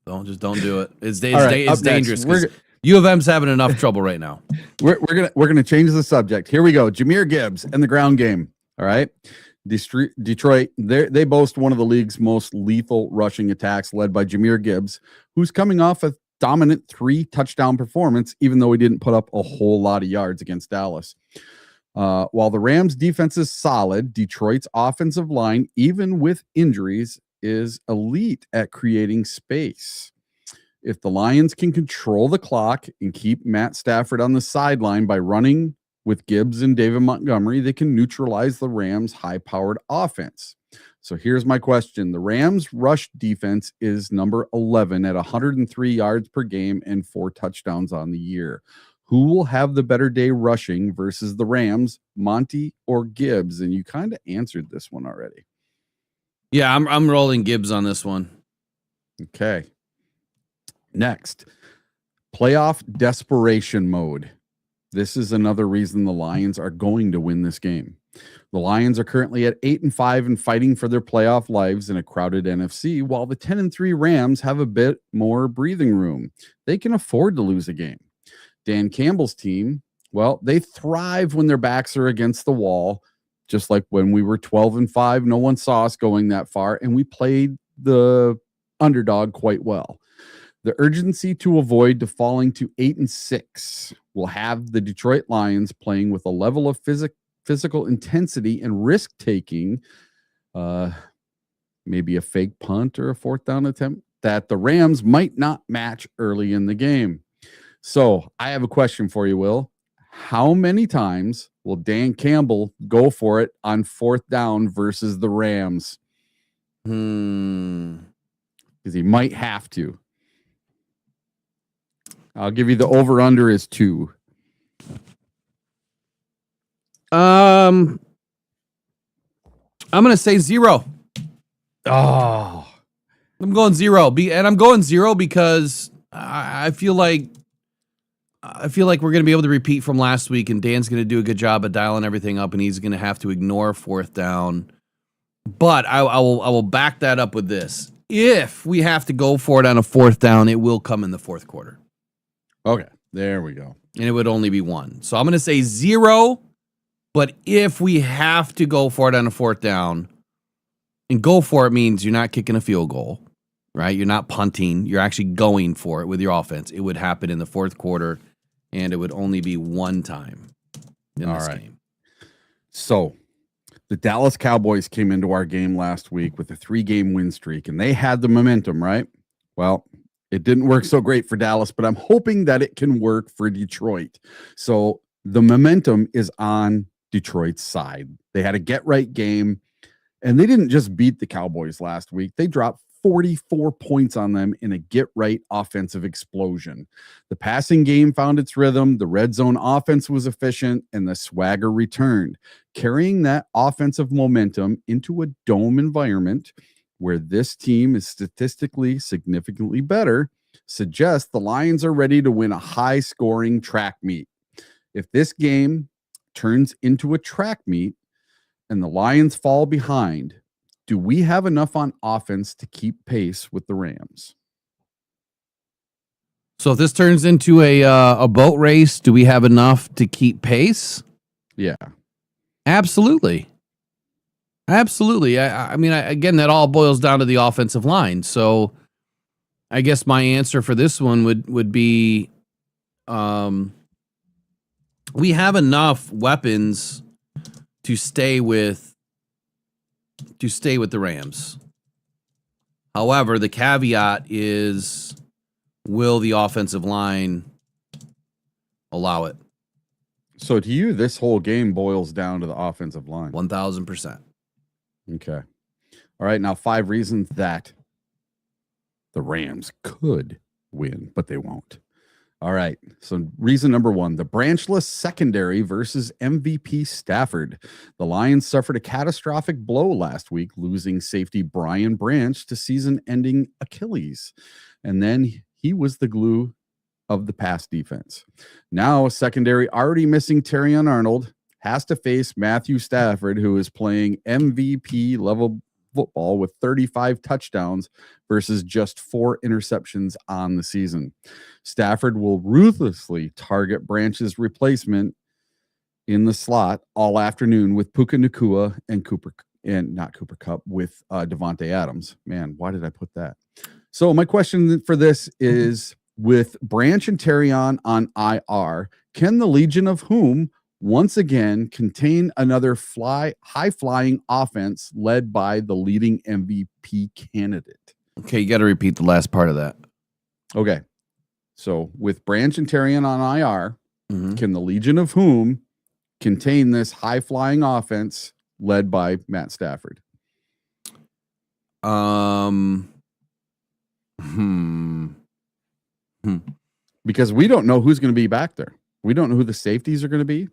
Speaker 3: do it. It's
Speaker 4: right,
Speaker 3: dangerous. U of M's having enough trouble right now.
Speaker 4: We're gonna change the subject. Here we go. Jahmyr Gibbs and the ground game. All right. Detroit, they boast one of the league's most lethal rushing attacks, led by Jahmyr Gibbs, who's coming off a dominant 3-touchdown performance, even though he didn't put up a whole lot of yards against Dallas. While the Rams' defense is solid, Detroit's offensive line, even with injuries, is elite at creating space. If the Lions can control the clock and keep Matt Stafford on the sideline by running with Gibbs and David Montgomery, they can neutralize the Rams' high-powered offense. So here's my question. The Rams' rush defense is number 11 at 103 yards per game and 4 touchdowns on the year. Who will have the better day rushing versus the Rams, Monty or Gibbs? And you kind of answered this one already.
Speaker 3: Yeah, I'm rolling Gibbs on this one.
Speaker 4: Okay. Next, playoff desperation mode. This is another reason the Lions are going to win this game. The Lions are currently at 8-5 and fighting for their playoff lives in a crowded NFC, while the 10-3 Rams have a bit more breathing room. They can afford to lose a game. Dan Campbell's team, well, they thrive when their backs are against the wall, just like when we were 12-5, no one saw us going that far, and we played the underdog quite well. The urgency to avoid falling to 8-6 will have the Detroit Lions playing with a level of physical intensity and risk taking, maybe a fake punt or a fourth down attempt, that the Rams might not match early in the game. So I have a question for you, Will. How many times will Dan Campbell go for it on fourth down versus the Rams? Because he might have to. I'll give you the over-under is 2.
Speaker 3: I'm going to say 0.
Speaker 4: Oh.
Speaker 3: I'm going 0. And I'm going 0 because I feel like we're going to be able to repeat from last week, and Dan's going to do a good job of dialing everything up, and he's going to have to ignore fourth down. But I will back that up with this. If we have to go for it on a fourth down, it will come in the fourth quarter.
Speaker 4: Okay, there we go.
Speaker 3: And it would only be 1. So I'm going to say 0, but if we have to go for it on a fourth down, and go for it means you're not kicking a field goal, right? You're not punting. You're actually going for it with your offense. It would happen in the fourth quarter, and it would only be 1 time in this game.
Speaker 4: So the Dallas Cowboys came into our game last week with a 3-game win streak, and they had the momentum, right? Well, it didn't work so great for Dallas, but I'm hoping that it can work for Detroit. So the momentum is on Detroit's side. They had a get-right game, and they didn't just beat the Cowboys last week. They dropped 44 points on them in a get-right offensive explosion. The passing game found its rhythm, the red zone offense was efficient, and the swagger returned, carrying that offensive momentum into a dome environment where this team is statistically significantly better, suggests the Lions are ready to win a high-scoring track meet. If this game turns into a track meet and the Lions fall behind, do we have enough on offense to keep pace with the Rams?
Speaker 3: So if this turns into a boat race, do we have enough to keep pace?
Speaker 4: Yeah.
Speaker 3: Absolutely. Absolutely. I mean, again, that all boils down to the offensive line. So I guess my answer for this one would be we have enough weapons to stay with the Rams. However, the caveat is, will the offensive line allow it?
Speaker 4: So to you, this whole game boils down to the offensive line.
Speaker 3: 1,000%.
Speaker 4: Okay. All right. Now, 5 reasons that the Rams could win, but they won't. All right. So reason number 1, the branchless secondary versus MVP Stafford. The Lions suffered a catastrophic blow last week, losing safety Brian Branch to season-ending Achilles. And then he was the glue of the pass defense. Now, a secondary already missing Terrion Arnold has to face Matthew Stafford, who is playing MVP-level football with 35 touchdowns versus just 4 interceptions on the season. Stafford will ruthlessly target Branch's replacement in the slot all afternoon with Puka Nacua and not Cooper Kupp, with Devontae Adams. Man, why did I put that? So my question for this is, with Branch and Terrion on IR, can the Legion of Whom once again contain another high-flying offense led by the leading MVP candidate?
Speaker 3: Okay, you got to repeat the last part of that.
Speaker 4: Okay. So with Branch and Terrion on IR, can the Legion of Whom contain this high-flying offense led by Matt Stafford? Because we don't know who's going to be back there. We don't know who the safeties are going to be.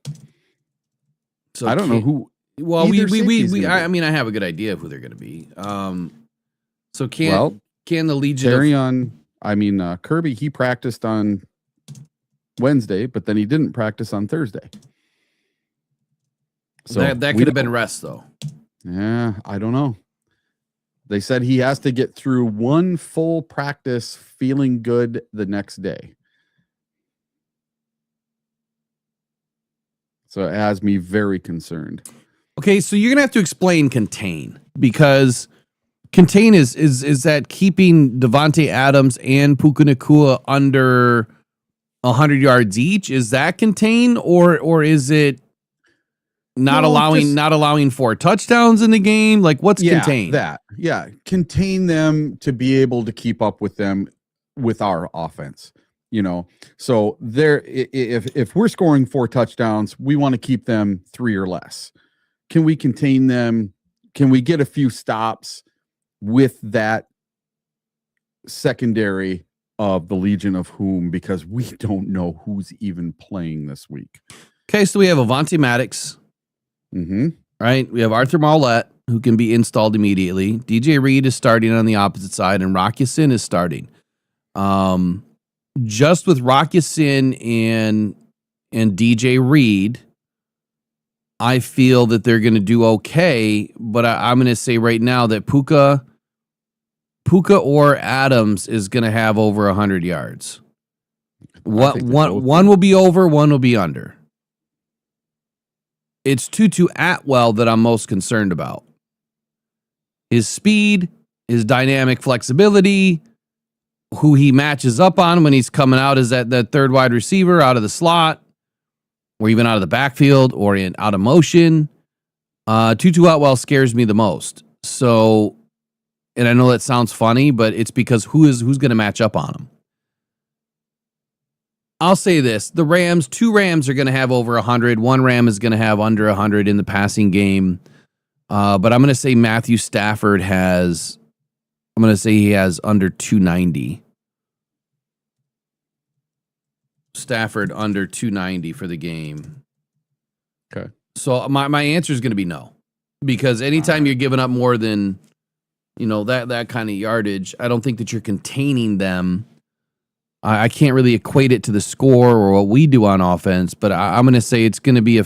Speaker 3: So
Speaker 4: I don't know who.
Speaker 3: Well, I mean, I have a good idea of who they're going to be. So can the Legion
Speaker 4: Kirby, he practiced on Wednesday, but then he didn't practice on Thursday.
Speaker 3: So that could have been rest, though.
Speaker 4: Yeah, I don't know. They said he has to get through 1 full practice feeling good the next day. So it has me very concerned.
Speaker 3: Okay, so you're gonna have to explain contain, because contain is that keeping Devontae Adams and Puka Nacua under 100 yards each? Is that contain, or is it not allowing 4 touchdowns in the game? Like, what's contain?
Speaker 4: Contain them to be able to keep up with them with our offense. So if we're scoring 4 touchdowns, we want to keep them 3 or less. Can we contain them? Can we get a few stops with that secondary of the Legion of Whom? Because we don't know who's even playing this week.
Speaker 3: Okay, so we have Avonte Maddox. Right? We have Arthur Marlette, who can be installed immediately. DJ Reed is starting on the opposite side, and Rock Ya-Sin is starting. Just with Rock Ya-Sin and DJ Reed, I feel that they're going to do okay, but I'm going to say right now that Puka or Adams is going to have over 100 yards. One will be over, one will be under. It's Tutu Atwell that I'm most concerned about. His speed, his dynamic flexibility, who he matches up on when he's coming out as that third wide receiver out of the slot, or even out of the backfield, or out of motion. Tutu Atwell scares me the most. So, and I know that sounds funny, but it's because who's going to match up on him? I'll say this. The Rams, 2 Rams are going to have over 100. 1 Ram is going to have under 100 in the passing game. But I'm going to say Matthew Stafford has, I'm going to say he has under 290. Stafford under 290 for the game.
Speaker 4: Okay.
Speaker 3: So my answer is going to be no. Because anytime you're giving up more than, that kind of yardage, I don't think that you're containing them. I can't really equate it to the score or what we do on offense, but I'm going to say it's going to be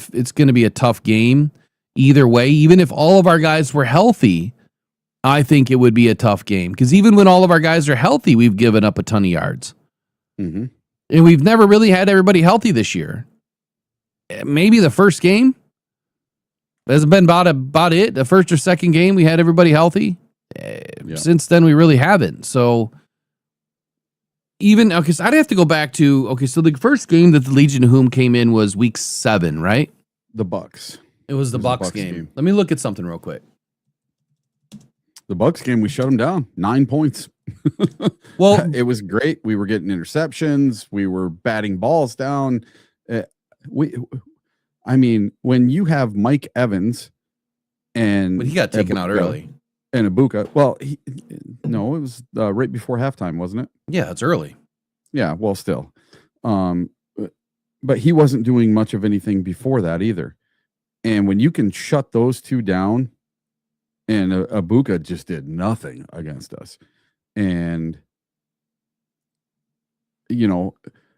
Speaker 3: a tough game either way. Even if all of our guys were healthy, I think it would be a tough game, because even when all of our guys are healthy, we've given up a ton of yards.
Speaker 4: Mm-hmm.
Speaker 3: And we've never really had everybody healthy this year. Maybe the first game has been about it. The first or second game we had everybody healthy. Since then, we really haven't. So so I'd have to go back to, so the first game that the Legion of Whom came in was week 7, right?
Speaker 4: The Bucks.
Speaker 3: It was the Bucks game. Let me look at something real quick.
Speaker 4: The Bucks game, we shut them down 9 points.
Speaker 3: Well,
Speaker 4: it was great. We were getting interceptions. We were batting balls down. When you have Mike Evans
Speaker 3: but he got taken out early.
Speaker 4: And Ibuka. Well, it was right before halftime, wasn't it?
Speaker 3: Yeah, it's early.
Speaker 4: Yeah, well, still. But he wasn't doing much of anything before that either. And when you can shut those 2 down, and Ibuka just did nothing against us. And,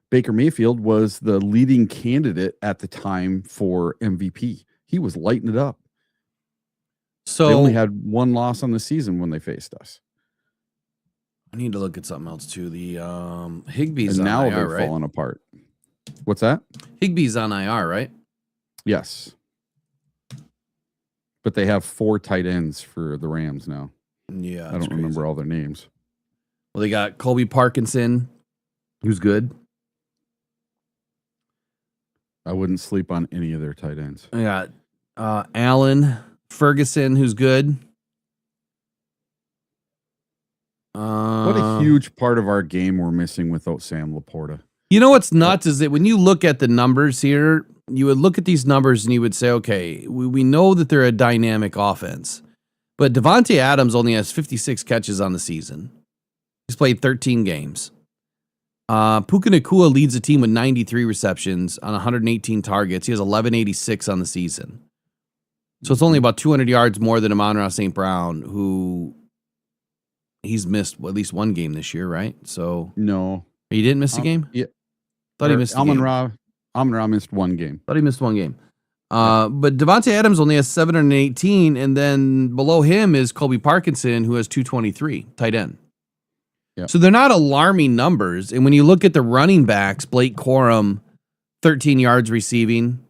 Speaker 4: Baker Mayfield was the leading candidate at the time for MVP. He was lighting it up.
Speaker 3: So
Speaker 4: they only had 1 loss on the season when they faced us.
Speaker 3: I need to look at something else too. The Higbee's
Speaker 4: and
Speaker 3: on
Speaker 4: now
Speaker 3: IR,
Speaker 4: they're
Speaker 3: right?
Speaker 4: falling apart. What's that?
Speaker 3: Higbee's on IR, right?
Speaker 4: Yes. But they have 4 tight ends for the Rams now.
Speaker 3: Yeah.
Speaker 4: I don't remember all their names.
Speaker 3: Well, they got Colby Parkinson, who's good.
Speaker 4: I wouldn't sleep on any of their tight ends.
Speaker 3: I got Allen Ferguson, who's good.
Speaker 4: What a huge part of our game we're missing without Sam Laporta.
Speaker 3: You know what's nuts is that when you look at the numbers here, you would look at these numbers and you would say, okay, we know that they're a dynamic offense, but Devontae Adams only has 56 catches on the season. He's played 13 games. Puka Nacua leads the team with 93 receptions on 118 targets. He has 1186 on the season. So it's only about 200 yards more than Amon-Ra St. Brown, who he's missed at least 1 game this year, right? So
Speaker 4: no,
Speaker 3: he didn't miss a game.
Speaker 4: Yeah,
Speaker 3: thought he missed.
Speaker 4: Amon-Ra missed 1 game.
Speaker 3: Thought he missed 1 game. But Devontae Adams only has 718, and then below him is Colby Parkinson, who has 223, tight end.
Speaker 4: Yep.
Speaker 3: So they're not alarming numbers. And when you look at the running backs, Blake Corum, 13 yards receiving.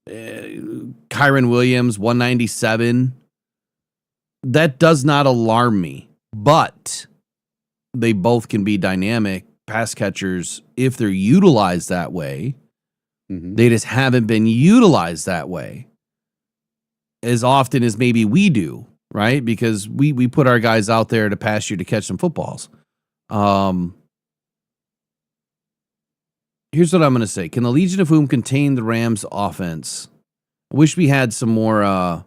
Speaker 3: Kyle Kyron Williams, 197. That does not alarm me, but they both can be dynamic pass catchers if they're utilized that way. They just haven't been utilized that way as often as maybe we do, right? Because we put our guys out there to pass you to catch some footballs. Here's what I'm going to say. Can the Legion of Whom contain the Rams offense? I wish we had some more,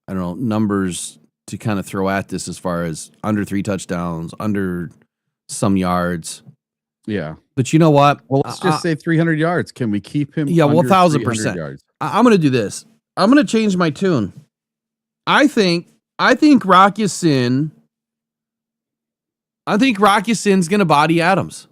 Speaker 3: numbers to kind of throw at this as far as under 3 touchdowns, under some yards.
Speaker 4: Yeah.
Speaker 3: But you know what?
Speaker 4: Well, let's just say 300 yards. Can we keep him?
Speaker 3: Yeah, well,
Speaker 4: under
Speaker 3: 1,000%.
Speaker 4: yards?
Speaker 3: I'm going to do this. I'm going to change my tune. I think Rock Ya-Sin. I think Rock Ya-Sin's going to body Adams.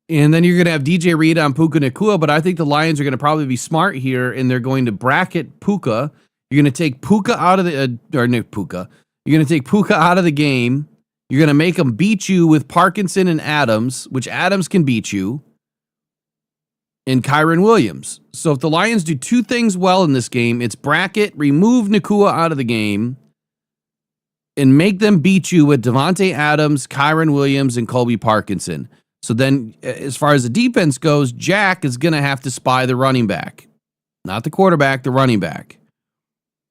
Speaker 3: And then you're going to have DJ Reed on Puka Nacua, but I think the Lions are going to probably be smart here, and they're going to bracket Puka. You're going to take Puka out of the You're going to take Puka out of the game. You're going to make him beat you with Parkinson and Adams, which Adams can beat you, and Kyron Williams. So if the Lions do 2 things well in this game, it's bracket, remove Nacua out of the game, and make them beat you with Devontae Adams, Kyron Williams, and Colby Parkinson. So then, as far as the defense goes, Jack is going to have to spy the running back. Not the quarterback, the running back.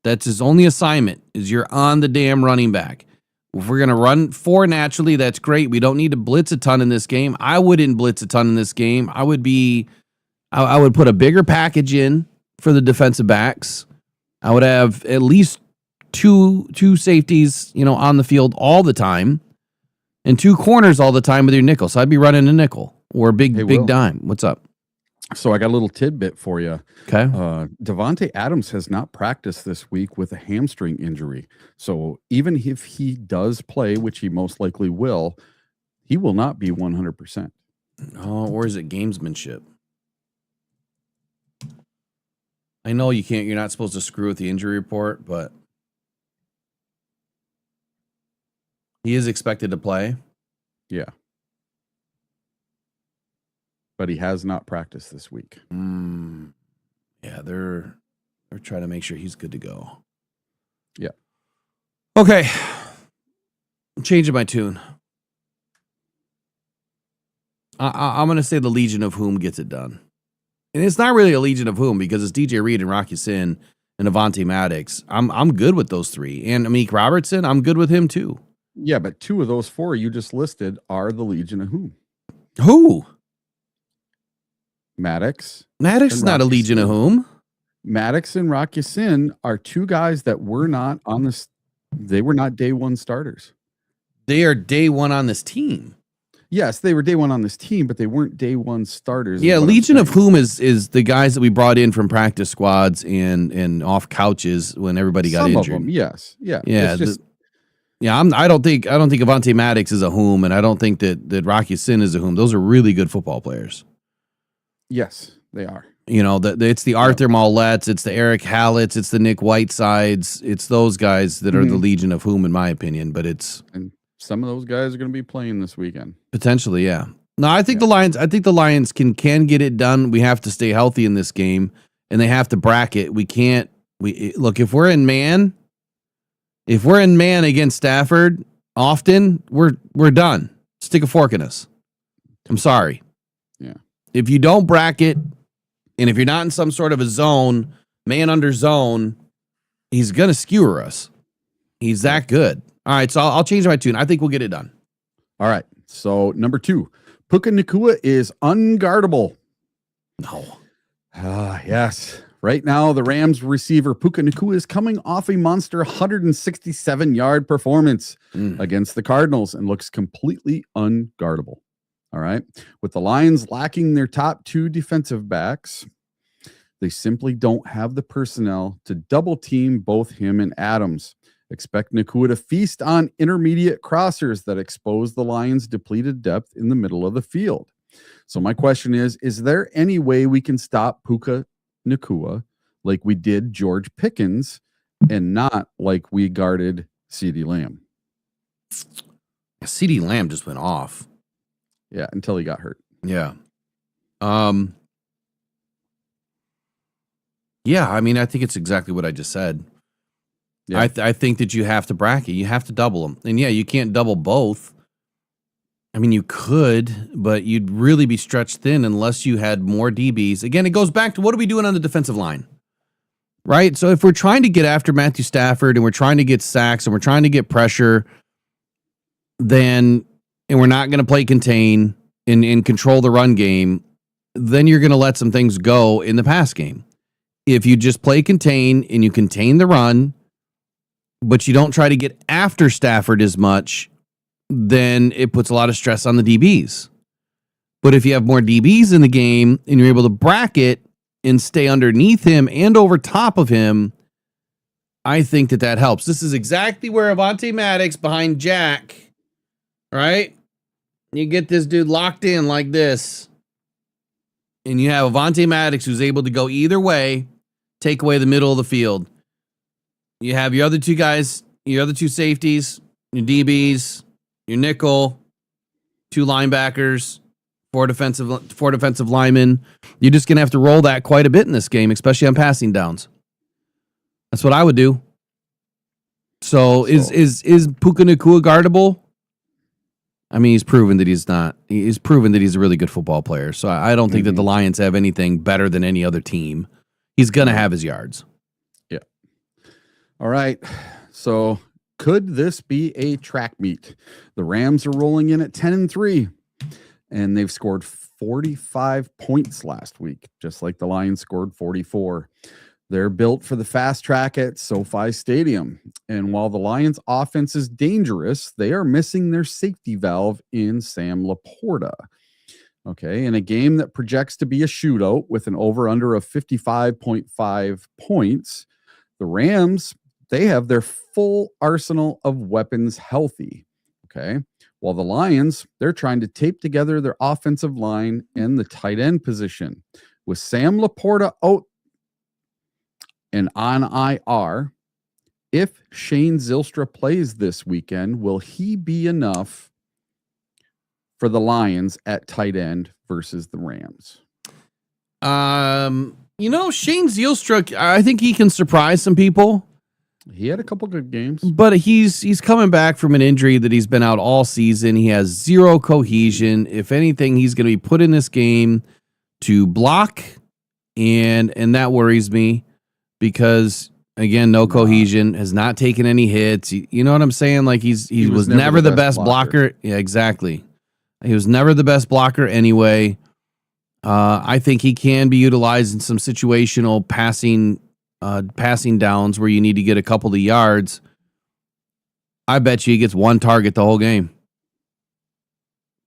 Speaker 3: That's his only assignment, is you're on the damn running back. If we're going to run 4 naturally, that's great. We don't need to blitz a ton in this game. I wouldn't blitz a ton in this game. I would put a bigger package in for the defensive backs. I would have at least two safeties, on the field all the time. And 2 corners all the time with your nickel. So I'd be running a nickel or a big dime. What's up?
Speaker 4: So I got a little tidbit for you.
Speaker 3: Okay.
Speaker 4: Devontae Adams has not practiced this week with a hamstring injury. So even if he does play, which he most likely will, he will not be 100%.
Speaker 3: Oh, or is it gamesmanship? I know you're not supposed to screw with the injury report, but he is expected to play.
Speaker 4: Yeah. But he has not practiced this week.
Speaker 3: Yeah, they're trying to make sure he's good to go.
Speaker 4: Yeah.
Speaker 3: Okay. I'm changing my tune. I'm going to say the Legion of Whom gets it done. And it's not really a Legion of Whom because it's DJ Reed and Rock Ya-Sin and Avonte Maddox. I'm good with those 3. And Amik Robertson, I'm good with him too.
Speaker 4: Yeah, but 2 of those 4 you just listed are the Legion of Whom?
Speaker 3: Who?
Speaker 4: Maddox.
Speaker 3: Maddox is not a Legion of Whom.
Speaker 4: Maddox and Rock Ya-Sin are 2 guys that were not on this. They were not day 1 starters.
Speaker 3: They are day 1 on this team.
Speaker 4: Yes, they were day 1 on this team, but they weren't day 1 starters.
Speaker 3: Yeah, Legion of Whom is the guys that we brought in from practice squads and off couches when everybody got injured.
Speaker 4: Some of them, yes. Yeah.
Speaker 3: Yeah. I don't think Avonte Maddox is a Whom, and I don't think that Rock Ya-Sin is a Whom. Those are really good football players.
Speaker 4: Yes, they are.
Speaker 3: It's the Arthur Maulettes, it's the Eric Halletts, it's the Nick Whitesides, it's those guys that are the Legion of Whom, in my opinion. But and
Speaker 4: some of those guys are going to be playing this weekend.
Speaker 3: Potentially, yeah. No, I think the Lions can get it done. We have to stay healthy in this game, and they have to bracket. If we're in man against Stafford often, we're done. Stick a fork in us. I'm sorry.
Speaker 4: Yeah.
Speaker 3: If you don't bracket, and if you're not in some sort of a zone, man under zone, he's gonna skewer us. He's that good. All right, so I'll change my tune. I think we'll get it done.
Speaker 4: All right. So number 2, Puka Nacua is unguardable.
Speaker 3: No.
Speaker 4: Yes. Right now, the Rams receiver Puka Nacua is coming off a monster 167-yard performance against the Cardinals and looks completely unguardable. All right. With the Lions lacking their top 2 defensive backs, they simply don't have the personnel to double team both him and Adams. Expect Nacua to feast on intermediate crossers that expose the Lions' depleted depth in the middle of the field. So my question is there any way we can stop Puka Nacua like we did George Pickens and not like we guarded CeeDee Lamb?
Speaker 3: CeeDee Lamb just went off.
Speaker 4: Yeah, until he got hurt.
Speaker 3: Yeah. Yeah, I mean, I think it's exactly what I just said.
Speaker 4: Yeah.
Speaker 3: I think that you have to bracket. You have to double them. And yeah, you can't double both. I mean, you could, but you'd really be stretched thin unless you had more DBs. Again, it goes back to what are we doing on the defensive line? Right? So if we're trying to get after Matthew Stafford and we're trying to get sacks and we're trying to get pressure, then, and we're not going to play contain and control the run game, then you're going to let some things go in the pass game. If you just play contain and you contain the run, but you don't try to get after Stafford as much, then it puts a lot of stress on the DBs. But if you have more DBs in the game and you're able to bracket and stay underneath him and over top of him, I think that helps. This is exactly where Avonte Maddox behind Jack, right? You get this dude locked in like this, and you have Avonte Maddox who's able to go either way, take away the middle of the field. You have your other two guys, your other two safeties, your DBs, your nickel, two linebackers, four defensive linemen. You're just going to have to roll that quite a bit in this game, especially on passing downs. That's what I would do. So is Puka Nacua guardable? I mean, he's proven that he's not. He's proven that he's a really good football player. So I don't think that the Lions have anything better than any other team. He's going to have his yards.
Speaker 4: Yeah. All right. So could this be a track meet? The Rams are rolling in at 10-3, and they've scored 45 points last week, just like the Lions scored 44. They're built for the fast track at SoFi Stadium. And while the Lions offense is dangerous, they are missing their safety valve in Sam Laporta. Okay. In a game that projects to be a shootout with an over under of 55.5 points, the Rams, they have their full arsenal of weapons healthy. Okay. While the Lions, they're trying to tape together their offensive line and the tight end position. With Sam Laporta out and on IR, if Shane Zylstra plays this weekend, will he be enough for the Lions at tight end versus the Rams?
Speaker 3: Shane Zylstra, I think he can surprise some people.
Speaker 4: He had a couple good games,
Speaker 3: but he's coming back from an injury that he's been out all season. He has zero cohesion. If anything, he's going to be put in this game to block, and that worries me. Because again, no cohesion, has not taken any hits. You know what I'm saying? Like he was never the best blocker. Yeah, exactly. He was never the best blocker anyway. I think he can be utilized in some situational passing downs where you need to get a couple of yards. I bet you he gets one target the whole game.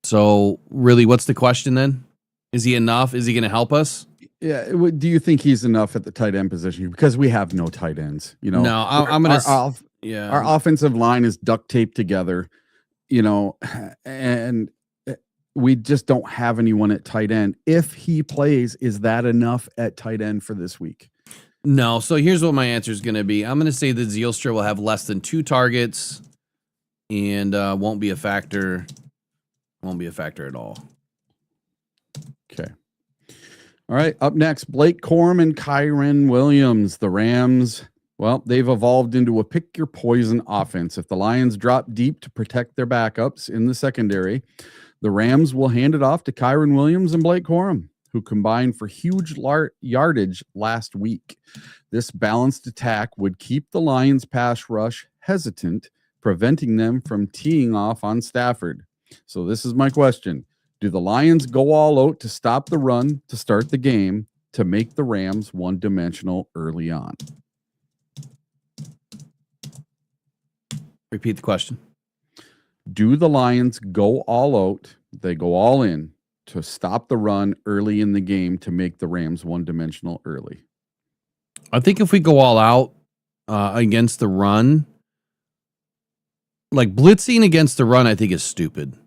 Speaker 3: So really, what's the question then? Is he enough? Is he going to help us?
Speaker 4: Yeah. Do you think he's enough at the tight end position? Because we have no tight ends.
Speaker 3: No, I'm going to.
Speaker 4: Our offensive line is duct taped together, and we just don't have anyone at tight end. If he plays, is that enough at tight end for this week?
Speaker 3: No. So here's what my answer is going to be. I'm going to say that Zylstra will have less than 2 targets and won't be a factor. Won't be a factor at all.
Speaker 4: Okay. All right, up next, Blake Corum and Kyren Williams. The Rams, well, they've evolved into a pick-your-poison offense. If the Lions drop deep to protect their backups in the secondary, the Rams will hand it off to Kyren Williams and Blake Corum, who combined for huge yardage last week. This balanced attack would keep the Lions' pass rush hesitant, preventing them from teeing off on Stafford. So this is my question. Do the Lions go all out to stop the run to start the game to make the Rams one-dimensional early on?
Speaker 3: Repeat the question.
Speaker 4: Do the Lions go all out, they go all in, to stop the run early in the game to make the Rams one-dimensional early?
Speaker 3: I think if we go all out against the run, like blitzing against the run, I think is stupid.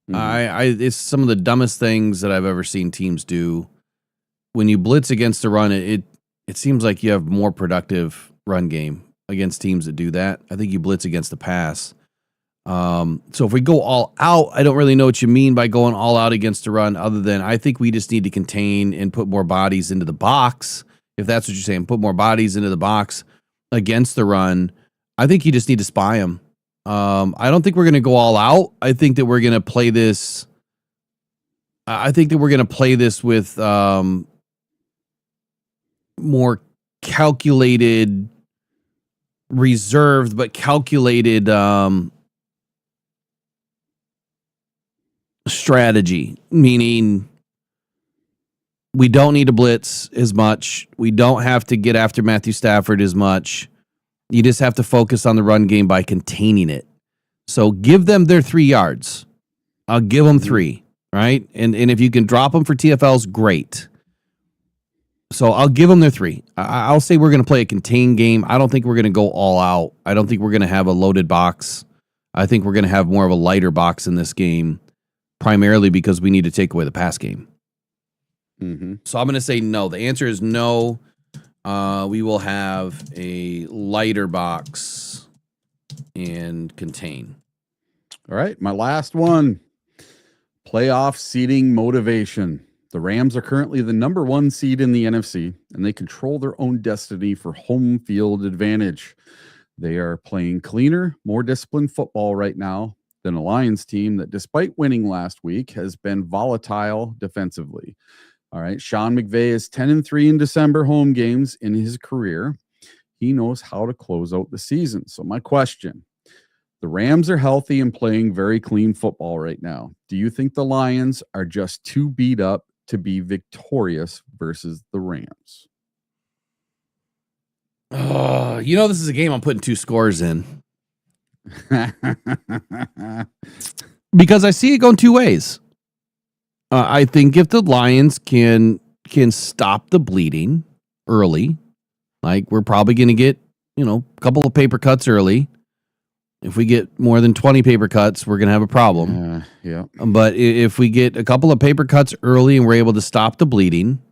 Speaker 3: It's some of the dumbest things that I've ever seen teams do. When you blitz against the run, it seems like you have more productive run game against teams that do that. I think you blitz against the pass. So if we go all out, I don't really know what you mean by going all out against the run, other than I think we just need to contain and put more bodies into the box if that's what you're saying, put more bodies into the box against the run. I think you just need to spy them. I don't think we're going to go all out. I think that we're going to play this. I think that we're going to play this with more calculated, reserved, but calculated strategy, meaning we don't need to blitz as much. We don't have to get after Matthew Stafford as much. You just have to focus on the run game by containing it. So give them their 3 yards. I'll give them 3, right? And if you can drop them for TFLs, great. So I'll give them their 3. I'll say we're going to play a contained game. I don't think we're going to go all out. I don't think we're going to have a loaded box. I think we're going to have more of a lighter box in this game, primarily because we need to take away the pass game. So I'm going to say no. The answer is no. We will have a lighter box and contain.
Speaker 4: All right, my last one. Playoff seeding motivation. The Rams are currently the number 1 seed in the NFC, and they control their own destiny for home field advantage. They are playing cleaner, more disciplined football right now than a Lions team that, despite winning last week, has been volatile defensively. All right, Sean McVay is 10-3 in December home games in his career. He knows how to close out the season. So my question, the Rams are healthy and playing very clean football right now. Do you think the Lions are just too beat up to be victorious versus the Rams?
Speaker 3: This is a game I'm putting 2 scores in. Because I see it going 2 ways. I think if the Lions can stop the bleeding early, like we're probably going to get, a couple of paper cuts early. If we get more than 20 paper cuts, we're going to have a problem.
Speaker 4: Yeah.
Speaker 3: But if we get a couple of paper cuts early and we're able to stop the bleeding,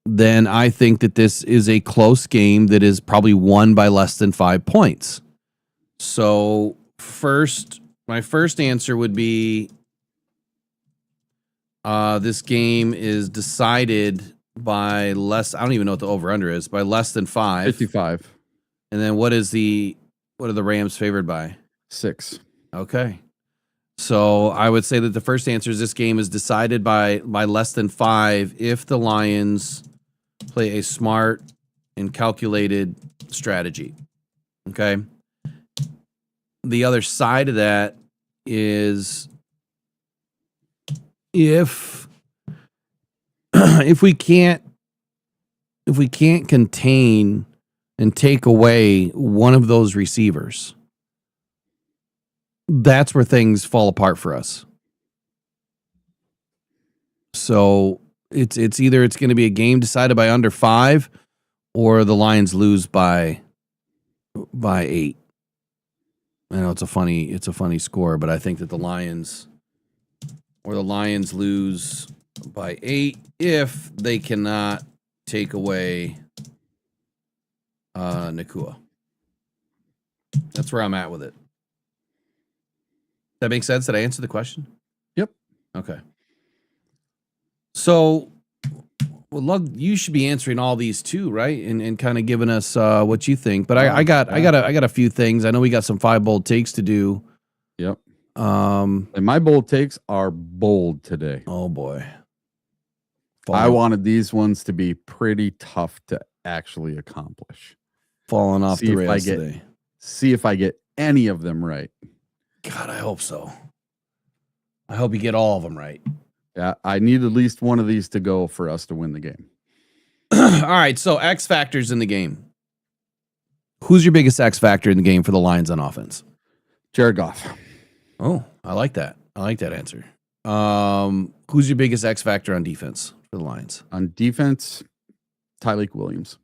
Speaker 3: then I think that this is a close game that is probably won by less than 5 points. So my first answer would be this game is decided by less. I don't even know what the over-under is, by less than 5.
Speaker 4: 55.
Speaker 3: And then what are the Rams favored by?
Speaker 4: 6.
Speaker 3: Okay. So I would say that the first answer is this game is decided by less than 5 if the Lions play a smart and calculated strategy. Okay. The other side of that is if we can't contain and take away one of those receivers, that's where things fall apart for us. So it's either it's going to be a game decided by under 5 or the Lions lose by 8. I know it's a funny score, but I think that the Lions lose by 8 if they cannot take away Nakua. That's where I'm at with it. That makes sense? Did I answer the question?
Speaker 4: Yep.
Speaker 3: Okay. So, you should be answering all these too, right? And kind of giving us what you think. But I got a few things. I know we got some 5 bold takes to do.
Speaker 4: Yep. And my bold takes are bold today.
Speaker 3: Oh boy.
Speaker 4: I wanted these ones to be pretty tough to actually accomplish.
Speaker 3: Falling off the rails today.
Speaker 4: See if I get any of them right.
Speaker 3: God, I hope so. I hope you get all of them right.
Speaker 4: Yeah, I need at least one of these to go for us to win the game.
Speaker 3: All right, so X factors in the game. Who's your biggest X factor in the game for the Lions on offense?
Speaker 4: Jared Goff.
Speaker 3: Oh, I like that. I like that answer. Who's your biggest X factor on defense for the Lions?
Speaker 4: On defense, Tyreek Williams.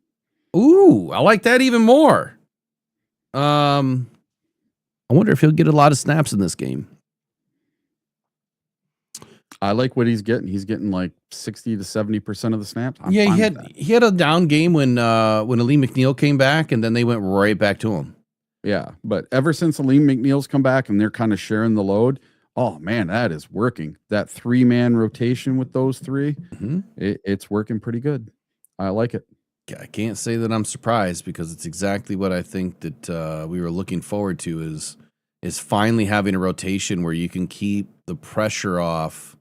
Speaker 3: Ooh, I like that even more. I wonder if he'll get a lot of snaps in this game.
Speaker 4: I like what he's getting. He's getting like 60 to 70% of the snaps.
Speaker 3: He had a down game when Aleem McNeil came back, and then they went right back to him.
Speaker 4: Yeah, but ever since Aleem McNeil's come back and they're kind of sharing the load, oh man, that is working. That 3-man rotation with those 3, it's working pretty good. I like it.
Speaker 3: I can't say that I'm surprised because it's exactly what I think that we were looking forward to is finally having a rotation where you can keep the pressure off,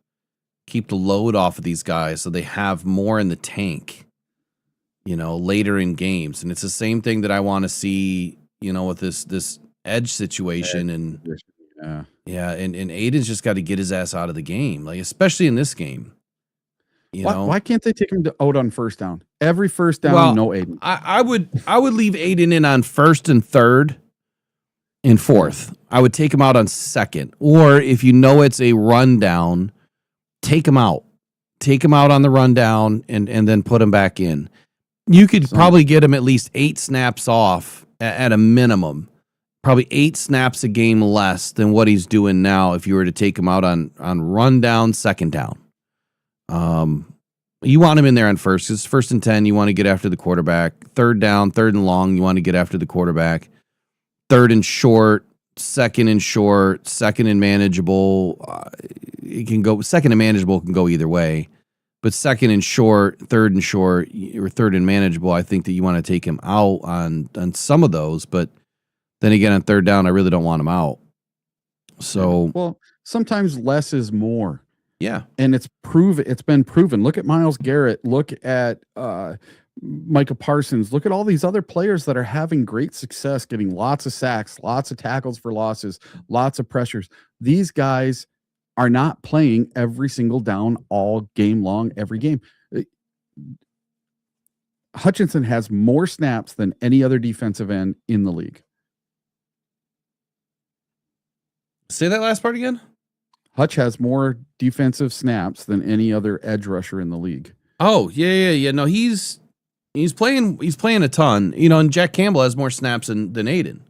Speaker 3: keep the load off of these guys so they have more in the tank, later in games. And it's the same thing that I want to see, with this edge situation. And and Aiden's just got to get his ass out of the game, like especially in this game.
Speaker 4: Why can't they take him out on first down? Every first down, no Aiden.
Speaker 3: I would leave Aiden in on first and third and fourth. I would take him out on second. Or if it's a rundown, take him out. Take him out on the rundown and then put him back in. You could probably get him at least 8 snaps off at a minimum. Probably 8 snaps a game less than what he's doing now if you were to take him out on rundown, second down. You want him in there on first, because first and 10, you want to get after the quarterback. Third down, third and long, you want to get after the quarterback. Third and short, second and short, second and manageable. It can go second and manageable can go either way, but second and short, third and short, or third and manageable, I think that you want to take him out on some of those. But then again, on third down, I really don't want him out. So
Speaker 4: sometimes less is more.
Speaker 3: Yeah.
Speaker 4: And it's been proven. Look at Myles Garrett. Look at Micah Parsons. Look at all these other players that are having great success, getting lots of sacks, lots of tackles for losses, lots of pressures. These guys are not playing every single down all game long, every game. Hutchinson has more snaps than any other defensive end in the league.
Speaker 3: Say that last part again.
Speaker 4: Hutch has more defensive snaps than any other edge rusher in the league.
Speaker 3: Oh, yeah. No, he's playing a ton, and Jack Campbell has more snaps than Aiden.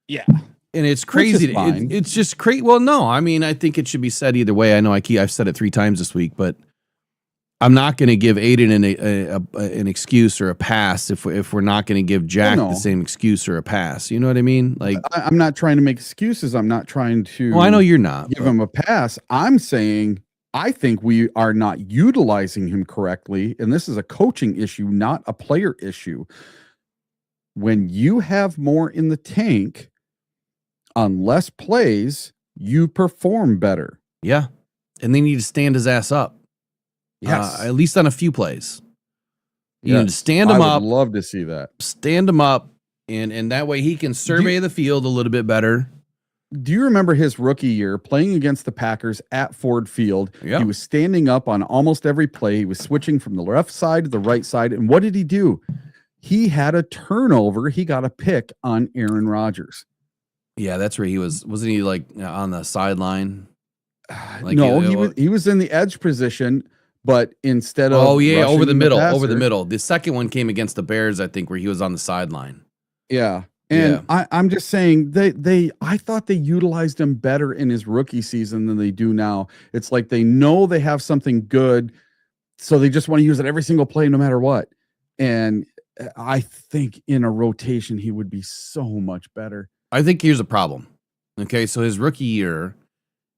Speaker 4: Yeah.
Speaker 3: And it's crazy. It's just crazy. Well, no, I mean, I think it should be said either way. I know I've said it 3 times this week, but I'm not going to give Aiden an excuse or a pass if we're not going to give Jack the same excuse or a pass. You know what I mean? Like,
Speaker 4: I'm not trying to make excuses. I'm not trying to.
Speaker 3: Well, I know you're not.
Speaker 4: Give him a pass. I'm saying I think we are not utilizing him correctly, and this is a coaching issue, not a player issue. When you have more in the tank on less plays, you perform better.
Speaker 3: Yeah, and they need to stand his ass up.
Speaker 4: Yes.
Speaker 3: At least on a few plays. You need to stand him up.
Speaker 4: I would love to see that.
Speaker 3: Stand him up, and that way he can survey the field a little bit better.
Speaker 4: Do you remember his rookie year playing against the Packers at Ford Field?
Speaker 3: Yeah.
Speaker 4: He was standing up on almost every play. He was switching from the left side to the right side. And what did he do? He had a turnover. He got a pick on Aaron Rodgers.
Speaker 3: Yeah, that's where he was. Wasn't he like on the sideline? Like
Speaker 4: no, he was in the edge position. But instead of
Speaker 3: over the middle. The second one came against the Bears, I think, where he was on the sideline.
Speaker 4: Yeah. And I'm just saying I thought they utilized him better in his rookie season than they do now. It's like they know they have something good, so they just want to use it every single play, no matter what. And I think in a rotation, he would be so much better.
Speaker 3: I think here's a problem. Okay, so his rookie year,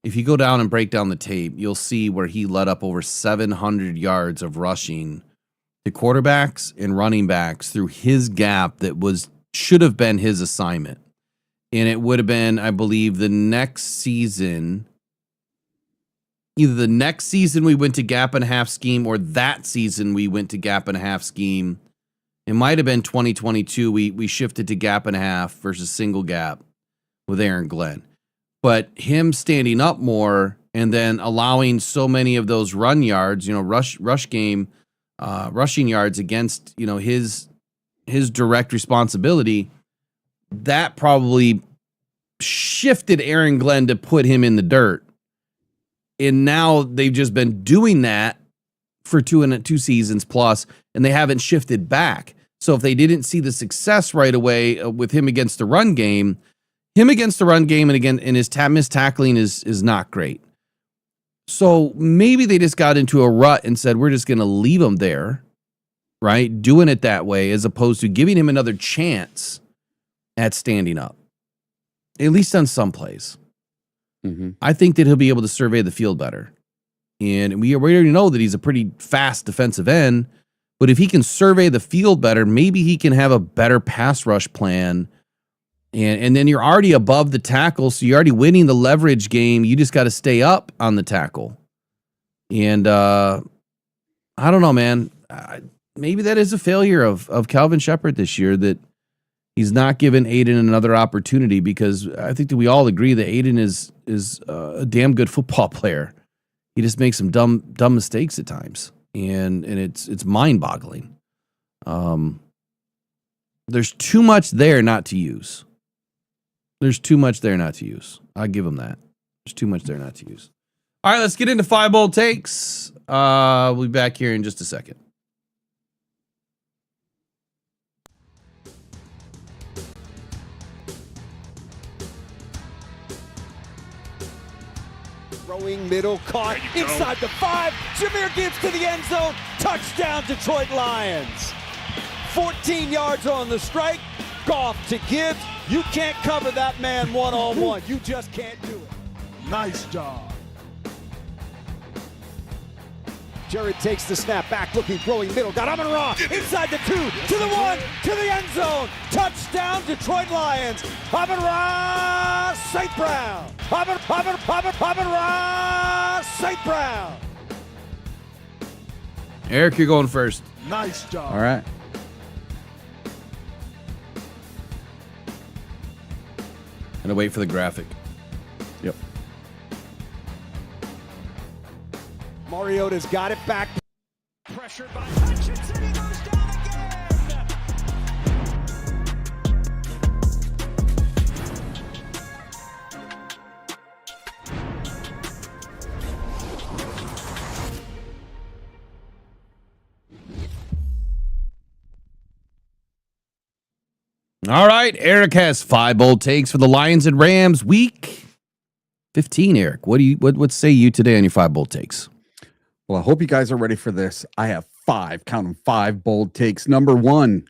Speaker 3: if you go down and break down the tape, you'll see where he let up over 700 yards of rushing to quarterbacks and running backs through his gap that should have been his assignment. And it would have been, I believe, the next season. Either the next season we went to gap and a half scheme, or that season we went to gap and a half scheme. It might have been 2022. We shifted to gap and a half versus single gap with Aaron Glenn. But him standing up more and then allowing so many of those run yards, rush game, rushing yards against, his direct responsibility, that probably shifted Aaron Glenn to put him in the dirt. And now they've just been doing that for two seasons plus, and they haven't shifted back. So if they didn't see the success right away with him against the run game, and again, and his missed tackling is not great. So maybe they just got into a rut and said, we're just going to leave him there, right? Doing it that way, as opposed to giving him another chance at standing up, at least on some plays.
Speaker 4: Mm-hmm.
Speaker 3: I think that he'll be able to survey the field better. And we already know that he's a pretty fast defensive end, But if he can survey the field better, maybe he can have a better pass rush plan. And then you're already above the tackle, so you're already winning the leverage game. You just got to stay up on the tackle. And I don't know, man. Maybe that is a failure of Calvin Shepard this year, that he's not given Aiden another opportunity, because I think that we all agree that Aiden is a damn good football player. He just makes some dumb mistakes at times, and it's mind-boggling. There's too much there not to use. There's too much there not to use. I'll give him that. There's too much there not to use. All right, let's get into 5 bold takes. We'll be back here in just a second.
Speaker 2: Throwing middle, caught inside the 5. Jahmyr Gibbs to the end zone. Touchdown, Detroit Lions. 14 yards on the strike. Goff to Gibbs. You can't cover that man one-on-one. You just can't do it.
Speaker 1: Nice job.
Speaker 2: Jared takes the snap, back looking, throwing middle. Got Amon-Ra inside the 2, to the 1, to the end zone. Touchdown, Detroit Lions. Amon-Ra, St. Brown. Amon-Ra, St. Brown.
Speaker 3: Eric, you're going first.
Speaker 1: Nice job.
Speaker 4: All right.
Speaker 3: Gonna wait for the graphic.
Speaker 4: Yep.
Speaker 2: Mariota's got it back. Pressured by Hutchinson. He goes down again.
Speaker 3: All right, Eric has 5 bold takes for the Lions and Rams week 15. Eric, what say you today on your 5 bold takes?
Speaker 4: Well, I hope you guys are ready for this. I have 5, count them, 5 bold takes. Number 1,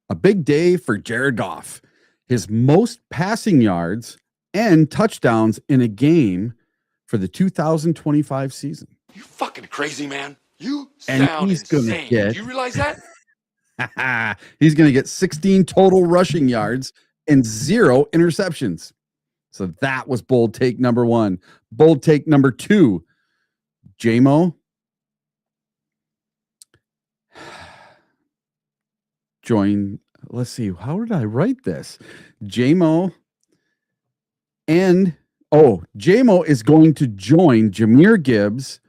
Speaker 4: a big day for Jared Goff. His most passing yards and touchdowns in a for the 2025 season.
Speaker 7: You fucking crazy, man. You
Speaker 4: And
Speaker 7: sound
Speaker 4: he's gonna
Speaker 7: insane.
Speaker 4: get-
Speaker 7: Do you realize that?
Speaker 4: He's going to get 16 total rushing yards and 0 interceptions. So that was bold take number 1. Bold take number 2, J-Mo. Let's see, how did I write this? J-Mo J-Mo is going to join Jahmyr Gibbs,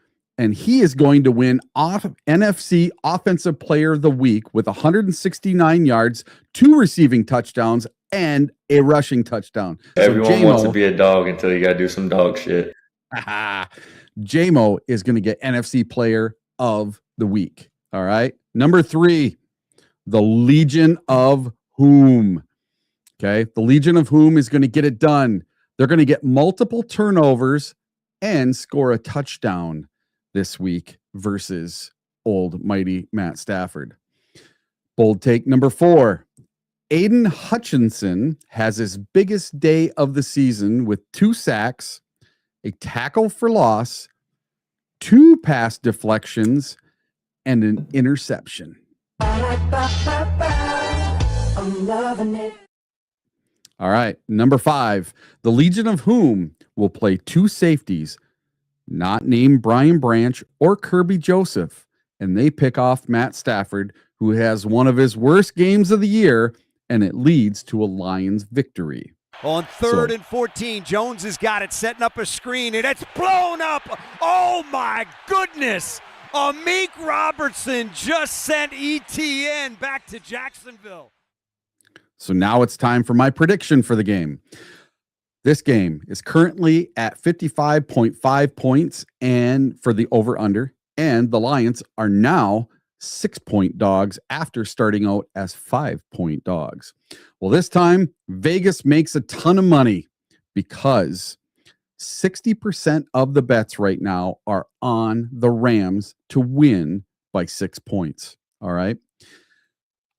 Speaker 4: and he is going to win NFC Offensive Player of the Week with 169 yards, 2 receiving touchdowns, and a rushing touchdown.
Speaker 8: Everyone wants to be a dog until you got to do some dog shit.
Speaker 4: J-Mo is going to get NFC Player of the Week. All right. Number 3, the Legion of Whom. Okay. The Legion of Whom is going to get it done. They're going to get multiple turnovers and score a touchdown this week versus old mighty Matt Stafford. Bold take number 4. Aiden Hutchinson has his biggest day of the season with 2 sacks, a tackle for loss, 2 pass deflections, and an interception.
Speaker 9: I'm loving it.
Speaker 4: All right. Number 5, the Legion of Whom will play 2 safeties, not named Brian Branch or Kirby Joseph, and they pick off Matt Stafford, who has one of his worst games of the year, and it leads to a Lions victory.
Speaker 2: On 3rd and 14, Jones has got it, setting up a screen, and it's blown up. Oh, my goodness. Amik Robertson just sent ETN back to Jacksonville.
Speaker 4: So now it's time for my prediction for the game. This game is currently at 55.5 points and for the over-under, and the Lions are now 6-point dogs after starting out as 5-point dogs. Well, this time, Vegas makes a ton of money because 60% of the bets right now are on the Rams to win by 6 points. All right.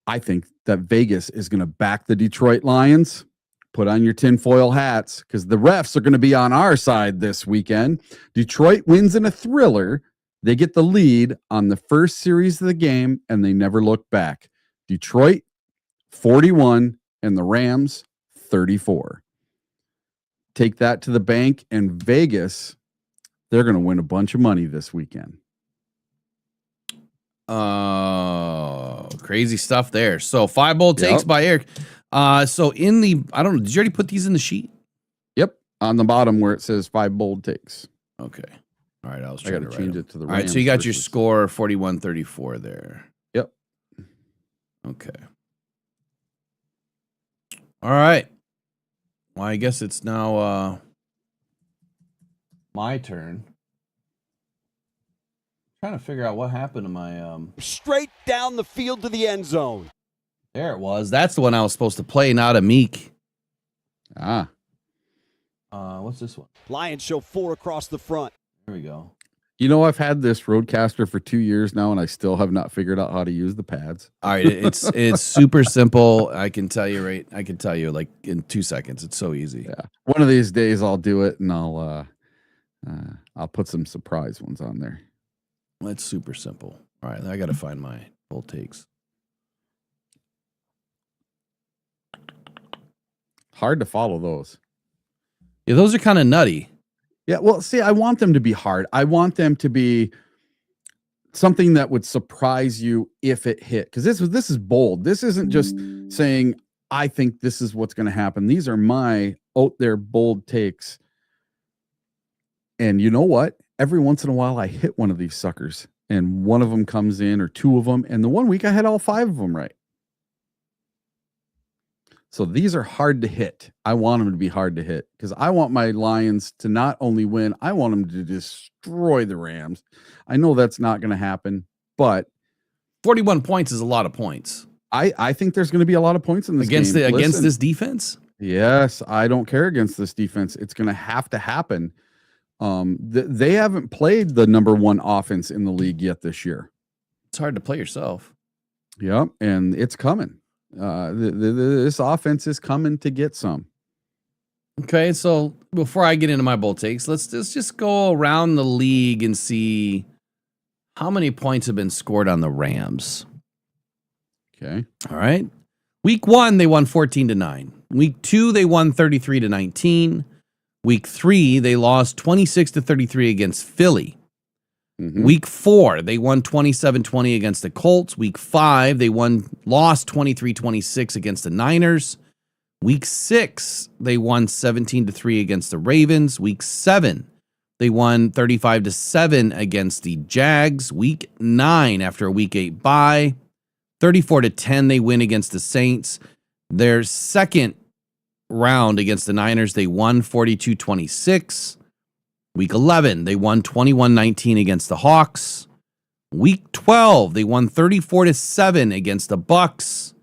Speaker 4: I think that Vegas is going to back the Detroit Lions. Put on your tinfoil hats because the refs are going to be on our side this weekend. Detroit wins in a thriller They get the lead on the first series of the game, and they never look back. Detroit, 41, and the Rams, 34. Take that to the bank, and Vegas, they're going to win a bunch of money this weekend.
Speaker 3: Crazy stuff there. So 5 bold takes by Eric. So in the, I don't know, did you already put these in the sheet?
Speaker 4: Yep, on the bottom where it says 5 bold takes.
Speaker 3: Okay. All right, I was
Speaker 4: I
Speaker 3: trying
Speaker 4: got
Speaker 3: to
Speaker 4: to change it to the Rams.
Speaker 3: All right, so you got your
Speaker 4: versus-
Speaker 3: score 41-34 there.
Speaker 4: Yep.
Speaker 3: Okay. All right. Well, I guess it's now my turn. Trying to figure out what happened to my
Speaker 2: Straight down the field to the end zone.
Speaker 3: There it was. That's the one I was supposed to play, not a Meek.
Speaker 4: Ah.
Speaker 3: What's this one?
Speaker 2: Lions show 4 across the front.
Speaker 3: There we go.
Speaker 4: You know, I've had this Roadcaster for 2 years now, and I still have not figured out how to use the pads.
Speaker 3: All right, it's super simple. I can tell you like in 2 seconds. It's so easy.
Speaker 4: Yeah. One of these days I'll do it, and I'll put some surprise ones on there.
Speaker 3: It's super simple. All right, I got to find my bold takes.
Speaker 4: Hard to follow those.
Speaker 3: Yeah, those are kind of nutty.
Speaker 4: Yeah, well, see, I want them to be hard. I want them to be something that would surprise you if it hit. Because this is bold. This isn't just saying, I think this is what's going to happen. These are my out there bold takes. And you know what? Every once in a while, I hit one of these suckers. And one of them comes in, or 2 of them. And the one week, I had all 5 of them right. So these are hard to hit. I want them to be hard to hit because I want my Lions to not only win, I want them to destroy the Rams. I know that's not going to happen, but
Speaker 3: 41 points is a lot of points.
Speaker 4: I think there's going to be a lot of points in this
Speaker 3: against
Speaker 4: game.
Speaker 3: Against this defense.
Speaker 4: Yes, I don't care against this defense. It's going to happen. They haven't played the number 1 offense in the league yet this year.
Speaker 3: It's hard to play yourself.
Speaker 4: Yeah, and it's coming. This offense is coming to get some.
Speaker 3: Okay, so before I get into my bold takes, let's just go around the league and see how many points have been scored on the Rams.
Speaker 4: Okay.
Speaker 3: All right. Week 1, they won 14-9. Week 2, they won 33-19. Week 3, they lost 26-33 against Philly.
Speaker 4: Mm-hmm.
Speaker 3: Week 4, they won 27-20 against the Colts. Week 5, they lost 23-26 against the Niners. Week 6, they won 17-3 against the Ravens. Week 7, they won 35-7 against the Jags. Week 9, after a Week 8 bye, 34-10, they win against the Saints. Their second round against the Niners, they won 42-26. Week 11, they won 21-19 against the Hawks. Week 12, they won 34-7 against the Bucks.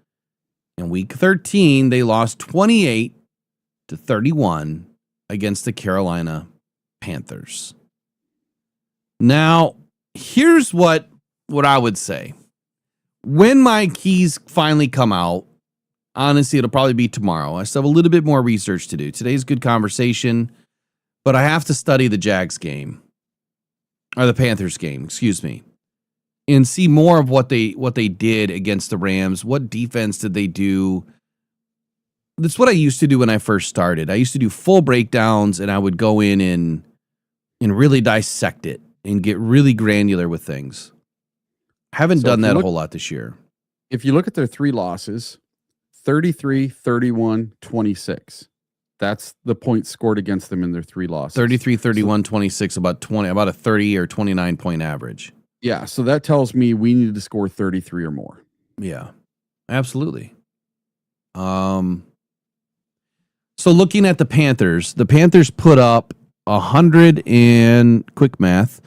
Speaker 3: And week 13, they lost 28-31 against the Carolina Panthers. Now, here's what I would say. When my keys finally come out, honestly, it'll probably be tomorrow. I still have a little bit more research to do. Today's good conversation. But I have to study the Jags game, or the Panthers game, excuse me, and see more of what they did against the Rams. What defense did they do? That's what I used to do when I first started. I used to do full breakdowns, and I would go in and really dissect it and get really granular with things. I haven't done that a whole lot this year.
Speaker 4: If you look at their 3 losses, 33, 31, 26. That's the points scored against them in their 3 losses.
Speaker 3: 33, 31, 26, about a 30 or 29 point average.
Speaker 4: Yeah, so that tells me we need to score 33 or more.
Speaker 3: Yeah, absolutely. So looking at the Panthers put up 100 and quick math,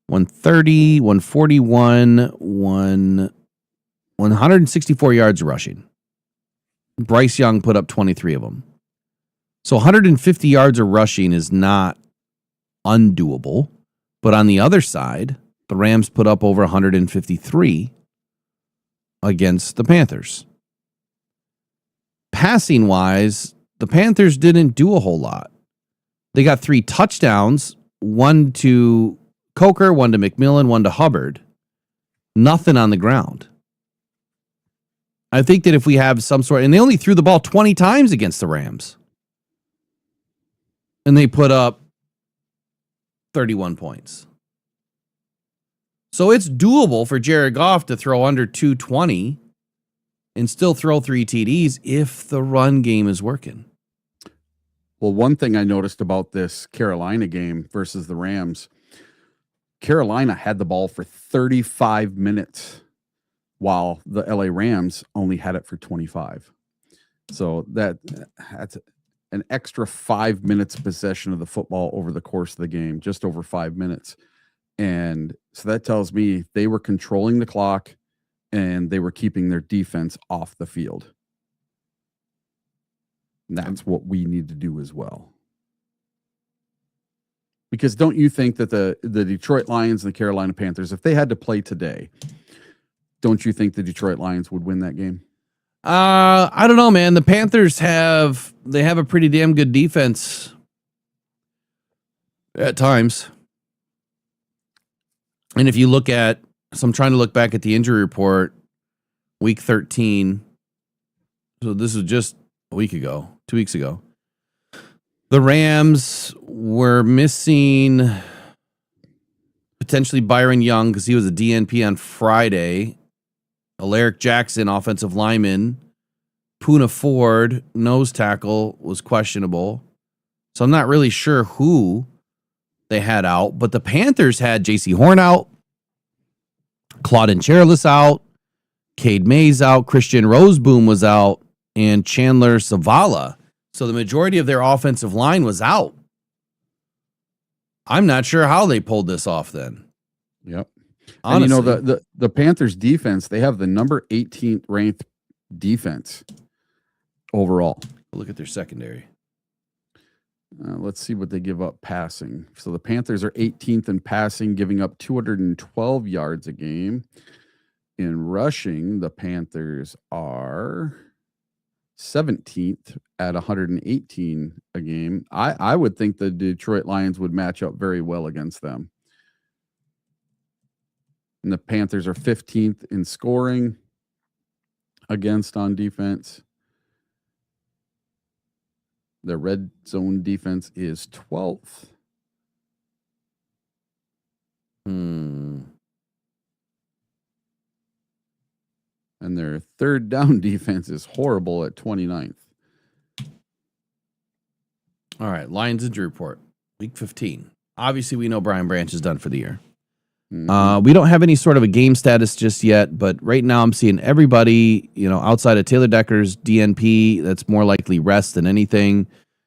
Speaker 3: 130, 141, 164 yards rushing. Bryce Young put up 23 of them. So 150 yards of rushing is not undoable. But on the other side, the Rams put up over 153 against the Panthers. Passing-wise, the Panthers didn't do a whole lot. They got 3 touchdowns, one to Coker, one to McMillan, one to Hubbard. Nothing on the ground. I think that if we have some sort, and they only threw the ball 20 times against the Rams, and they put up 31 points. So it's doable for Jared Goff to throw under 220 and still throw 3 TDs if the run game is working.
Speaker 4: Well, one thing I noticed about this Carolina game versus the Rams, Carolina had the ball for 35 minutes while the LA Rams only had it for 25. So that's an extra 5 minutes possession of the football over the course of the game, just over 5 minutes. And so that tells me they were controlling the clock and they were keeping their defense off the field. And that's what we need to do as well. Because don't you think that the Detroit Lions and the Carolina Panthers, if they had to play today, don't you think the Detroit Lions would win that game?
Speaker 3: I don't know, man. The Panthers have a pretty damn good defense at times. And if you look at, so I'm trying to look back at the injury report, week 13. So this was just a week ago, 2 weeks ago. The Rams were missing potentially Byron Young because he was a DNP on Friday. Alaric Jackson, offensive lineman. Poona Ford, nose tackle, was questionable. So I'm not really sure who they had out, but the Panthers had J.C. Horn out, Claudin Chairless out, Cade Mays out, Christian Roseboom was out, and Chandler Zavala. So the majority of their offensive line was out. I'm not sure how they pulled this off then.
Speaker 4: Yep.
Speaker 3: Honestly.
Speaker 4: And you know, the Panthers defense, they have the number 18th ranked defense overall.
Speaker 3: Look at their secondary.
Speaker 4: Let's see what they give up passing. So the Panthers are 18th in passing, giving up 212 yards a game. In rushing, the Panthers are 17th at 118 a game. I would think the Detroit Lions would match up very well against them. And the Panthers are 15th in scoring against on defense. The red zone defense is 12th. And their third down defense is horrible at 29th.
Speaker 3: All right, Lions injury report, week 15. Obviously, we know Brian Branch is done for the year. We don't have any sort of a game status just yet, but right now I'm seeing everybody, outside of Taylor Decker's DNP, that's more likely rest than anything.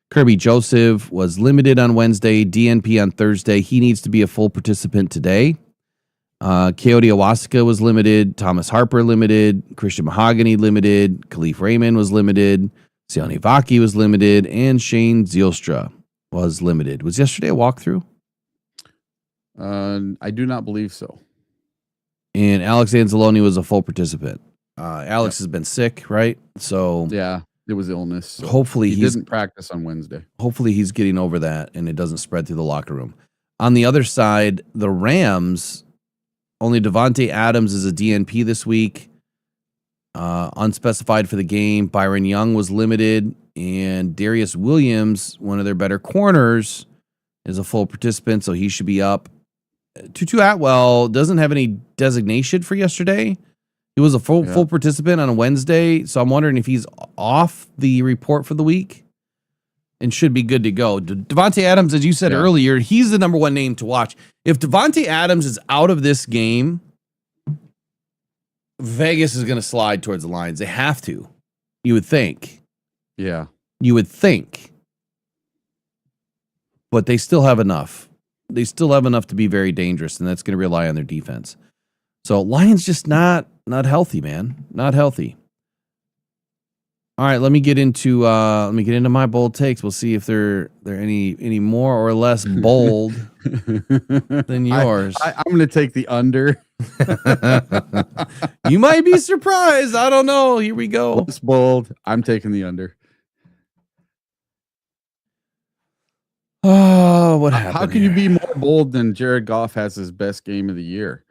Speaker 3: Kirby Joseph was limited on Wednesday, DNP on Thursday. He needs to be a full participant today. Coyote Awasika was limited. Thomas Harper limited. Christian Mahogany limited. Khalif Raymond was limited. Sione Vaki was limited. And Shane Zielstra was limited. Was yesterday a walkthrough?
Speaker 4: I do not believe so.
Speaker 3: And Alex Anzalone was a full participant. Alex has been sick, right? So
Speaker 4: yeah, it was illness. So
Speaker 3: hopefully
Speaker 4: he didn't practice on Wednesday.
Speaker 3: Hopefully he's getting over that and it doesn't spread through the locker room. On the other side, the Rams, only Devontae Adams is a DNP this week. Unspecified for the game. Byron Young was limited. And Darius Williams, one of their better corners, is a full participant, so he should be up. Tutu Atwell doesn't have any designation for yesterday. He was a full participant on a Wednesday, so I'm wondering if he's off the report for the week and should be good to go. Devontae Adams, as you said earlier, he's the number one name to watch. If Devontae Adams is out of this game, Vegas is going to slide towards the Lions. They have to. You would think.
Speaker 4: Yeah.
Speaker 3: You would think. But they still have enough. They still have enough to be very dangerous, and that's going to rely on their defense. So Lions just not healthy, man. Not healthy. All right, let me get into my bold takes. We'll see if they're any more or less bold than yours.
Speaker 4: I'm going to take the under.
Speaker 3: You might be surprised. I don't know. Here we go.
Speaker 4: It's bold. I'm taking the under.
Speaker 3: Oh, what happened?
Speaker 4: How can you be more bold than Jared Goff has his best game of the year?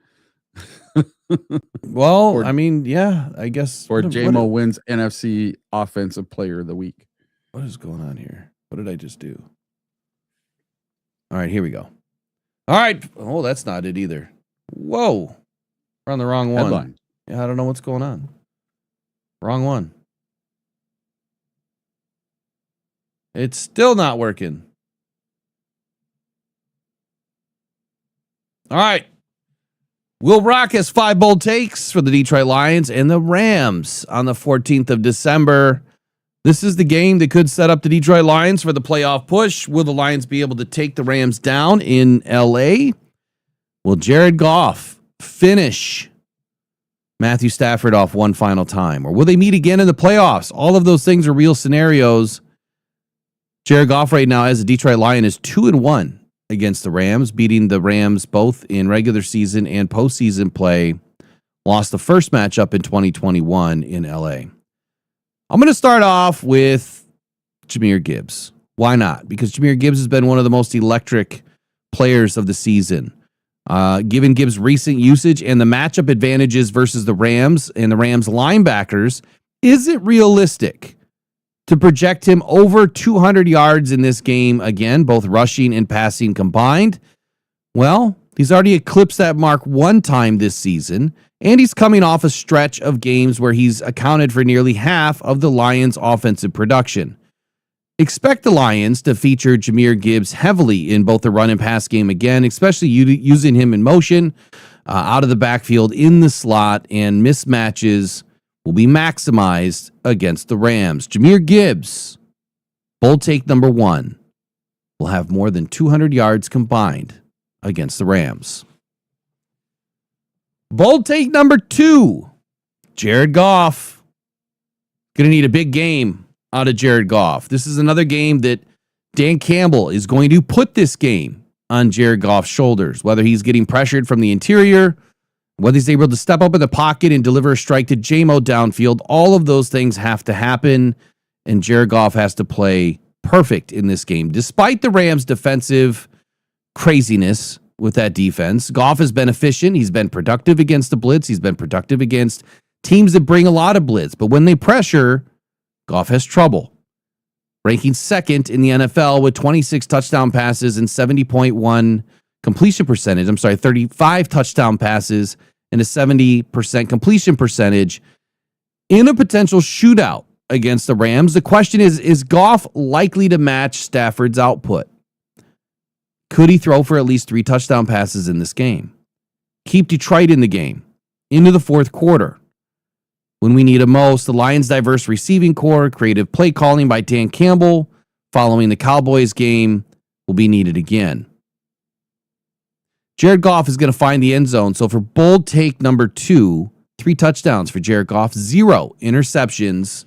Speaker 3: Well,
Speaker 4: Or-
Speaker 3: I mean, yeah, I guess.
Speaker 4: Or
Speaker 3: what-
Speaker 4: JMO wins NFC Offensive Player of the Week.
Speaker 3: What is going on here? What did I just do? All right, here we go. All right. Oh, that's not it either. Whoa. We're on the wrong one.
Speaker 4: Headline.
Speaker 3: Yeah, I don't know what's going on. Wrong one. It's still not working. All right. Will Rock has 5 bold takes for the Detroit Lions and the Rams on the 14th of December. This is the game that could set up the Detroit Lions for the playoff push. Will the Lions be able to take the Rams down in LA? Will Jared Goff finish Matthew Stafford off one final time? Or will they meet again in the playoffs? All of those things are real scenarios. Jared Goff right now as a Detroit Lion is 2-1 against the Rams, beating the Rams both in regular season and postseason play. Lost the first matchup in 2021 in LA. I'm going to start off with Jahmyr Gibbs. Why not? Because Jahmyr Gibbs has been one of the most electric players of the season. Given Gibbs' recent usage and the matchup advantages versus the Rams and the Rams linebackers, is it realistic to project him over 200 yards in this game again, both rushing and passing combined? Well, he's already eclipsed that mark one time this season, and he's coming off a stretch of games where he's accounted for nearly half of the Lions' offensive production. Expect the Lions to feature Jahmyr Gibbs heavily in both the run and pass game again, especially using him in motion, out of the backfield in the slot, and mismatches will be maximized against the Rams. Jahmyr Gibbs, bold take number 1, will have more than 200 yards combined against the Rams. Bold take number 2, Jared Goff. Going to need a big game out of Jared Goff. This is another game that Dan Campbell is going to put this game on Jared Goff's shoulders, whether he's getting pressured from the interior, whether he's able to step up in the pocket and deliver a strike to JMO downfield. All of those things have to happen, and Jared Goff has to play perfect in this game. Despite the Rams' defensive craziness with that defense, Goff has been efficient. He's been productive against the blitz. He's been productive against teams that bring a lot of blitz. But when they pressure, Goff has trouble. Ranking second in the NFL with 26 touchdown passes and 70.1 completion percentage. 35 touchdown passes and a 70% completion percentage in a potential shootout against the Rams. The question is Goff likely to match Stafford's output? Could he throw for at least 3 touchdown passes in this game? Keep Detroit in the game into the fourth quarter. When we need it most, the Lions' diverse receiving core, creative play calling by Dan Campbell following the Cowboys game will be needed again. Jared Goff is going to find the end zone. So for bold take number 2, 3 touchdowns for Jared Goff, 0 interceptions,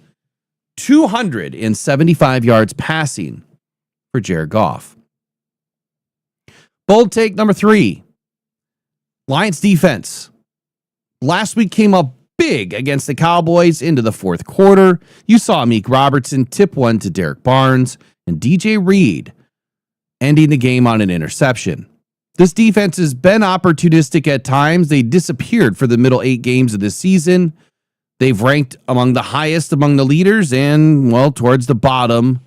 Speaker 3: 275 yards passing for Jared Goff. Bold take number 3, Lions defense. Last week came up big against the Cowboys into the fourth quarter. You saw Meek Robertson tip one to Derek Barnes and DJ Reed ending the game on an interception. This defense has been opportunistic at times. They disappeared for the middle 8 games of this season. They've ranked among the highest among the leaders and, well, towards the bottom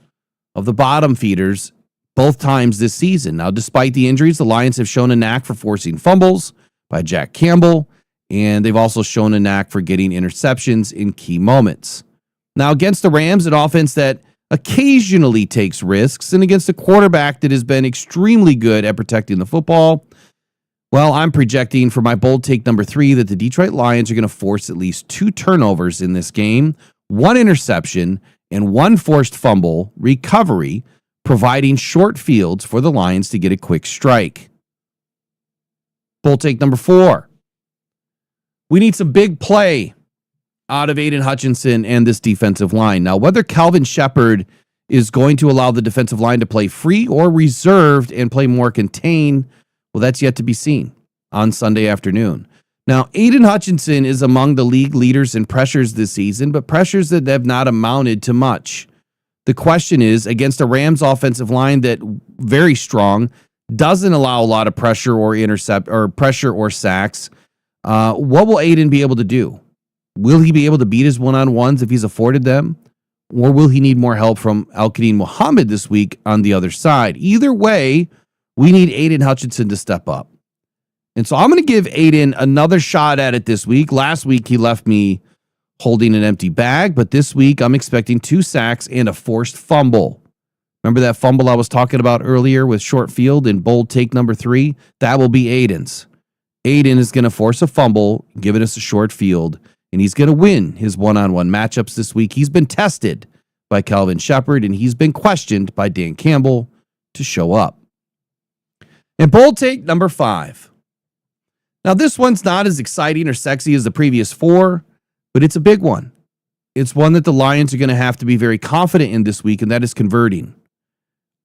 Speaker 3: of the bottom feeders both times this season. Now, despite the injuries, the Lions have shown a knack for forcing fumbles by Jack Campbell, and they've also shown a knack for getting interceptions in key moments. Now, against the Rams, an offense that occasionally takes risks, and against a quarterback that has been extremely good at protecting the football, well, I'm projecting for my bold take number 3 that the Detroit Lions are going to force at least 2 turnovers in this game, 1 interception, and 1 forced fumble recovery, providing short fields for the Lions to get a quick strike. Bold take number 4. We need some big play out of Aiden Hutchinson and this defensive line. Now, whether Calvin Shepard is going to allow the defensive line to play free or reserved and play more contained, well, that's yet to be seen on Sunday afternoon. Now, Aiden Hutchinson is among the league leaders in pressures this season, but pressures that have not amounted to much. The question is, against a Rams offensive line that very strong, doesn't allow a lot of pressure or pressure or sacks, what will Aiden be able to do? Will he be able to beat his one-on-ones if he's afforded them? Or will he need more help from Al-Qadim Muhammad this week on the other side? Either way, we need Aiden Hutchinson to step up. And so I'm going to give Aiden another shot at it this week. Last week, he left me holding an empty bag, but this week, I'm expecting 2 sacks and a forced fumble. Remember that fumble I was talking about earlier with short field in bold take number 3? That will be Aiden's. Aiden is going to force a fumble, giving us a short field, and he's going to win his one-on-one matchups this week. He's been tested by Calvin Shepard, and he's been questioned by Dan Campbell to show up. And bold take number 5. Now, this one's not as exciting or sexy as the previous 4, but it's a big one. It's one that the Lions are going to have to be very confident in this week, and that is converting.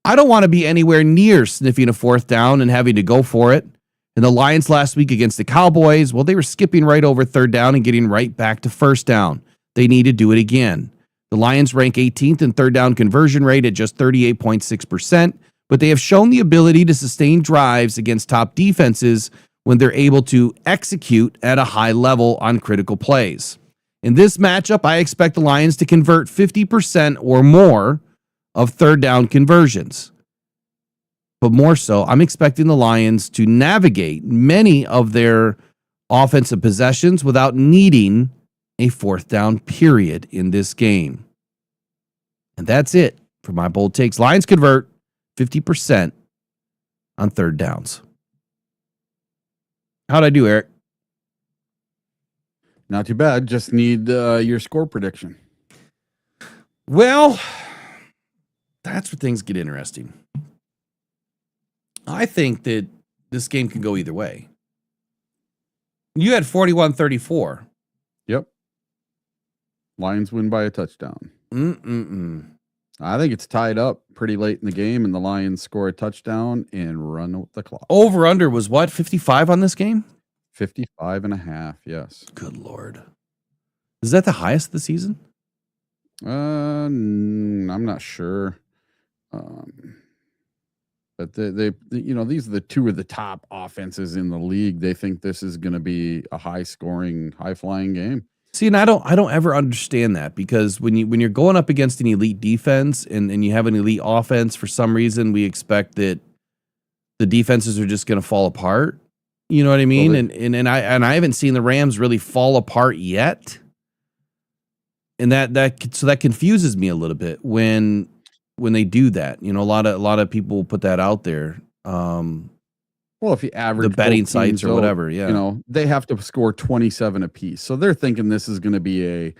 Speaker 3: I don't want to be anywhere near sniffing a 4th down and having to go for it. And the Lions last week against the Cowboys, well, they were skipping right over 3rd down and getting right back to 1st down. They need to do it again. The Lions rank 18th in 3rd down conversion rate at just 38.6%, but they have shown the ability to sustain drives against top defenses when they're able to execute at a high level on critical plays. In this matchup, I expect the Lions to convert 50% or more of 3rd down conversions. But more so, I'm expecting the Lions to navigate many of their offensive possessions without needing a 4th down period in this game. And that's it for my bold takes. Lions convert 50% on 3rd downs. How'd I do, Eric?
Speaker 4: Not too bad. Just need your score prediction.
Speaker 3: Well, that's where things get interesting. I think that this game can go either way. You had 41-34.
Speaker 4: Yep. Lions win by a touchdown. I think it's tied up pretty late in the game, and the Lions score a touchdown and run with the clock.
Speaker 3: Over-under was what, 55 on this game?
Speaker 4: 55.5, yes.
Speaker 3: Good Lord. Is that the highest of the season?
Speaker 4: I'm not sure. But they these are the 2 of the top offenses in the league. They think this is going to be a high-scoring, high-flying game.
Speaker 3: See, and I don't ever understand that, because when you're going up against an elite defense and you have an elite offense, for some reason we expect that the defenses are just going to fall apart. You know what I mean? Well, and I haven't seen the Rams really fall apart yet. And that confuses me a little bit when they do that. You know, a lot of people put that out there.
Speaker 4: Well, if you average
Speaker 3: the betting sites or whatever, yeah,
Speaker 4: you know, they have to score 27 apiece. So they're thinking this is going to be a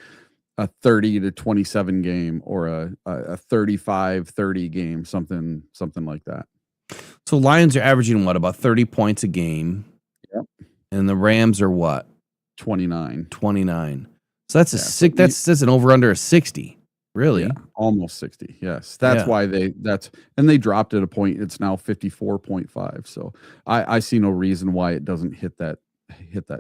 Speaker 4: 30-27 game or a 35-30 game, something like that.
Speaker 3: So Lions are averaging what, about 30 points a game?
Speaker 4: Yep.
Speaker 3: And the Rams are what?
Speaker 4: 29.
Speaker 3: So that's that's an over under of 60. Really?
Speaker 4: Yeah, almost 60. Yes. That's why they dropped at a point. It's now 54.5. So I see no reason why it doesn't hit that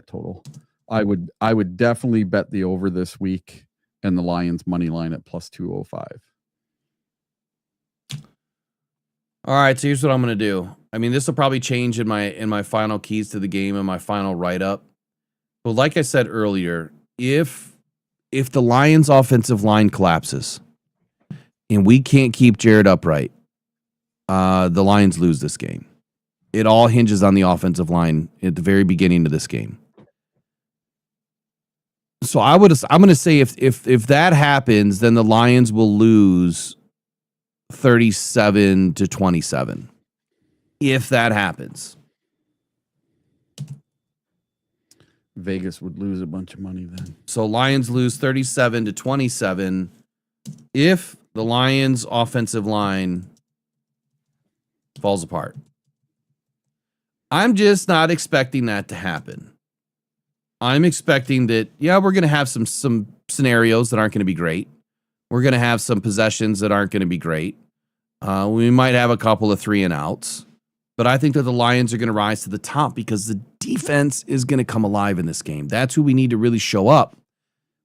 Speaker 4: total. I would definitely bet the over this week and the Lions money line at plus 205.
Speaker 3: All right, so here's what I'm going to do. I mean, this will probably change in my final keys to the game and my final write-up. But like I said earlier, if the Lions offensive line collapses and we can't keep Jared upright, the Lions lose this game. It all hinges on the offensive line at the very beginning of this game. So I'm going to say if that happens, then the Lions will lose 37-27. If that happens.
Speaker 4: Vegas would lose a bunch of money then.
Speaker 3: So Lions lose 37-27 if the Lions offensive line falls apart. I'm just not expecting that to happen. I'm expecting that, we're going to have some scenarios that aren't going to be great. We're going to have some possessions that aren't going to be great. We might have a couple of 3 and outs. But I think that the Lions are going to rise to the top because the defense is going to come alive in this game. That's who we need to really show up.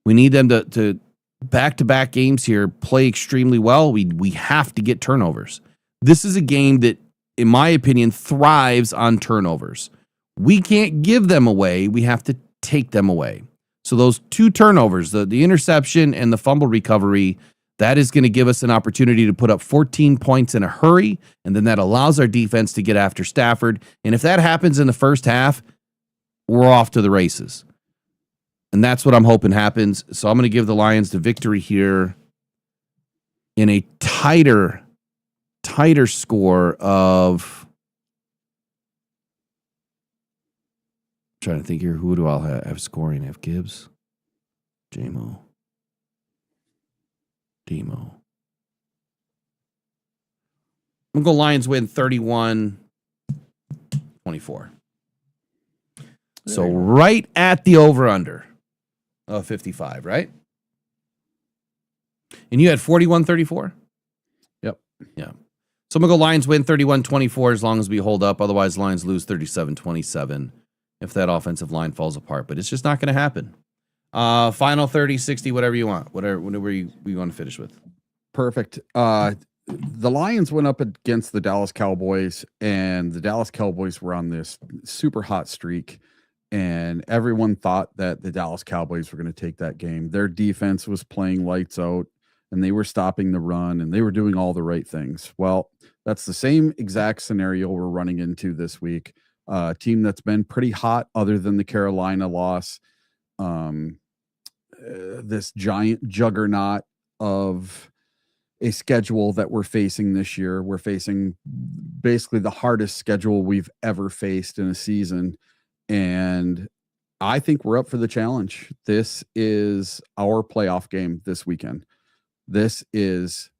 Speaker 3: We need them to back-to-back games here play extremely well. We have to get turnovers. This is a game that in my opinion, thrives on turnovers. We can't give them away. We have to take them away. So those 2 turnovers, the interception and the fumble recovery, that is going to give us an opportunity to put up 14 points in a hurry, and then that allows our defense to get after Stafford. And if that happens in the first half, we're off to the races. And that's what I'm hoping happens. So I'm going to give the Lions the victory here in a tighter score of... I'm trying to think here. Who do I have scoring? I have Gibbs, J-Mo, Demo. I'm going to go Lions win 31-24. So right at the over-under of 55, right? And you had 41-34?
Speaker 4: Yep.
Speaker 3: Yeah. So I'm going to go Lions win 31-24 as long as we hold up. Otherwise, Lions lose 37-27 if that offensive line falls apart. But it's just not going to happen. Final 30, 60, whatever you want. Whatever you want to finish with.
Speaker 4: Perfect. The Lions went up against the Dallas Cowboys, and the Dallas Cowboys were on this super hot streak, and everyone thought that the Dallas Cowboys were going to take that game. Their defense was playing lights out, and they were stopping the run, and they were doing all the right things. Well, that's the same exact scenario we're running into this week. A team that's been pretty hot other than the Carolina loss. This giant juggernaut of a schedule that we're facing this year. We're facing basically the hardest schedule we've ever faced in a season. And I think we're up for the challenge. This is our playoff game this weekend. This is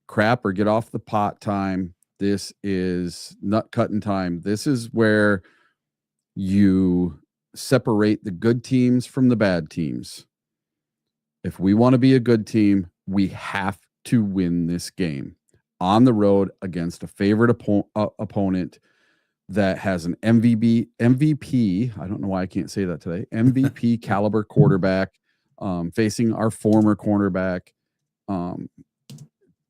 Speaker 4: crap or get off the pot time. This is nut cutting time. This is where you separate the good teams from the bad teams. If we want to be a good team, we have to win this game on the road against a favorite opponent that has an MVP. I don't know why I can't say that today. MVP caliber quarterback, facing our former cornerback.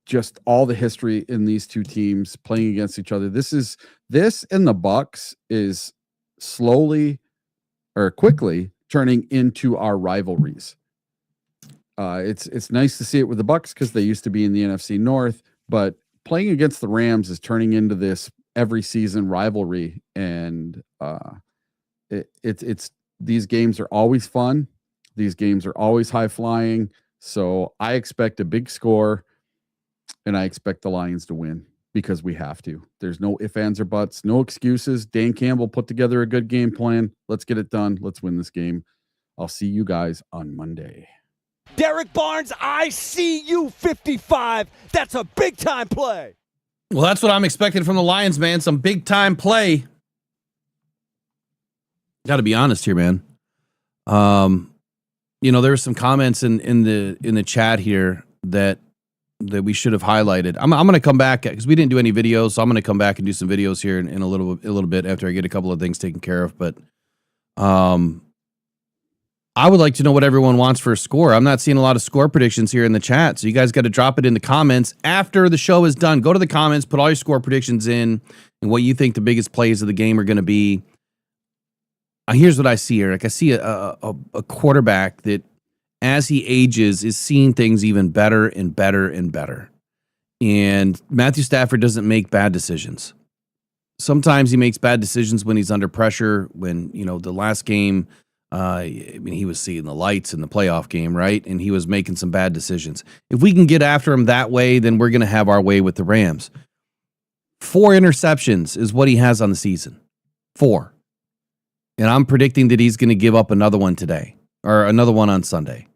Speaker 4: Just all the history in these two teams playing against each other. This and the Bucks is slowly or quickly turning into our rivalries. It's nice to see it with the Bucks because they used to be in the NFC North, but playing against the Rams is turning into this every season rivalry, and it's these games are always fun. These games are always high flying. So I expect a big score, and I expect the Lions to win because we have to. There's no ifs, ands, or buts, no excuses. Dan Campbell put together a good game plan. Let's get it done. Let's win this game. I'll see you guys on Monday.
Speaker 2: Derek Barnes, I see you 55. That's a big-time play.
Speaker 3: Well, that's what I'm expecting from the Lions, man. Some big-time play. Got to be honest here, man. There were some comments in the chat here that we should have highlighted. I'm going to come back because we didn't do any videos, so I'm going to come back and do some videos here in a little bit after I get a couple of things taken care of. But I would like to know what everyone wants for a score. I'm not seeing a lot of score predictions here in the chat, so you guys got to drop it in the comments after the show is done. Go to the comments, put all your score predictions in, and what you think the biggest plays of the game are going to be. Here's what I see here. Like I see a quarterback that, as he ages, is seeing things even better and better and better. And Matthew Stafford doesn't make bad decisions. Sometimes he makes bad decisions when he's under pressure. When the last game. He was seeing the lights in the playoff game, right? And he was making some bad decisions. If we can get after him that way, then we're going to have our way with the Rams. 4 interceptions is what he has on the season. 4. And I'm predicting that he's going to give up another one today or another one on Sunday.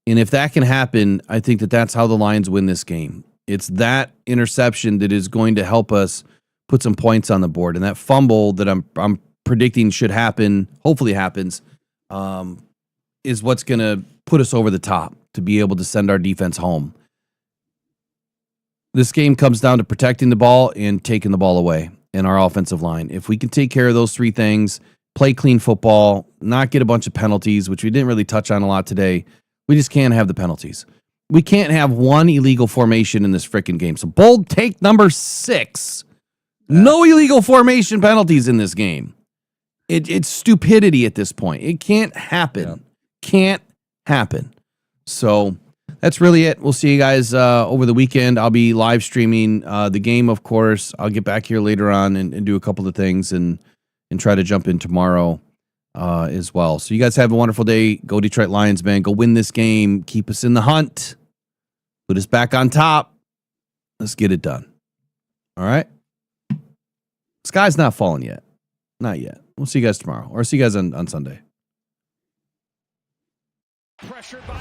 Speaker 3: And if that can happen, I think that's how the Lions win this game. It's that interception that is going to help us put some points on the board. And that fumble that I'm predicting should happen, hopefully happens, is what's going to put us over the top to be able to send our defense home. This game comes down to protecting the ball and taking the ball away in our offensive line. If we can take care of those 3 things, play clean football, not get a bunch of penalties, which we didn't really touch on a lot today, we just can't have the penalties. We can't have one illegal formation in this freaking game. So bold take number 6 No illegal formation penalties in this game. It's stupidity at this point. It can't happen.
Speaker 2: Yeah.
Speaker 3: Can't happen. So that's really it. We'll see you guys over the weekend. I'll be live streaming the game, of course. I'll get back here later on and do a couple of things and try to jump in tomorrow as well. So you guys have a wonderful day. Go Detroit Lions, man. Go win this game. Keep us in the hunt. Put us back on top. Let's get it done. All right? Sky's not falling yet. Not yet. We'll see you guys tomorrow. Or see you guys on Sunday.
Speaker 2: Pressured by